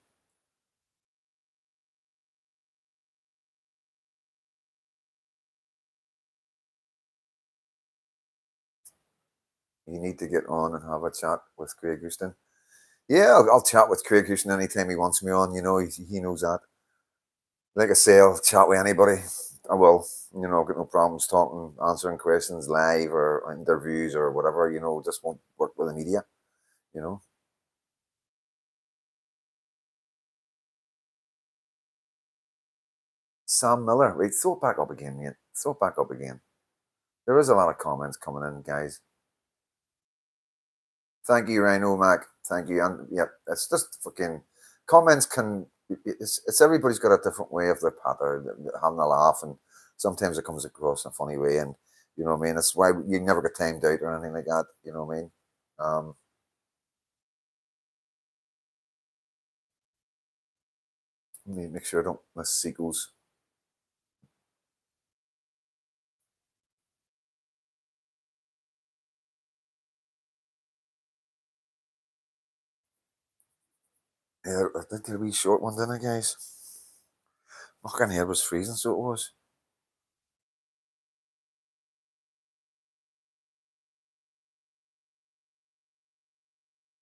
You need to get on and have a chat with Craig Houston. Yeah, I'll chat with Craig Houston anytime he wants me on. You know, he knows that. Like I say, I'll chat with anybody. I will. You know, got no problems talking, answering questions live or interviews or whatever. You know, just won't work with the media. You know. Sam Miller, right? Throw it back up again, mate. Throw it back up again. There is a lot of comments coming in, guys. Thank you, Rhino Mac. Thank you. And yeah, it's just fucking comments can. It's everybody's got a different way of their patter, having a laugh, and sometimes it comes across in a funny way. And you know what I mean. It's why you never get timed out or anything like that. You know what I mean. Um, Let me make sure I don't miss sequels. Yeah, I did a wee short one, didn't I, guys? My fucking head was freezing, so it was.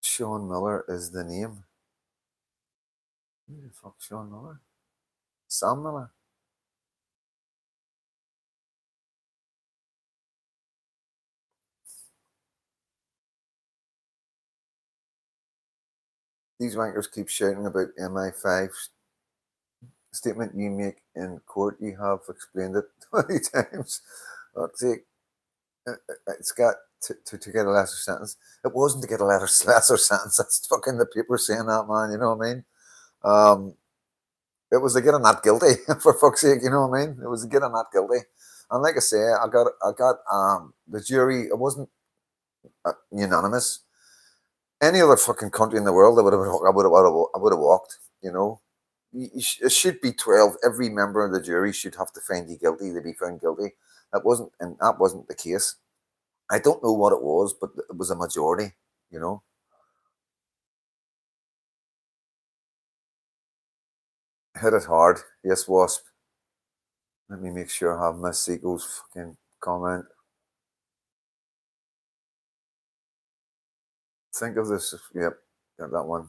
Sean Miller is the name. Who the fuck, Sean Miller? Sam Miller. These wankers keep shouting about MI5 statement you make in court. You have explained it 20 times. It's got to get a lesser sentence. It wasn't to get a lesser sentence. That's fucking the paper saying that, man. You know what I mean? Um, it was to get a not guilty, for fuck's sake. You know what I mean? It was to get a not guilty. And like I say, I got the jury. It wasn't unanimous. Any other fucking country in the world, I would have walked. You know, it should be 12. Every member of the jury should have to find you guilty to be found guilty. That wasn't the case. I don't know what it was, but it was a majority. You know, hit it hard. Yes, Wasp. Let me make sure I have Miss Seagull's fucking comment. Think of this. Yep, got that one.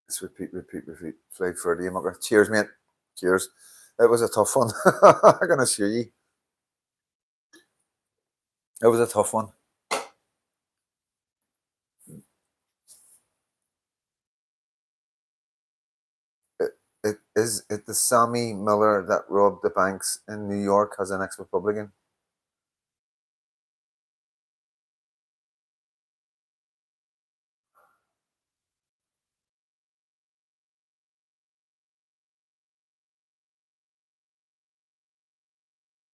Let's repeat. Flight for the Cheers, mate. Cheers. It was a tough one. I'm gonna assure you. It was a tough one. Is it the Sammy Miller that robbed the banks in New York as an ex-Republican?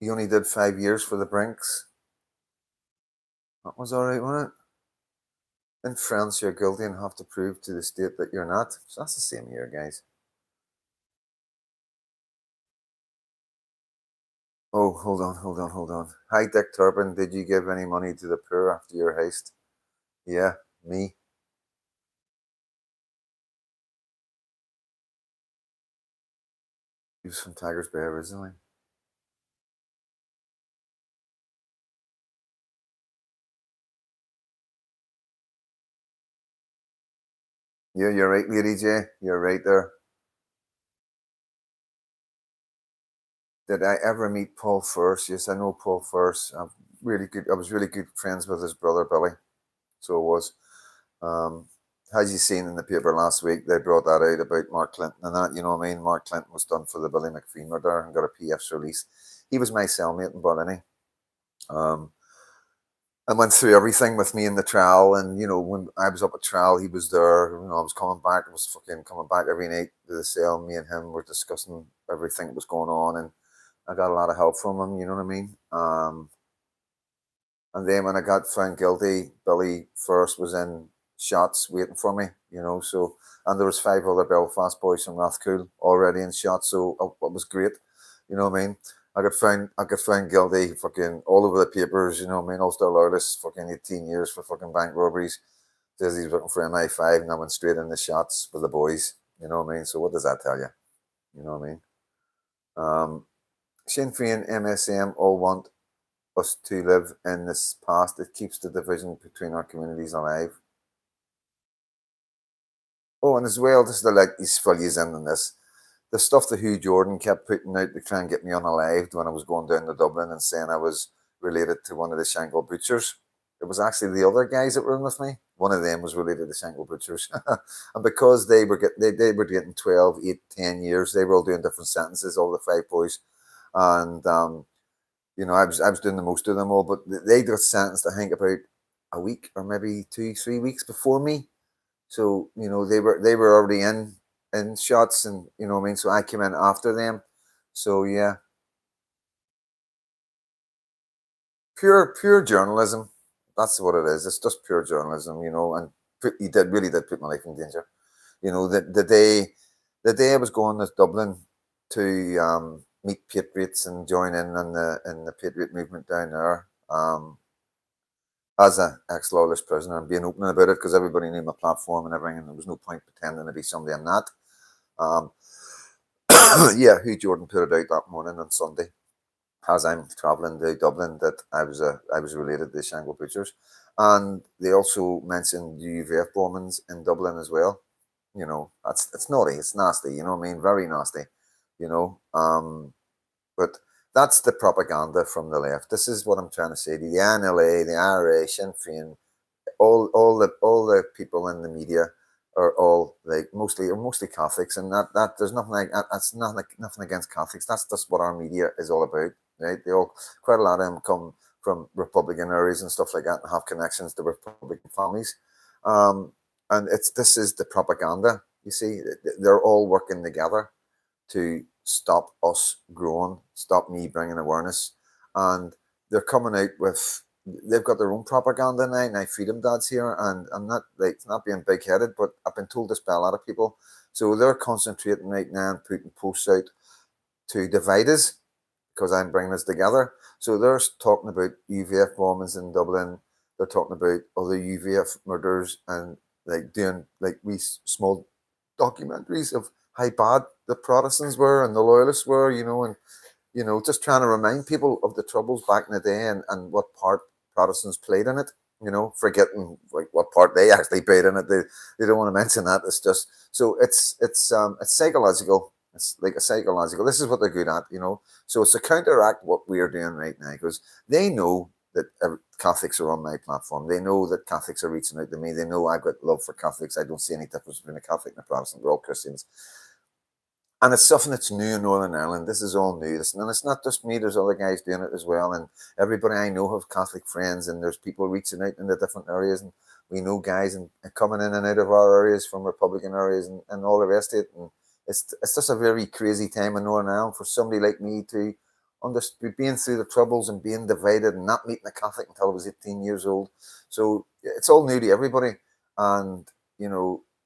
He only did 5 years for the Brinks. That was all right, wasn't it? In France, you're guilty and have to prove to the state that you're not. So that's the same year, guys. Oh, hold on. Hi, Dick Turpin. Did you give any money to the poor after your heist? Yeah, me. He was from Tigers Bay originally. Yeah, you're right, Lady J. You're right there. Did I ever meet Paul First? Yes, I know Paul First. I was really good friends with his brother Billy. So it was. Um, as you seen in the paper last week, they brought that out about Mark Clinton and that. You know what I mean? Mark Clinton was done for the Billy McPhee murder and got a PF's release. He was my cellmate in Ballini. Um, and went through everything with me in the trial. And you know, when I was up at trial, he was there. You know, I was coming back. I was fucking coming back every night to the cell. Me and him were discussing everything that was going on, and I got a lot of help from him. You know what I mean? And then when I got found guilty, Billy First was in shots waiting for me. You know, so and there was 5 other Belfast boys from Rathcoole already in shots, so it was great. You know what I mean? I got found guilty fucking all over the papers, you know what I mean? Ulster Loyalists, fucking 18 years for fucking bank robberies. Says he's looking for MI5 and I went straight in the shots with the boys. You know what I mean? So what does that tell you? You know what I mean? Um, Sinn Féin, MSM all want us to live in this past. It keeps the division between our communities alive. Oh, and as well, just to let these fill you in on this, the stuff that Hugh Jordan kept putting out to try and get me unalived when I was going down to Dublin and saying I was related to one of the Shankill butchers. It was actually the other guys that were in with me. One of them was related to Shankill Butchers, and because they were getting 12, 8, 10 years, they were all doing different sentences, all the five boys, and I was doing the most of them all, but they got sentenced, I think, about a week or maybe 2, 3 weeks before me. So they were already in shots, and what I mean. So I came in after them. So yeah, pure journalism. That's what it is. It's just pure journalism, and he really did put my life in danger. The day I was going to Dublin to meet Patriots and join in the Patriot movement down there, as an ex-lawless prisoner, and being open about it because everybody knew my platform and everything, and there was no point pretending to be somebody I'm not. Um, yeah, Hugh Jordan put it out that morning on Sunday as I'm travelling to Dublin that I was related to the Shankill Butchers, and they also mentioned UVF bombings in Dublin as well. That's it's naughty, it's nasty. You know what I mean? Very nasty. You know, but that's the propaganda from the left. This is what I'm trying to say. The NLA, the IRA, Sinn Féin, all the people in the media are all like mostly Catholics, and that there's nothing like that's nothing against Catholics. That's just what our media is all about, right? They all quite a lot of them come from Republican areas and stuff like that, and have connections to Republican families, and this is the propaganda. You see, they're all working together to stop us growing, stop me bringing awareness, and they're coming out with they've got their own propaganda now. Freedom Dad's here, and I'm not like not being big headed, but I've been told this by a lot of people. So they're concentrating right now and putting posts out to divide us because I'm bringing us together. So they're talking about UVF bombings in Dublin. They're talking about other UVF murders and like doing like we small documentaries of how bad the Protestants were and the Loyalists were, and just trying to remind people of the troubles back in the day and what part Protestants played in it. Forgetting like what part they actually played in it. They don't want to mention that. It's just so it's psychological. It's like a psychological. This is what they're good at. So it's to counteract what we are doing right now because they know that Catholics are on my platform. They know that Catholics are reaching out to me. They know I've got love for Catholics. I don't see any difference between a Catholic and a Protestant. We're all Christians. And it's something that's new in Northern Ireland. This is all new. And it's not just me. There's other guys doing it as well. And everybody I know have Catholic friends. And there's people reaching out in the different areas. And we know guys and coming in and out of our areas from Republican areas and all the rest of it. And it's just a very crazy time in Northern Ireland for somebody like me to being through the troubles and being divided and not meeting a Catholic until I was 18 years old. So it's all new to everybody. And,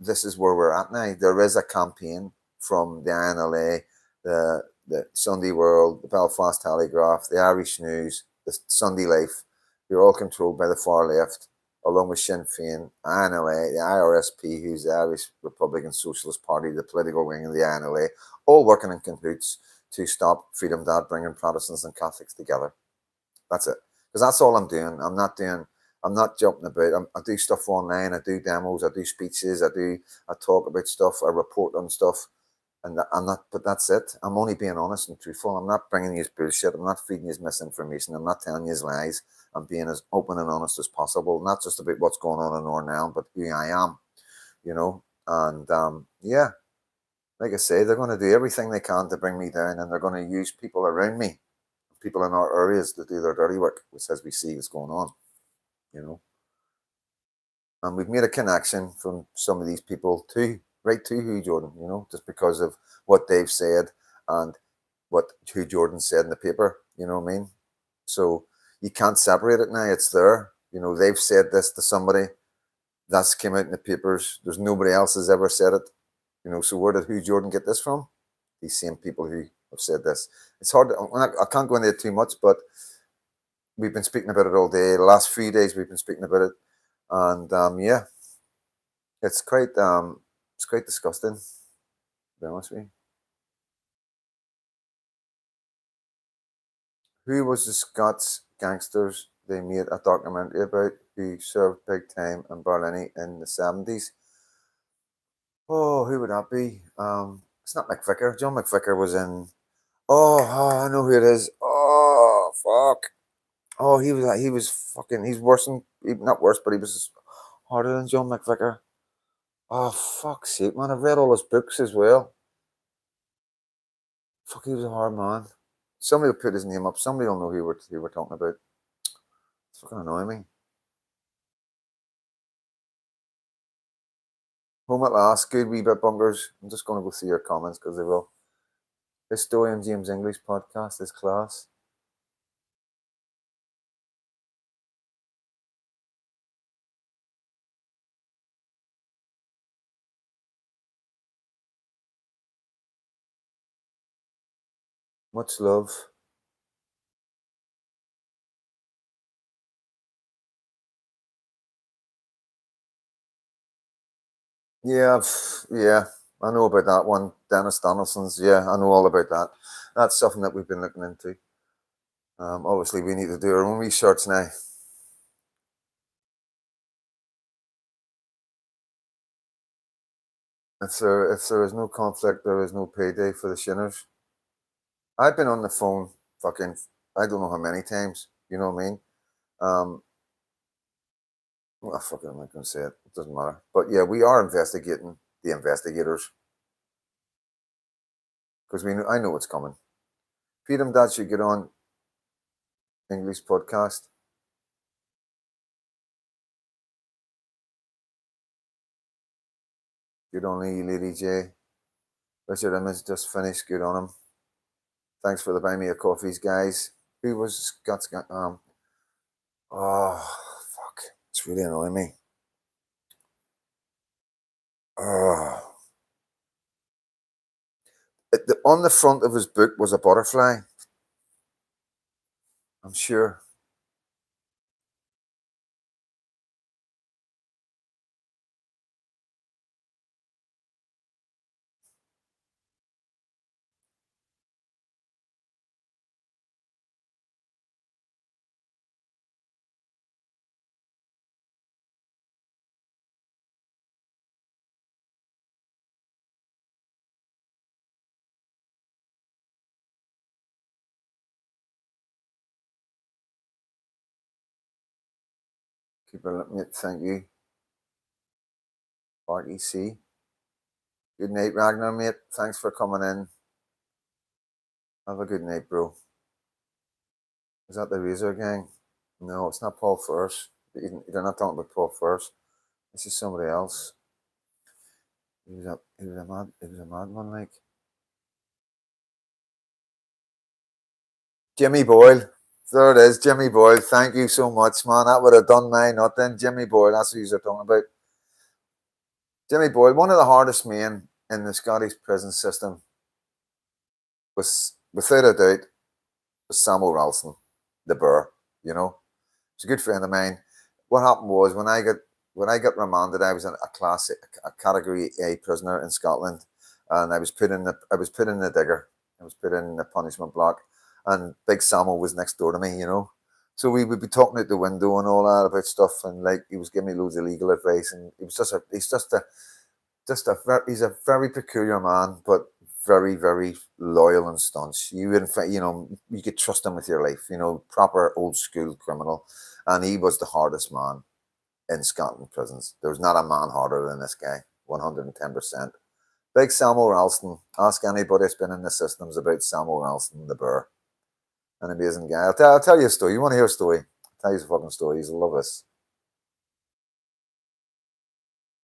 this is where we're at now. There is a campaign from the INLA, the Sunday World, the Belfast Telegraph, the Irish News, the Sunday Life. They're all controlled by the far left, along with Sinn Féin, INLA, the IRSP, who's the Irish Republican Socialist Party, the political wing of the INLA, all working in cahoots to stop Freedom Dad bringing Protestants and Catholics together. That's it. Because that's all I'm doing. I'm not jumping about. I do stuff online. I do demos. I do speeches. I talk about stuff. I report on stuff. And I'm not, but that's it. I'm only being honest and truthful. I'm not bringing you bullshit. I'm not feeding you misinformation. I'm not telling you lies. I'm being as open and honest as possible, not just about what's going on in Northern Ireland, but who I am, And yeah, like I say, they're going to do everything they can to bring me down, and they're going to use people around me, people in our areas, to do their dirty work, which as we see is going on, you know. And we've made a connection from some of these people too, right to Hugh Jordan, just because of what they've said and what Hugh Jordan said in the paper, you know what I mean? So you can't separate it now, it's there. They've said this to somebody, that's came out in the papers, there's nobody else has ever said it. So where did Hugh Jordan get this from? These same people who have said this. It's hard, I can't go into it too much, but we've been speaking about it all day. The last few days we've been speaking about it. And yeah, it's quite disgusting, to be honest with you. Who was the Scots gangsters they made a documentary about who served big time in Berlin in the 70s? Oh, who would that be? It's not McVicker. John McVicker was in. Oh, I know who it is. Oh, fuck. Oh, he was fucking. He's worse than not worse, but he was Harder than John McVicker. Oh, fuck's sake, man. I've read all his books as well. Fuck, he was a hard man. Somebody will put his name up. Somebody will know who we're talking about. It's fucking annoying me. Home at last. Good wee bit bunkers. I'm just going to go through your comments because they will. Historian James English podcast is class. Much love. Yeah, yeah. I know about that one. Dennis Donaldson's. Yeah, I know all about that. That's something that we've been looking into. Obviously, we need to do our own research now. If there is no conflict, there is no payday for the Shinners. I've been on the phone fucking I don't know how many times. You know what I mean? Well, fucking I'm not gonna say it. It doesn't matter. But yeah, we are investigating the investigators because I know what's coming. Freedom Dad should get on English podcast. Good on you, Lady J. Richard Image just finished. Good on him. Thanks for the buy me a coffees, guys. Who was Scott's? Oh fuck! It's really annoying me. Oh, on the front of his book was a butterfly. I'm sure. Keep it, mate. Thank you. REC. Good night, Ragnar, mate. Thanks for coming in. Have a good night, bro. Is that the Razor Gang? No, it's not Paul First. You're not talking about Paul First. This is somebody else. He was a mad one, like Jimmy Boyle. There it is, Jimmy Boyle. Thank you so much, man. That would have done my nothing. Jimmy Boyle, that's who you're talking about. Jimmy Boyle, one of the hardest men in the Scottish prison system was, without a doubt, was Samuel Ralston, the Burr. You know, he's a good friend of mine. What happened was when I got remanded, I was in a category A prisoner in Scotland, and I was put in the digger. I was put in the punishment block, and Big Samuel was next door to me. You know, so we would be talking out the window and all that about stuff, and like he was giving me loads of legal advice, and he's a very peculiar man, but very, very loyal and staunch. You in fact, you could trust him with your life. Proper old school criminal, and he was the hardest man in Scotland prisons. There was not a man harder than this guy. 110%. Big Samuel Ralston. Ask anybody that's been in the systems about Samuel Ralston, the Burr. An amazing guy. I'll tell you a story. You want to hear a story? I'll tell you a fucking story. You'll love this.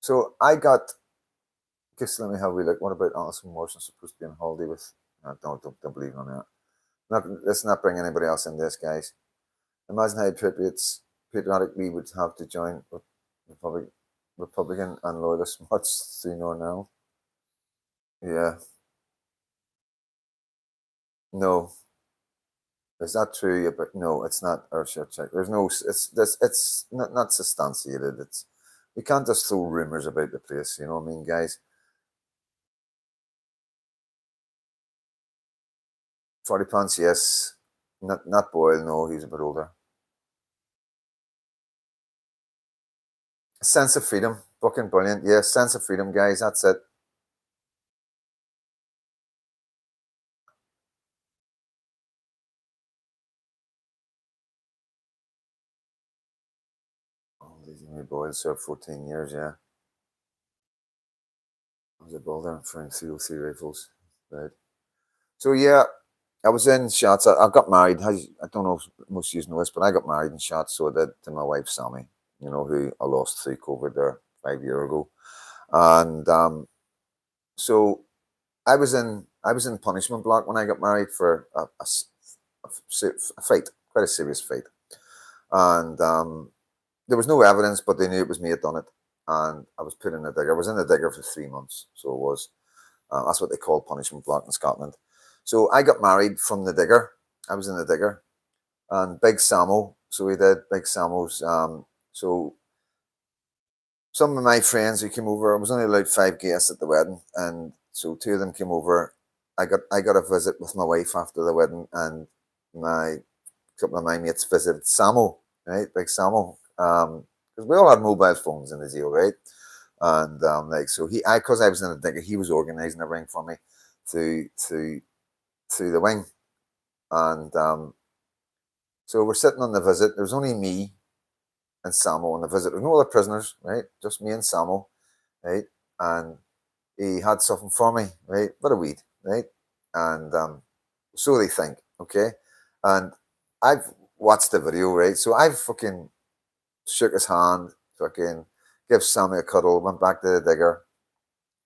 So I got just let me have a wee look. What about Alison Morrison supposed to be on holiday with? Don't believe on that. Let's not bring anybody else in this, guys. Imagine how patriotic we would have to join Republic, Republican and loyalist much sooner now. Yeah. No. Is that true? Yeah, but no, it's not Earthshare check. There's no. It's not substantiated. It's we can't just throw rumors about the place. You know what I mean, guys? 40 pounds, yes. Not Boyle, no, he's a bit older. Sense of freedom, fucking brilliant. Yeah, sense of freedom, guys. That's it. My boy served 14 years, yeah. I was a builder for 303 rifles. Right. So yeah, I was in shots. I got married. I don't know if most of you know this, but I got married in shots. So I did to my wife Sammy, who I lost through COVID there 5 years ago. And so I was in punishment block when I got married for a fight, quite a serious fight. And there was no evidence, but they knew it was me that done it. And I was put in a digger. I was in the digger for 3 months. So it was. That's what they call punishment block in Scotland. So I got married from the digger. I was in the digger. And Big Samo. So we did Big Samo's. So some of my friends who came over, I was only allowed 5 guests at the wedding. And so two of them came over. I got a visit with my wife after the wedding, and my couple of my mates visited Samo, right? Big Samo. Because we all had mobile phones in the deal, right? And so because I was in the digger, he was organising everything for me through the wing. And so we're sitting on the visit. There was only me and Samo on the visit. There was no other prisoners, right? Just me and Samo, right? And he had something for me, right? Bit of weed, right? And so they think, okay? And I've watched the video, right? So I've fucking shook his hand, fucking give Sammy a cuddle, went back to the digger,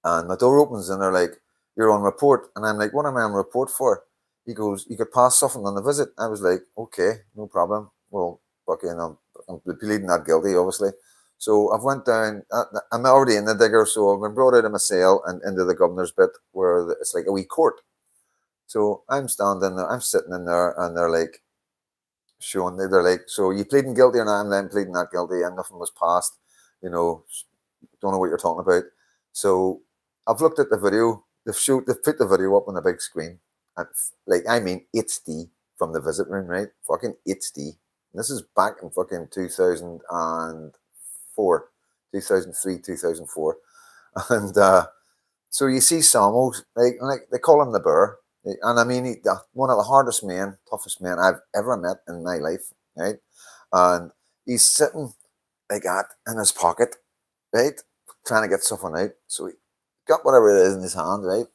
and my door opens and they're like, "You're on report." And I'm like, "What am I on report for?" He goes, "You could pass something on the visit." I was like, "Okay, no problem." Well, fucking, I'm pleading not guilty, obviously. So I've went down. I'm already in the digger, so I've been brought out of my cell and into the governor's bit where it's like a wee court. So I'm standing there, I'm sitting in there, and they're like, showing they're like, "So you pleading guilty or not?" I'm pleading not guilty, and nothing was passed. You know, don't know what you're talking about. So I've looked at the video. They've put the video up on the big screen, and like I mean, HD from the visit room, right? Fucking HD. This is back in fucking 2004, 2003, 2004, and so you see Samo, like they call him the Bear, and I mean one of the hardest men, toughest men I've ever met in my life, right? And he's sitting like that in his pocket, right, trying to get something out. So he got whatever it is in his hand, right,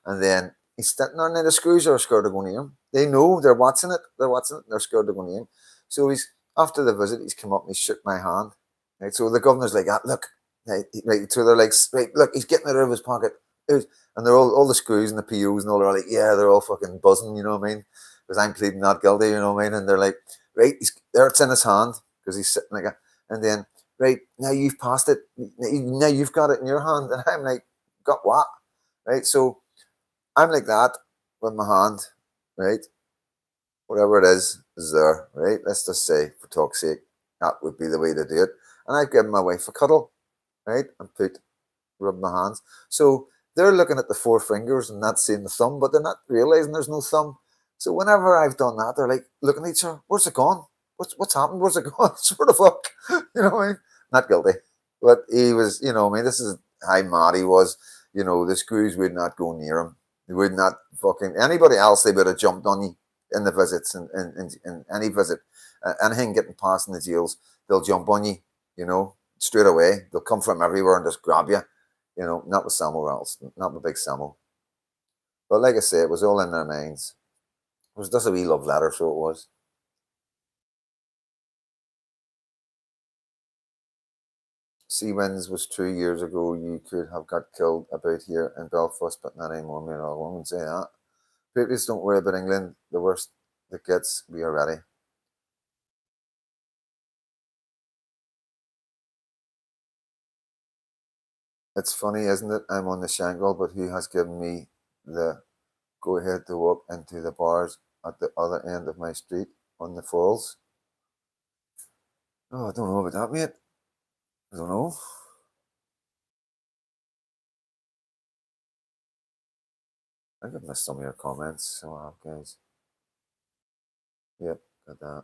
and then he's sitting there, and then the screws are scared to go near him. They know they're watching it. They're watching it. They're scared to go near him. So he's after the visit, he's come up and he shook my hand, right. So the governor's like, look, right. So they're like, right, look, he's getting it out of his pocket. And they're all the screws and the POs and all are like, yeah, they're all fucking buzzing, you know what I mean? Because I'm pleading not guilty, you know what I mean? And they're like, right, there it's in his hand because he's sitting like that. And then, right, now you've passed it. Now you've got it in your hand. And I'm like, got what? Right. So I'm like that with my hand, right? Whatever it is there, right? Let's just say, for talk's sake, that would be the way to do it. And I've given my wife a cuddle, right? And rub my hands. So they're looking at the four fingers and not seeing the thumb, but they're not realizing there's no thumb. So whenever I've done that, they're like looking at each other. Where's it gone? What's happened? Where's it gone? Sort of fuck. You know what I mean? Not guilty. But he was, I mean, this is how mad he was. The screws would not go near him. They would not fucking anybody else, they would have jumped on you in the visits and any visit. Anything getting past in the jails, they'll jump on you, straight away. They'll come from everywhere and just grab you. Not with Samuel else, not with Big Samuel. But like I say, it was all in their minds. It was just a wee love letter, so it was. Sea Winds was 2 years ago. You could have got killed about here in Belfast, but not anymore. Me and all women say that. Please don't worry about England. The worst that gets, we are ready. It's funny, isn't it? I'm on the Shangle, but who has given me the go ahead to walk into the bars at the other end of my street on the falls? Oh, I don't know about that, mate. I don't know. I think I've missed some of your comments. So, guys. Yep, got that.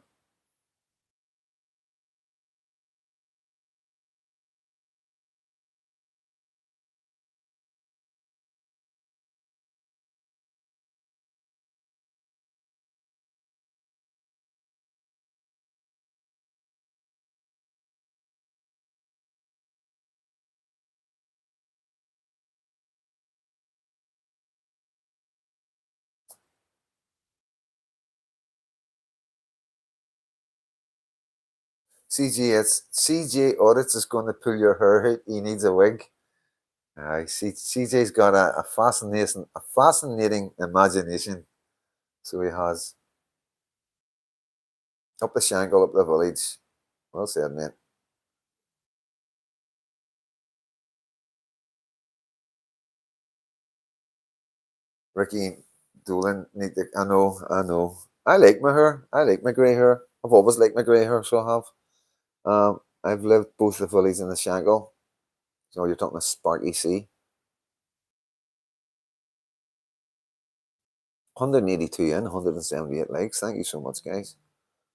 CJ Audits is going to pull your hair out. He needs a wig. I see. CJ's got a fascinating imagination. So he has up the shangle, up the village. Well said, mate. Ricky Dolan need to. I know. I know. I like my hair. I like my grey hair. I've always liked my grey hair, so I have. I've lived both the Phillies and the Shangle. So you're talking a Sparky C. 182 in, 178 likes. Thank you so much, guys.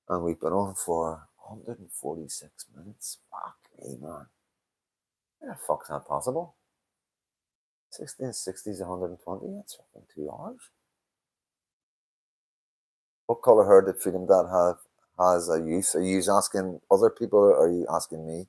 And we've been on for 146 minutes. Fuck me, man. How the fuck's that possible? 1660 is 120. That's fucking 2 hours. What colour hair did Freedom Dad have? Has a use? Are you asking other people or are you asking me?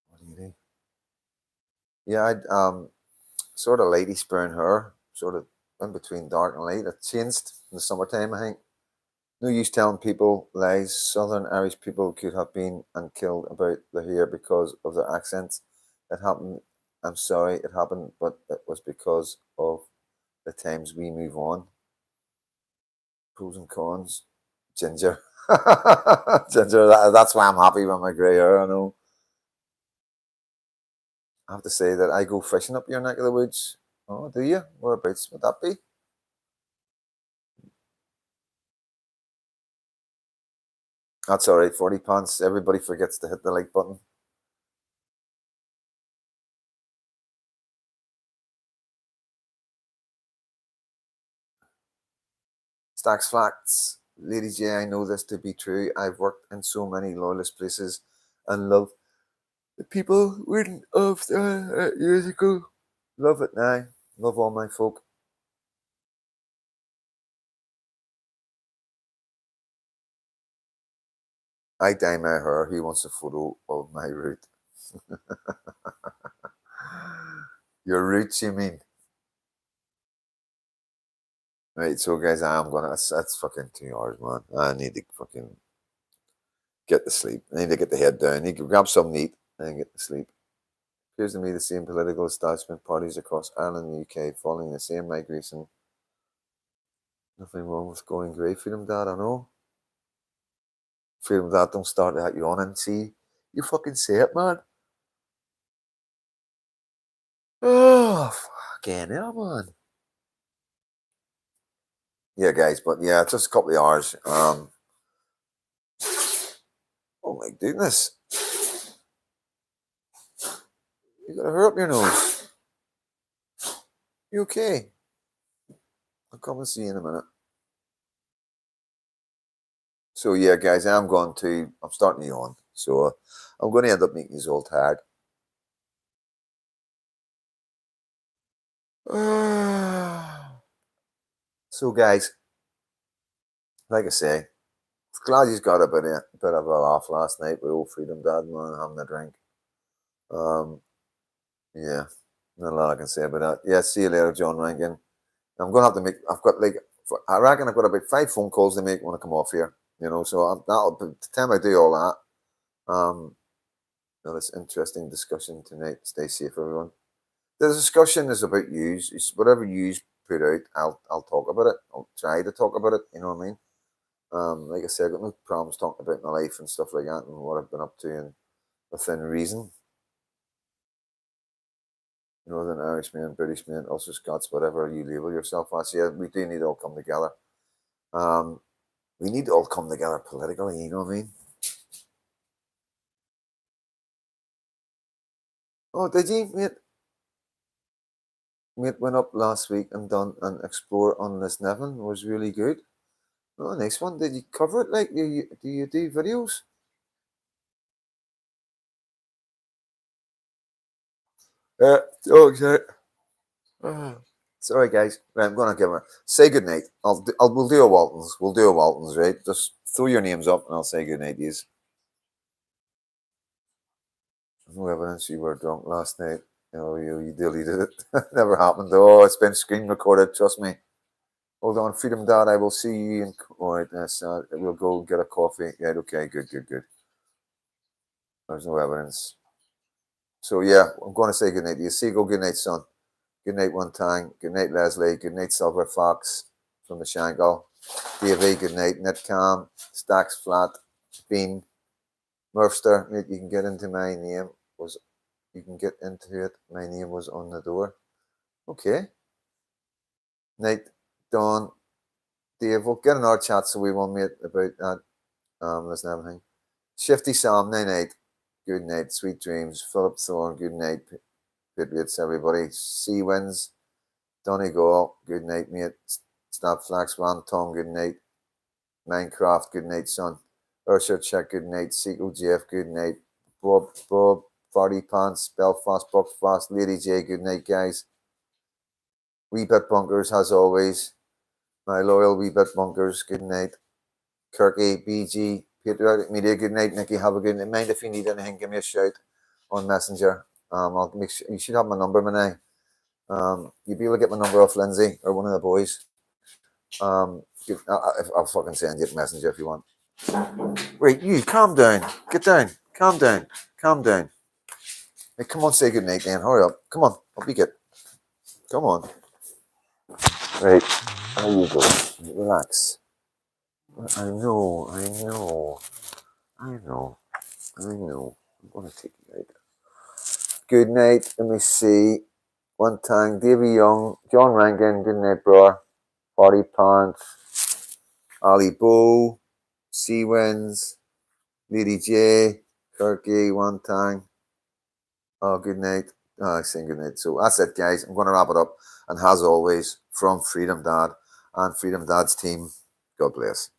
What do you do? Yeah, I'd sort of ladies burn hair, sort of in between dark and light. It changed in the summertime, I think. No use telling people lies. Southern Irish people could have been and killed about their hair because of their accents. It happened. I'm sorry, it happened, but it was because of the times we move on. Pros and cons. Ginger. Ginger. That's why I'm happy with my grey hair. I know. I have to say that I go fishing up your neck of the woods. Oh, do you? Whereabouts would that be? That's all right. 40 pants. Everybody forgets to hit the like button. Stacks facts. Lady J, I know this to be true. I've worked in so many lawless places and love the people wouldn't of years ago. Love it now. Love all my folk. I dye my hair. He wants a photo of my root. Your roots, you mean? Right, so guys, I'm gonna. That's fucking 2 hours, man. I need to fucking get to sleep. I need to get the head down. I need to grab something to eat and get to sleep. Appears to me the same political establishment parties across Ireland and the UK following the same migration. Nothing wrong with going grey. Freedom Dad, I know. Freedom Dad, don't start that yawning. See, you fucking say it, man. Oh, fucking hell, man. Yeah, guys, but yeah, just a couple of hours. Oh my goodness. You got a hair up your nose. You okay? I'll come and see you in a minute. So yeah, guys, I'm starting to yawn. So I'm going to end up making you all tired. So guys, like I say, glad you got a bit of a laugh last night with old Freedom Dad, man, having a drink. Um, yeah, not a lot I can say about that. Yeah, see you later, John Rankin. I'm gonna have to make. I've got like, I reckon I've got about 5 phone calls to make when I come off here. You know, so that'll by the time I do all that. This interesting discussion tonight. Stay safe, everyone. The discussion is about yous. It's whatever yous put out. I'll talk about it. I'll try to talk about it. You know what I mean? Like I said, I've got no problems talking about my life and stuff like that and what I've been up to and within reason. Northern Irishman, Britishman, Ulster Scots, whatever you label yourself as. Yeah, we do need to all come together. Um, we need to all come together politically, you know what I mean? Oh, did you, mate? Mate went up last week and done an explore on Lisnevin. It was really good. Oh, nice one. Did you cover it? Like, do you do videos? Okay. Sorry, guys. Right, I'm gonna give her say good night. We'll do a Waltons. We'll do a Waltons, right? Just throw your names up and I'll say good night. Yes. No evidence you were drunk last night. Oh, you deleted it. Never happened. Oh, it's been screen recorded. Trust me. Hold on, Freedom Dad. I will see you in. All right, we'll go get a coffee. Yeah, okay, good. There's no evidence. So yeah, I'm going to say good night to you. See, go good night, son. Good night, One Tang. Good night, Leslie. Good night, Silver Fox from the Shangle. Davey, good night. Netcam, Stacks Flat, Bean, Murfster. You can get into my name. You can get into it. My name was on the door. Okay. Night, Dawn, Dave. We'll get in our chat so we won't meet about that. Listen, everything. Shifty Sam, 98. Good night. Sweet dreams. Philip Thorne, good night. Patriots, everybody. Sea Winds, Donegal, good night, mate. Snap Flax, Ron Tom, good night. Minecraft, good night, son. Ursher Check, good night. Sequel Jeff, good night. Bob, Farty Pants, Belfast, Buckfast, Lady J, good night, guys. Wee Bit Bunkers, as always. My loyal Wee Bit Bunkers, good night. Kirky, BG, Patriotic Media, good night. Nicky, have a good night. Mind if you need anything, give me a shout on Messenger. I'll make sure, you should have my number, Manay. You'd be able to get my number off Lindsay or one of the boys. I'll fucking send you a messenger if you want. Wait, you calm down. Get down. Calm down. Hey, come on, say goodnight, then. Hurry up. Come on. I'll be good. Come on. Right. There you go. Relax. I know. I'm gonna take you out. Good night. Let me see. One time, Davy Young, John Rankin, good night, bro. Party Pants, Ali Bo, Sea Winds, Lady J, Kirky, One Time. Oh, good night. Oh, saying good night. So that's it, guys. I'm going to wrap it up. And as always, from Freedom Dad and Freedom Dad's team, God bless.